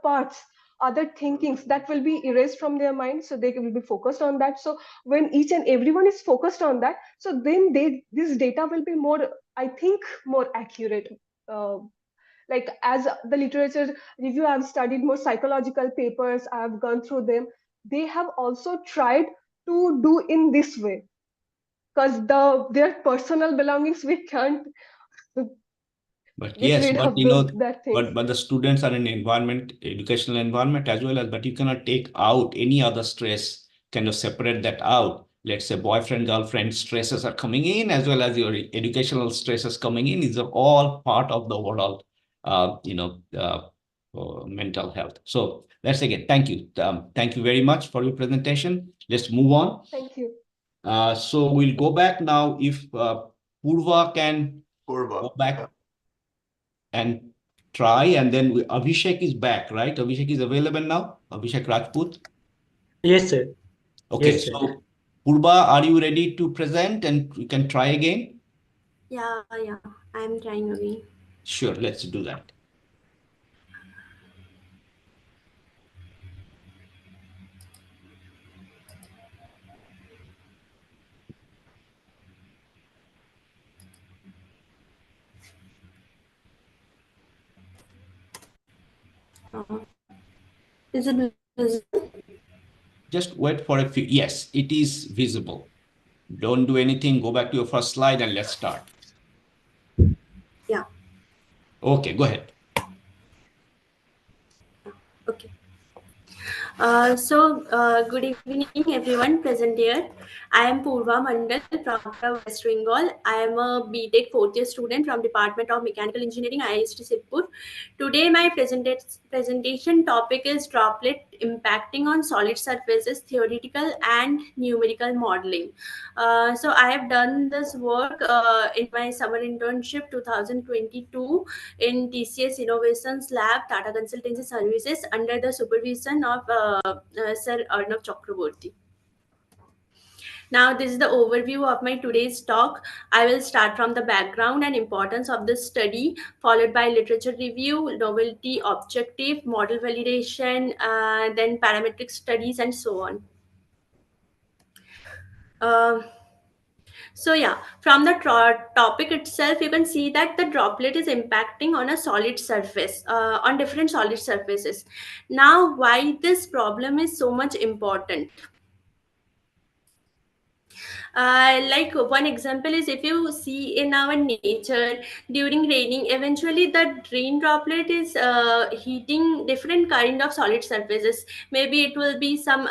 parts, other thinkings, that will be erased from their mind, so they will be focused on that. So when each and everyone is focused on that, so then this data will be more, I think, more accurate. Like as the literature review, I've studied more psychological papers, I've gone through them. They have also tried to do in this way, because their personal belongings we can't But get yes, rid but of those that things. but the students are in environment, educational environment as well as, but you cannot take out any other stress, kind of separate that out. Let's say boyfriend, girlfriend stresses are coming in, as well as your educational stresses coming in. These are all part of the overall, mental health. So that's again, thank you. Thank you very much for your presentation. Let's move on. Thank you. So we'll go back now. If Poorva can go back and try, and then Abhisek is back, right? Abhisek is available now. Abhisek Rajput. Yes, sir. Okay, Yes, sir. so Poorva, are you ready to present and we can try again? Yeah, I'm trying again. Sure, let's do that. Is it visible? Just wait for a few. Yes, it is visible. Don't do anything. Go back to your first slide and let's start. Yeah. Okay, go ahead. Okay. Good evening, everyone present here. I am Poorva Mondal from West Bengal. I am a BTech fourth year student from Department of Mechanical Engineering, IIEST Sipur. Today, my presentation topic is droplet impacting on solid surfaces, theoretical and numerical modeling. So I have done this work in my summer internship 2022 in TCS Innovations Lab, Tata Consultancy Services, under the supervision of Sir Arnav Chakraborty. Now, this is the overview of my today's talk. I will start from the background and importance of this study, followed by literature review, novelty, objective, model validation, then parametric studies, and so on. So yeah, from the topic itself, you can see that the droplet is impacting on a solid surface, on different solid surfaces. Now, why this problem is so much important? Like one example is, if you see in our nature during raining, eventually the rain droplet is heating different kind of solid surfaces. Maybe it will be some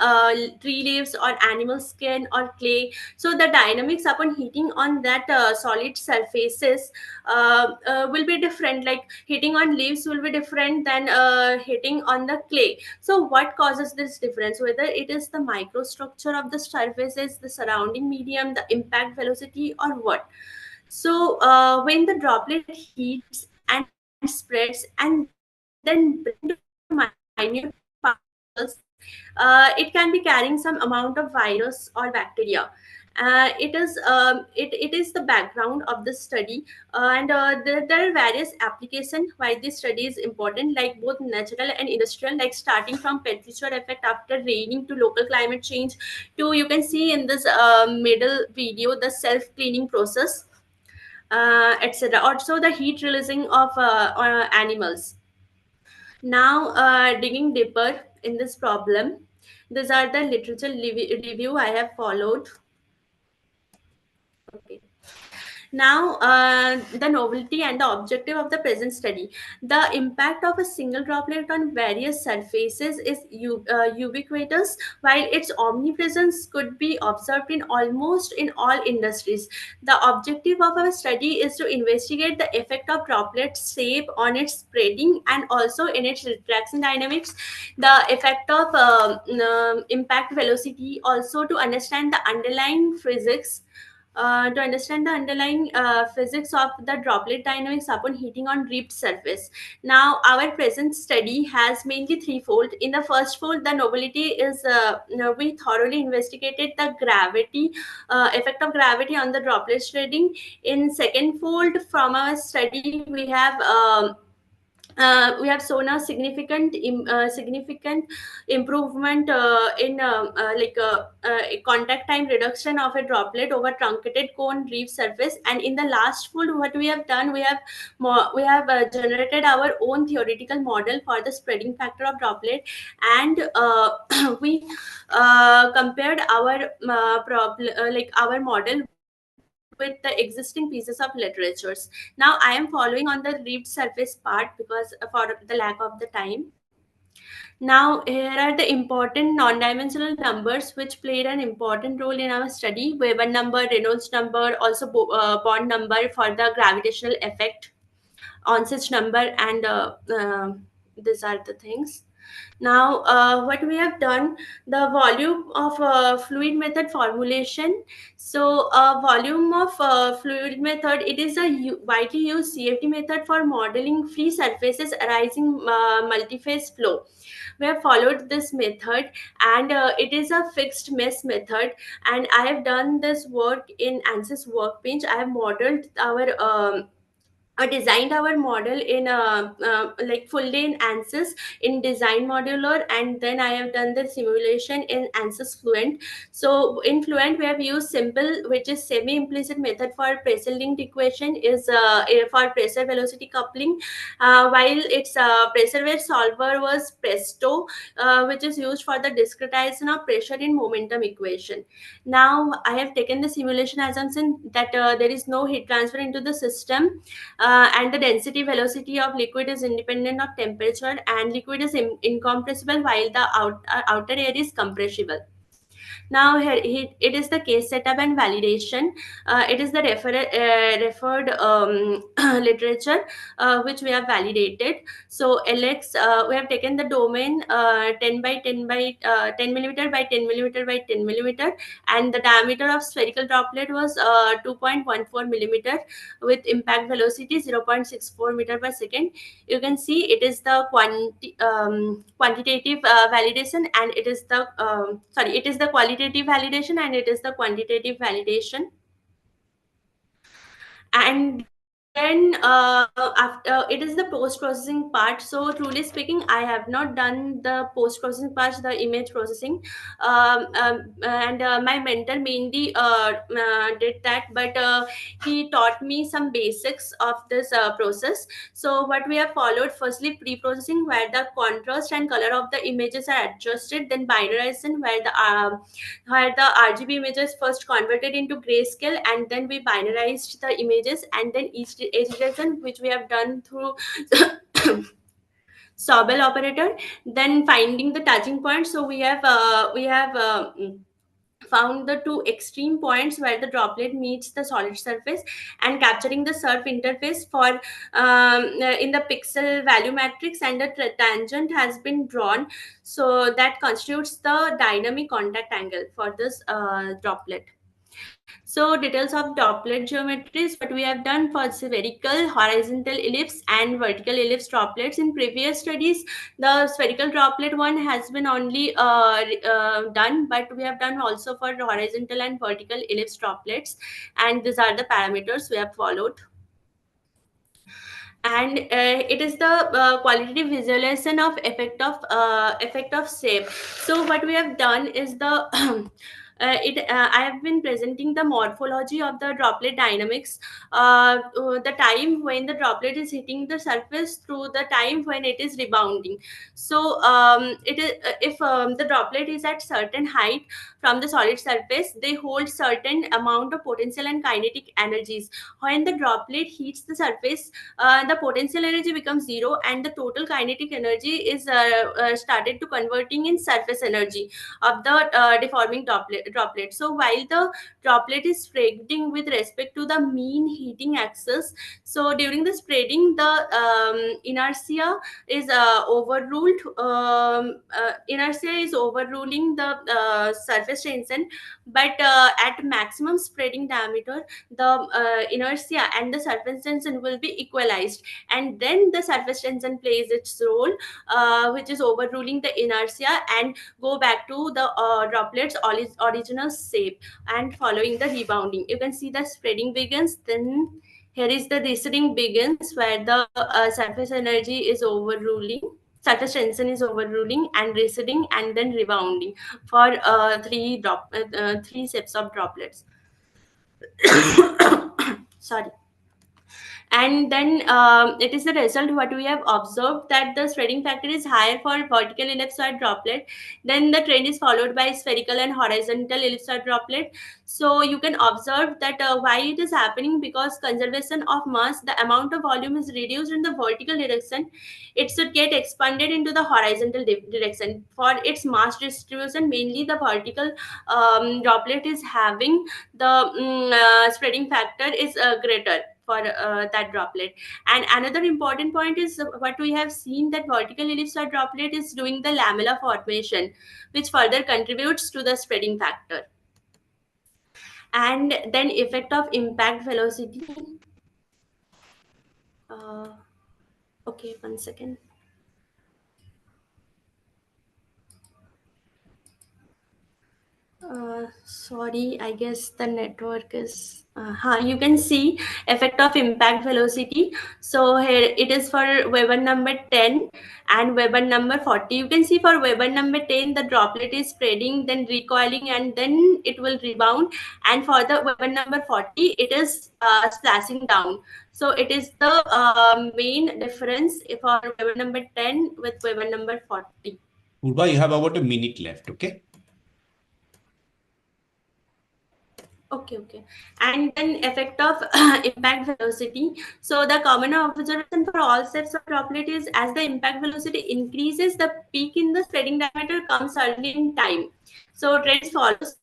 tree leaves or animal skin or clay. So the dynamics upon heating on that solid surfaces will be different. Like hitting on leaves will be different than hitting on the clay. So what causes this difference? Whether it is the microstructure of the surfaces, the surrounding medium, the impact velocity, or what? So when the droplet heats and spreads and then breaks into minute particles, it can be carrying some amount of virus or bacteria. It is the background of the study, and there are various applications why this study is important, like both natural and industrial, like starting from temperature effect after raining to local climate change, to you can see in this middle video the self cleaning process, etc. Also the heat releasing of animals. Now, digging deeper in this problem, these are the literature review I have followed. Okay. Now, the novelty and the objective of the present study. The impact of a single droplet on various surfaces is ubiquitous, while its omnipresence could be observed in almost in all industries. The objective of our study is to investigate the effect of droplet shape on its spreading and also in its retraction dynamics, the effect of impact velocity, also to understand the underlying physics, to understand the underlying physics of the droplet dynamics upon heating on ripped surface. Now, our present study has mainly threefold. In the first fold, the novelty is we thoroughly investigated the gravity effect of gravity on the droplet spreading. In second fold, from our study, we have shown a significant improvement in contact time reduction of a droplet over truncated cone reef surface. And in the last fold, what we have done, we have generated our own theoretical model for the spreading factor of droplet, and we compared our our model with the existing pieces of literatures. Now I am following on the read surface part because for the lack of the time. Now here are the important non-dimensional numbers which played an important role in our study. Weber number, Reynolds number, also Bond number for the gravitational effect, Onset number, and these are the things. Now, what we have done, the volume of fluid method formulation. So, volume of fluid method, it is a widely used CFD method for modeling free surfaces arising multi-phase flow. We have followed this method, and it is a fixed mesh method. And I have done this work in ANSYS workbench. I have modeled our designed our model in like full day in ANSYS in design modular, and then I have done the simulation in ANSYS Fluent. So in Fluent we have used simple, which is semi implicit method for pressure linked equation, is for pressure velocity coupling, while its pressure wave solver was Presto, which is used for the discretization of pressure in momentum equation. Now I have taken the simulation assumption that there is no heat transfer into the system, and the density velocity of liquid is independent of temperature, and liquid is incompressible while the outer air is compressible. Now here it is the case setup and validation. It is the referred literature which we have validated. So LX, we have taken the domain 10 by 10 by 10 millimeter by 10 millimeter by 10 millimeter, and the diameter of spherical droplet was 2.14 millimeter with impact velocity 0.64 meter per second. You can see it is the quantitative validation, and it is the it is the qualitative validation, and it is the quantitative validation. And then after it is the post processing part. So truly speaking, I have not done the post processing part, the image processing, and my mentor mainly did that, but he taught me some basics of this process. So what we have followed, firstly pre-processing, where the contrast and color of the images are adjusted, then binarization, where the RGB images first converted into grayscale, and then we binarized the images, and then each iteration which we have done through Sobel operator, then finding the touching point. So we have found the two extreme points where the droplet meets the solid surface, and capturing the surf interface for in the pixel value matrix, and the tangent has been drawn, so that constitutes the dynamic contact angle for this droplet. So details of droplet geometries, what we have done for spherical, horizontal ellipse and vertical ellipse droplets. In previous studies, the spherical droplet one has been only done, but we have done also for horizontal and vertical ellipse droplets, and these are the parameters we have followed. And it is the qualitative visualization of effect of shape. So what we have done is the I have been presenting the morphology of the droplet dynamics, the time when the droplet is hitting the surface through the time when it is rebounding. So it is if the droplet is at certain height from the solid surface, they hold certain amount of potential and kinetic energies. When the droplet hits the surface, the potential energy becomes zero, and the total kinetic energy is started to converting in surface energy of the deforming droplet. So while the droplet is spreading with respect to the mean heating axis, so during the spreading, the inertia is overruled. Inertia is overruling the surface tension, but at maximum spreading diameter, the inertia and the surface tension will be equalized, and then the surface tension plays its role, which is overruling the inertia and go back to the droplets original shape and following the rebounding. You can see the spreading begins, then here is the receding begins, where the surface energy is overruling, surface tension is overruling and receding, and then rebounding for three sets of droplets. Sorry. And then it is the result what we have observed, that the spreading factor is higher for vertical ellipsoid droplet, then the trend is followed by spherical and horizontal ellipsoid droplet. So you can observe that why it is happening, because conservation of mass, the amount of volume is reduced in the vertical direction, it should get expanded into the horizontal direction. For its mass distribution, mainly the vertical droplet is having the spreading factor is greater for that droplet. And another important point is what we have seen, that vertical ellipsoid droplet is doing the lamella formation, which further contributes to the spreading factor. And then effect of impact velocity. Okay, 1 second. Sorry, I guess the network is you can see effect of impact velocity. So here it is for Weber number 10 and Weber number 40. You can see for Weber number 10 the droplet is spreading, then recoiling, and then it will rebound, and for the Weber number 40 it is splashing down. So it is the main difference for Weber number 10 with Weber number 40. Poorva, you have about a minute left, okay? Okay. And then effect of impact velocity. So the common observation for all sets of droplet is as the impact velocity increases, the peak in the spreading diameter comes early in time. So trends follows.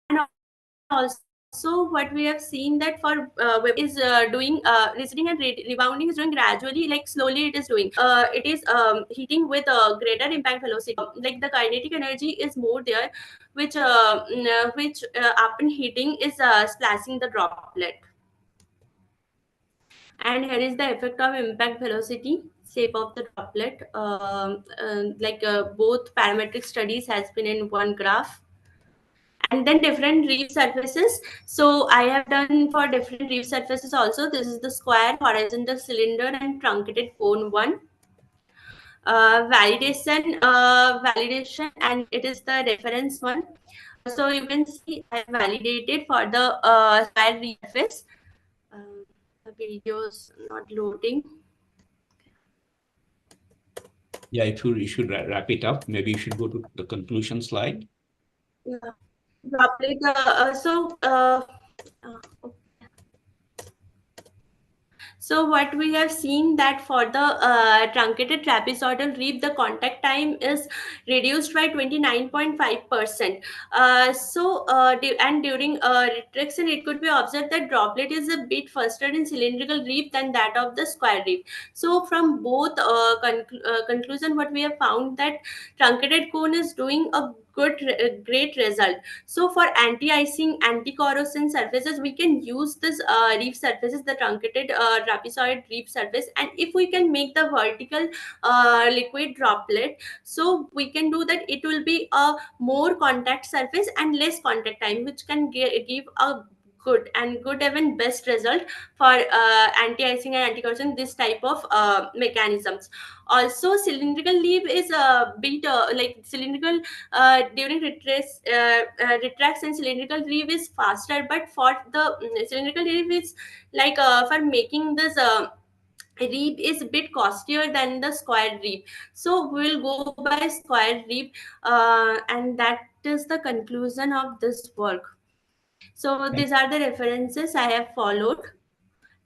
And also what we have seen that for web is doing receding and rebounding is doing gradually, like slowly it is doing. It is heating with a greater impact velocity. Like the kinetic energy is more there, which upon heating is splashing the droplet. And here is the effect of impact velocity, shape of the droplet. Both parametric studies has been in one graph. And then different reef surfaces. So I have done for different reef surfaces also. This is the square, horizontal cylinder, and truncated cone one. Validation, and it is the reference one. So you can see I validated for the square reef surface. The video is not loading. Yeah, if you should wrap it up, maybe you should go to the conclusion slide. Yeah. Droplet, So what we have seen that for the truncated trapezoidal reef, the contact time is reduced by 29.5%. And during retraction, it could be observed that droplet is a bit faster in cylindrical reef than that of the square reef. So from both conclusion, what we have found that truncated cone is doing a great result. So for anti-icing, anti-corrosion surfaces, we can use this reef surfaces, the truncated trapezoid reef surface, and if we can make the vertical liquid droplet, so we can do that. It will be a more contact surface and less contact time, which can give a good even best result for anti-icing and anti-corrosion, this type of mechanisms. Also cylindrical leaf is a bit like cylindrical during retraction, cylindrical reef is faster, but for the cylindrical reef is like for making this reef is a bit costlier than the square reef. So we'll go by square reef, and that is the conclusion of this work. So these are the references I have followed.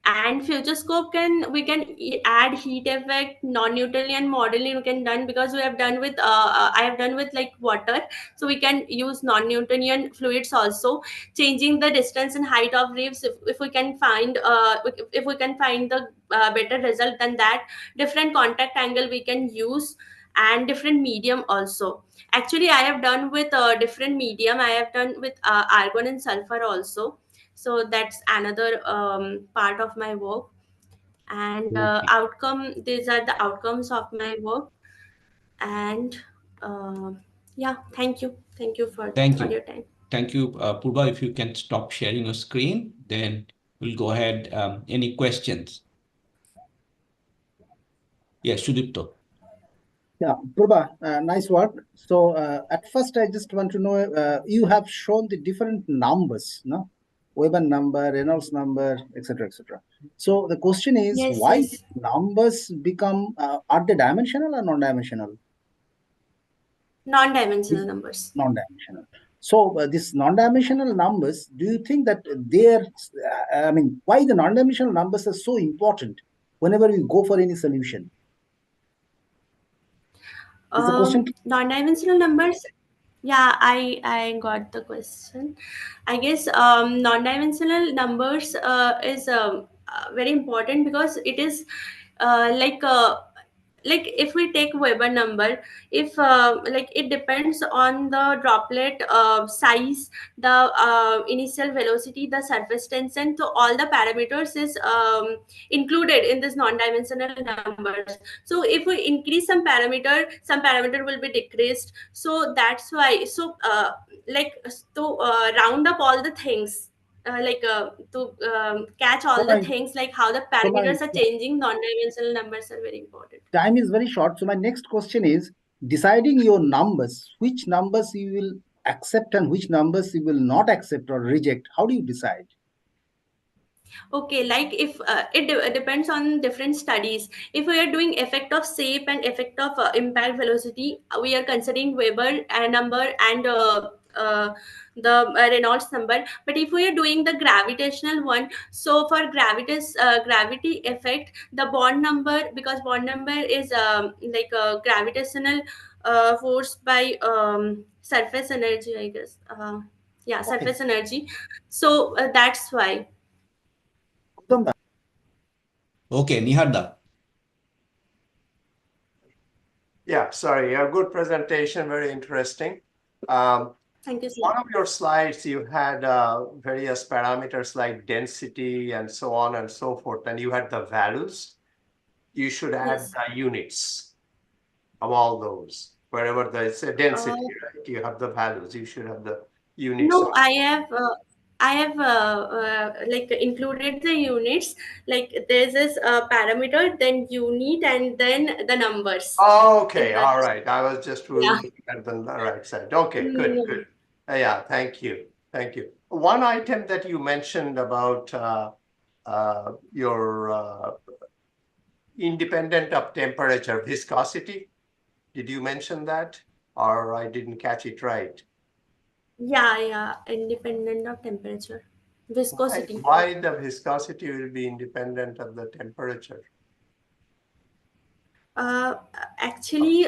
And future scope we can add heat effect, non-Newtonian modeling we can done, because we have done with I have done with like water, so we can use non-Newtonian fluids also, changing the distance and height of reefs if we can find the better result than that. Different contact angle we can use, and different medium also. Actually I have done with different medium. I have done with argon and sulfur also. So that's another part of my work. And these are the outcomes of my work. And yeah, thank you for your time. Thank you, Poorva. If you can stop sharing your screen, then we'll go ahead. Any questions? Yes, Sudipta. Yeah, Poorva, nice work. So at first, I just want to know, you have shown the different numbers, no? Weber number, Reynolds number, etc., etc. So the question is, why numbers become, are they dimensional or non-dimensional? Non-dimensional numbers. Non-dimensional. So these non-dimensional numbers, do you think that they're, why the non-dimensional numbers are so important whenever we go for any solution? Is the question? Non-dimensional numbers. Yeah, I got the question. I guess non-dimensional numbers is very important because it is uh, like uh, like if we take Weber number, if like it depends on the droplet size, the initial velocity, the surface tension, so all the parameters is included in this non-dimensional numbers. So if we increase some parameter will be decreased. So that's why, so like to round up all the things, to catch all the things, like how the parameters are changing, non-dimensional numbers are very important. Time is very short. So my next question is, deciding your numbers, which numbers you will accept and which numbers you will not accept or reject. How do you decide? Okay, like if it depends on different studies. If we are doing effect of shape and effect of impact velocity, we are considering Weber number and the Reynolds number. But if we are doing the gravitational one, so for gravity effect, the bond number, because bond number is like a gravitational force by surface energy, I guess. Yeah, surface energy. So that's why. Okay, Niharendu. Yeah, sorry, a good presentation, very interesting. Thank you, sir. One of your slides, you had various parameters like density and so on and so forth, and you had the values. You should add Yes. the units of all those. Wherever there's a density, right? You have the values, you should have the units. No, I have like included the units. Like there's this parameter, then unit, and then the numbers. Oh, okay, In that. all right. I was just looking at the right side. Okay, good, good. Yeah, thank you, thank you. One item that you mentioned about your independent of temperature, viscosity. Did you mention that, or I didn't catch it right? Yeah, independent of temperature, viscosity. Why the viscosity will be independent of the temperature? Actually,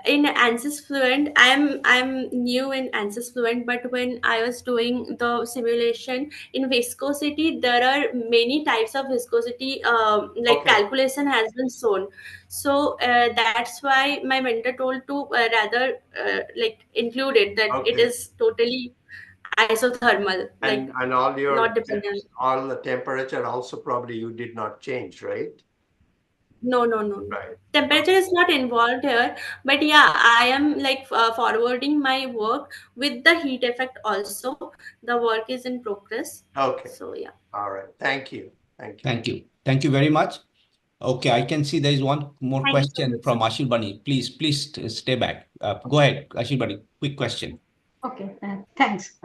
in ANSYS Fluent, I'm new in ANSYS Fluent, but when I was doing the simulation in viscosity, there are many types of viscosity. Like calculation has been shown, so that's why my mentor told to rather like include it, that it is totally isothermal, like and all your not dependent. all the temperature also probably you did not change, right? No. Right. Temperature is not involved here, but yeah, I am like forwarding my work with the heat effect also. The work is in progress. Okay. So yeah. All right. Thank you. Thank you. Thank you. Thank you very much. Okay, I can see there is one more Thank you so question much, from sir. Ashirbani. Please stay back. Go ahead, Ashirbani. Quick question. Okay, thanks.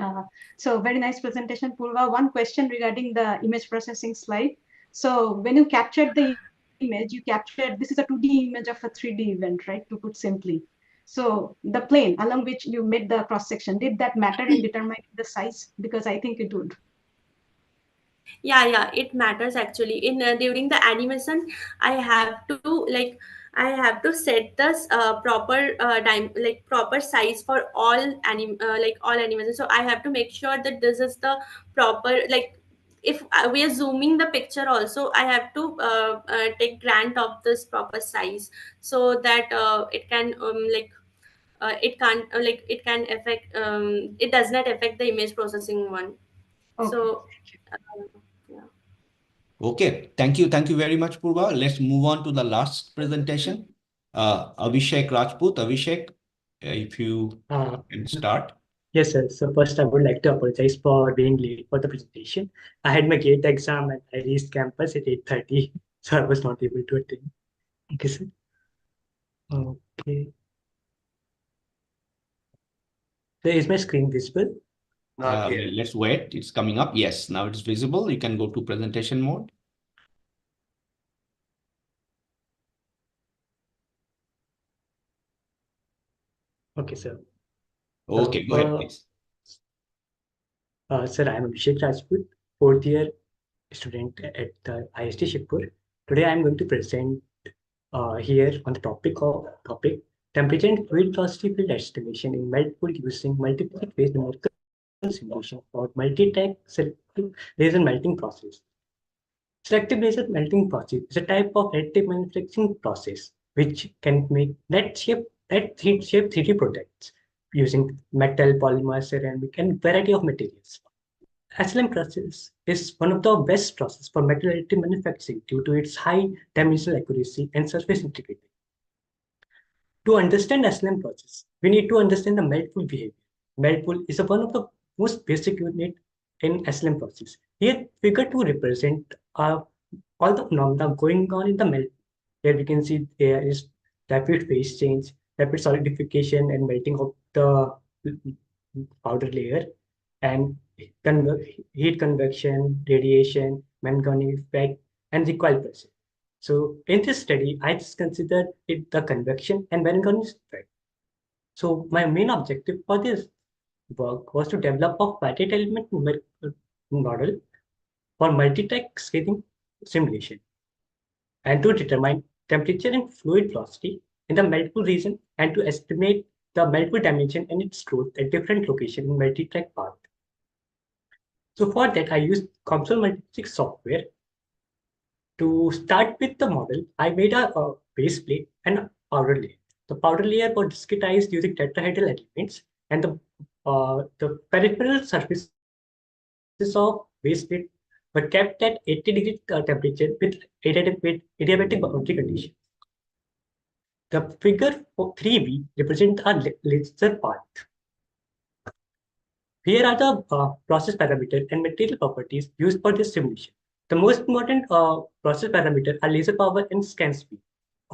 So very nice presentation, Poorva. One question regarding the image processing slide. So when you captured the image, you captured, this is a 2D image of a 3D event, right? To put simply. So the plane along which you made the cross section, did that matter in determining the size? Because I think it would. Yeah, it matters actually. In during the animation, I have to set this proper proper size for all all animations. So I have to make sure that this is the proper, like if we are zooming the picture also, I have to take grant of this proper size, so that it can it can't it can affect it does not affect the image processing one. Okay. So Okay, thank you very much, Poorva. Let's move on to the last presentation. Abhisek Rajput. Abhisek, if you can start. Yes, sir. So first, I would like to apologize for being late for the presentation. I had my GATE exam and I reached campus at 8:30, so I was not able to attend. Okay, sir. Okay. So is my screen visible? Let's wait. It's coming up. Yes, now it's visible. You can go to presentation mode. Okay, sir. Okay, go ahead, please. Sir, I am Abhisek Rajput, fourth year student at the IIST Shibpur. Today, I am going to present here on the topic temperature and fluid velocity field estimation in melt pool using multiple phase numerical simulation for multi-track selective laser melting process. Selective laser melting process is a type of additive manufacturing process which can make net shape 3D products using metal, polymer, ceramic, and variety of materials. SLM process is one of the best processes for metal additive manufacturing due to its high dimensional accuracy and surface integrity. To understand SLM process, we need to understand the melt pool behavior. Melt pool is one of the most basic unit in SLM process. Here, figure 2 represent all the phenomena going on in the melt. Here we can see there is rapid phase change, rapid solidification and melting of the powder layer, and heat convection, radiation, Mann-Gurney effect, and recoil pressure. So in this study, I just considered it the convection and Mann-Gurney effect. So my main objective for this work was to develop a finite element model for multi-track scaling simulation and to determine temperature and fluid velocity in the melt pool region and to estimate the melt pool dimension and its growth at different locations in multi-track path. So for that, I used COMSOL multiphysics software. To start with the model, I made a base plate and a powder layer. The powder layer was discretized using tetrahedral elements, and the peripheral surfaces of base plate were kept at 80-degree temperature with adiabatic boundary conditions. The figure 3B represents a laser path. Here are the process parameters and material properties used for this simulation. The most important process parameter are laser power and scan speed.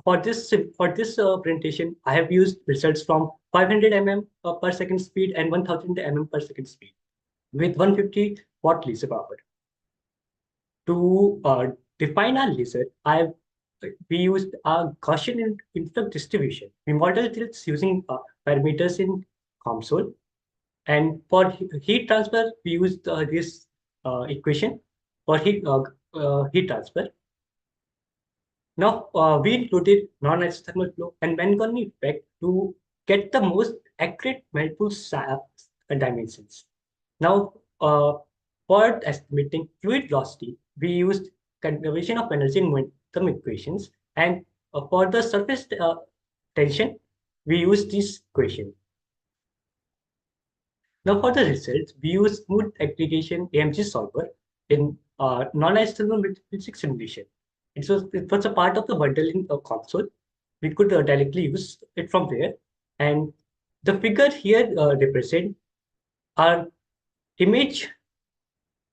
For this presentation, I have used results from 500 mm per second speed and 1000 mm per second speed with 150 watt laser power. To define our laser, we used a Gaussian influx distribution. We modeled this using parameters in COMSOL. And for heat transfer, we used this equation for heat transfer. Now, we included non-isothermal flow and Mann-Gurney effect to get the most accurate melt pool dimensions. Now, for estimating fluid velocity, we used conservation of energy and momentum equations. And for the surface tension, we used this equation. Now for the results, we use smooth aggregation AMG solver in non-isothermal multiphysics simulation. It was a part of the bundle in a COMSOL. We could directly use it from there. And the figure here represents our image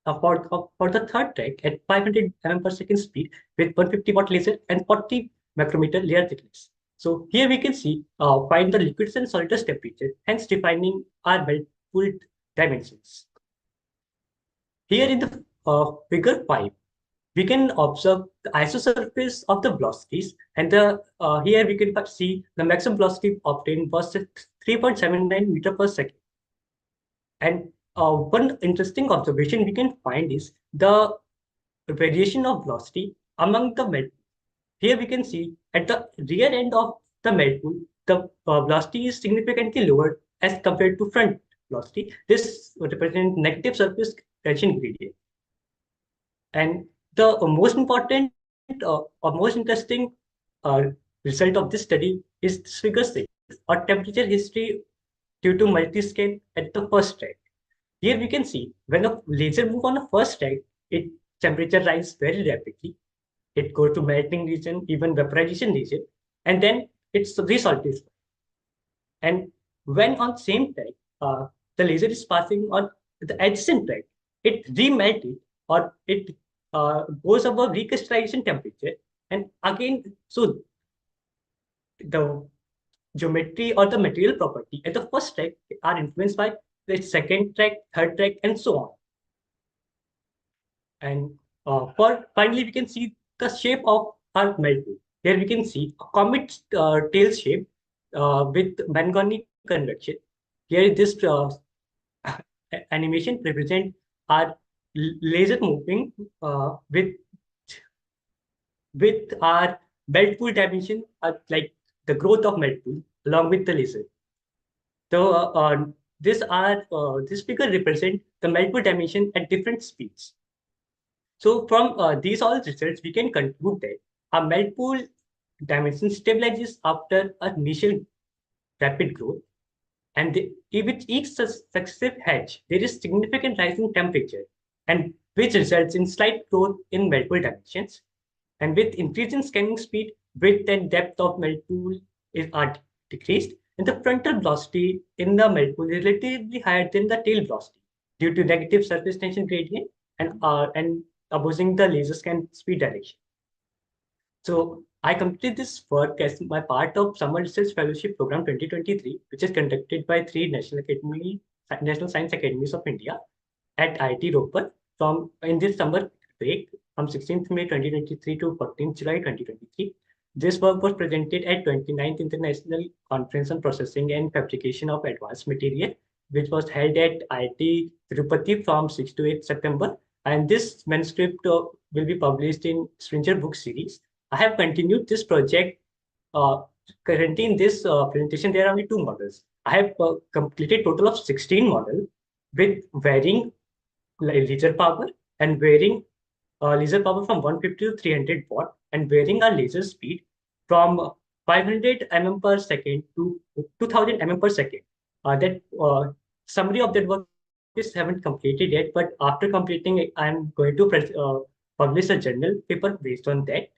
for the third track at 500 mm per second speed with 150 watt laser and 40 micrometer layer thickness. So here we can see find the liquids and solids temperature, hence defining our melt pool dimensions. Here in the figure 5, we can observe the isosurface of the velocities, and here we can see the maximum velocity obtained was 3.79 meter per second. And one interesting observation we can find is the variation of velocity among the melt. Here we can see at the rear end of the melt pool, the velocity is significantly lower as compared to front velocity. This represents negative surface tension gradient. And the most important or most interesting result of this study is this figure 6, or temperature history due to multi-scale at the first track. Here we can see when a laser moves on the first track, its temperature rises very rapidly. It goes to melting region, even vaporization region, and then it's resolidified. And when on same track, the laser is passing on the adjacent track, it remelted or it goes above recrystallization temperature. And again, so the geometry or the material property at the first track are influenced by the second track, third track, and so on. And finally, we can see the shape of our melt pool. Here we can see a comet tail shape with Mann-Gurney convection. Here this animation represents our laser moving with our melt pool dimension, like the growth of melt pool along with the laser. So this figure represents the melt pool dimension at different speeds. So from these all results, we can conclude that a melt pool dimension stabilizes after an initial rapid growth, and with each successive hedge, there is significant rise in temperature, and which results in slight growth in melt pool dimensions. And with increase in scanning speed, width and depth of melt pool are decreased, and the frontal velocity in the melt pool is relatively higher than the tail velocity due to negative surface tension gradient and opposing the laser scan speed direction. So I completed this work as my part of Summer Research Fellowship Program 2023, which is conducted by 3 National Science Academies of India at IIT Ropar in this summer break from 16th May 2023 to 14th July 2023. This work was presented at 29th International Conference on Processing and Fabrication of Advanced Material, which was held at IIT Tirupati from 6 to 8 September. And this manuscript will be published in Springer Book Series. I have continued this project. Currently in this presentation, there are only 2 models. I have completed total of 16 models with varying laser power and varying laser power from 150 to 300 watt and varying a laser speed from 500 mm per second to 2000 mm per second. That summary of that work is haven't completed yet, but after completing it, I'm going to publish a journal paper based on that.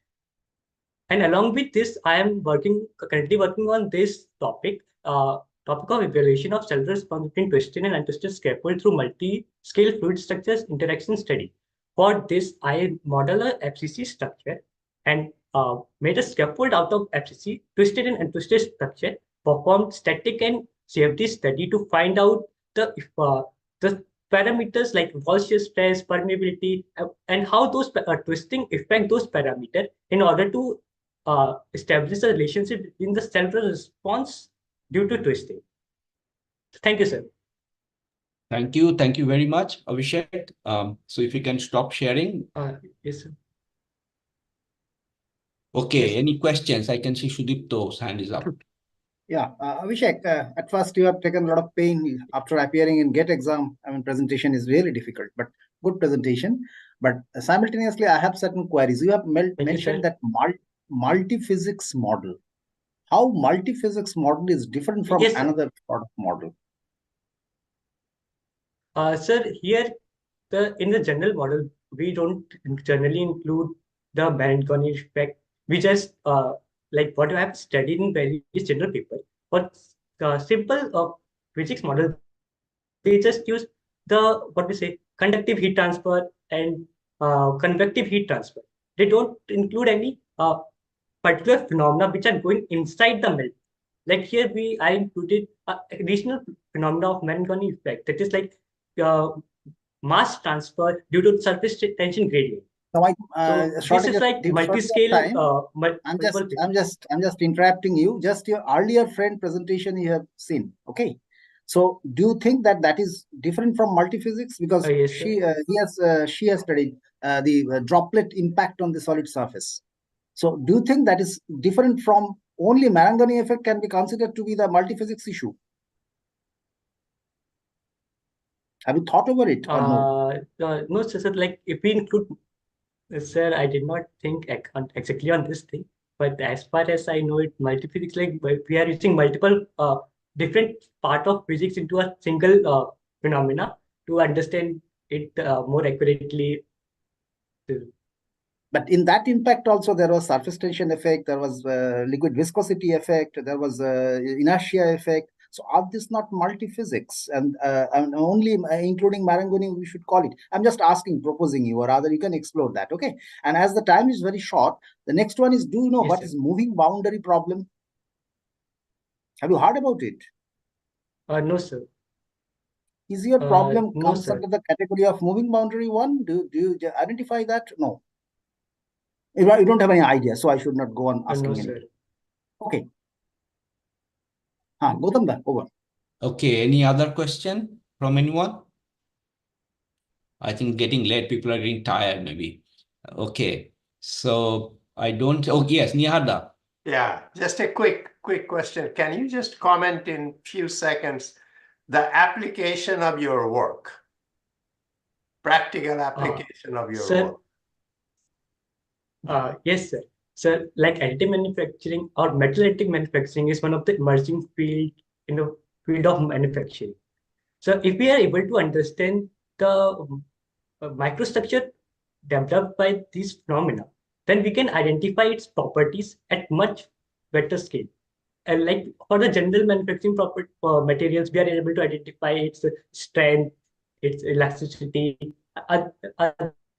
And along with this, I am currently working on this topic of evaluation of cellular response between twisted and untwisted scaffold through multi-scale fluid structures interaction study. For this, I model a FCC structure and made a scaffold out of FCC, twisted and untwisted structure, performed static and CFD study to find out the parameters like wall shear stress, permeability, and how those twisting affect those parameters in order to establish a relationship between the cellular response due to twisting. Thank you, sir. Thank you. Thank you very much, Abhisek. So if you can stop sharing. Yes, sir. Okay, yes. Any questions? I can see Sudipta's hand is up. Yeah, Abhisek, at first you have taken a lot of pain after appearing in GATE exam. I mean, presentation is really difficult, but good presentation. But simultaneously, I have certain queries. You have mentioned that multi-physics model. How multi-physics model is different from another sort of model? Sir, here in the general model, we don't generally include the Marangoni effect. We just like what I have studied in various general papers. But simple physics model, they just use the conductive heat transfer and convective heat transfer. They don't include any particular phenomena which are going inside the melt. Like here, I included additional phenomena of Marangoni effect. That is like mass transfer due to surface tension gradient. Now, so this is like multi-scale. I'm just interrupting you. Just your earlier friend presentation you have seen. Okay. So do you think that is different from multiphysics because yes, she has studied the droplet impact on the solid surface? So do you think that is different from only Marangoni effect can be considered to be the multiphysics issue? Have you thought over it or no? No, sir. Like if we include, sir, I did not think exactly on this thing. But as far as I know, it multiphysics like we are using multiple different part of physics into a single phenomena to understand it more accurately. But in that impact also there was surface tension effect, there was liquid viscosity effect, there was inertia effect. So are this not multiphysics and only including Marangoni we should call it? I'm just asking, proposing you, or rather you can explore that, okay? And as the time is very short, the next one is, do you know what is moving boundary problem? Have you heard about it? No, sir. Is your problem comes no, under the category of moving boundary one? Do you identify that? No. You don't have any idea, so I should not go on asking anything. Okay. Gautam, over. Okay, any other question from anyone? I think getting late, people are getting tired maybe. Okay, so I don't, yes, Niharendu. Yeah, just a quick quick question. Can you just comment in few seconds the application of your work? Practical application of your work. Yes, sir. So, like additive manufacturing or metal additive manufacturing is one of the emerging field in the field of manufacturing. So, if we are able to understand the microstructure developed by these phenomena, then we can identify its properties at much better scale. And like for the general manufacturing materials, we are able to identify its strength, its elasticity, uh, uh,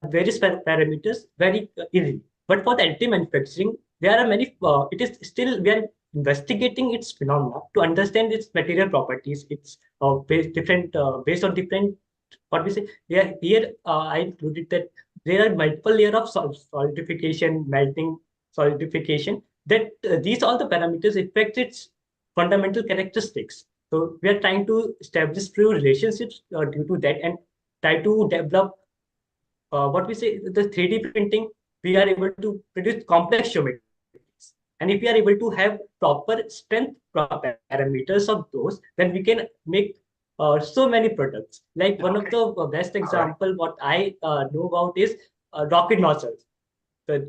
various parameters very easily. But for the additive manufacturing, there are many. It is still we are investigating its phenomena to understand its material properties. It's based on different. What we say here, I included that there are multiple layers of solidification, melting, solidification. That these all the parameters affect its fundamental characteristics. So we are trying to establish few relationships due to that and try to develop what we say the 3D printing. We are able to produce complex geometries, and if we are able to have proper strength parameters of those, then we can make so many products. Like one of the best example what I know about is rocket nozzles. So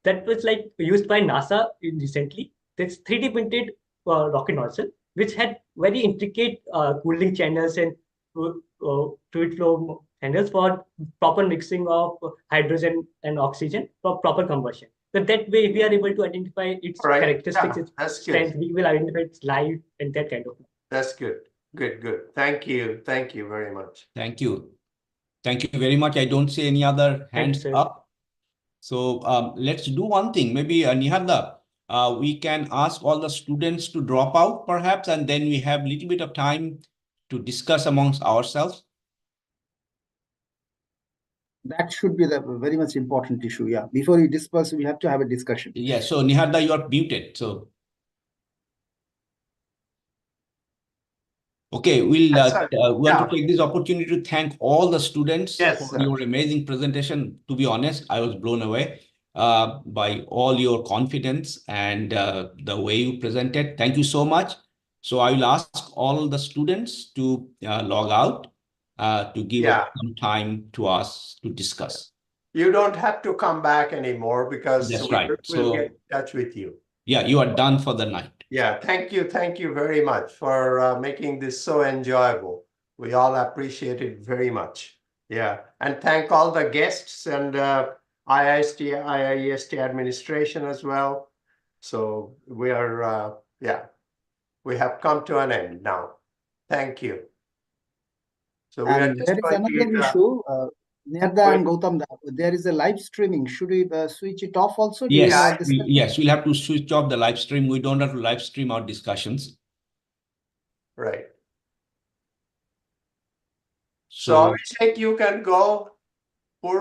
that was like used by NASA recently. This 3D printed rocket nozzle, which had very intricate cooling channels and fluid flow channels for proper mixing of hydrogen and oxygen for proper combustion. So that way we are able to identify its characteristics, its strength. We will identify its life and that kind of. That's good. Good. Thank you. Thank you very much. Thank you. Thank you very much. I don't see any other hands up. So let's do one thing. Maybe Niharendu, we can ask all the students to drop out perhaps, and then we have a little bit of time to discuss amongst ourselves. That should be the very much important issue. Yeah. Before we disperse, we have to have a discussion. Yeah. So Niharendu, you are muted. So. Okay, we'll want to take this opportunity to thank all the students for your amazing presentation. To be honest, I was blown away by all your confidence and the way you presented. Thank you so much. So I will ask all the students to log out to give us some time to us to discuss. You don't have to come back anymore because that's right. We'll get in touch with you. Yeah, you are done for the night. Yeah, thank you very much for making this so enjoyable. We all appreciate it very much. Yeah, and thank all the guests and IIEST administration as well. So we are, we have come to an end now. Thank you. So we are just there is another issue. Niharendu and Gautam, there is a live streaming. Should we switch it off also? Yes, yes, we'll have to switch off the live stream. We don't have to live stream our discussions. Right. So Abhisek, you can go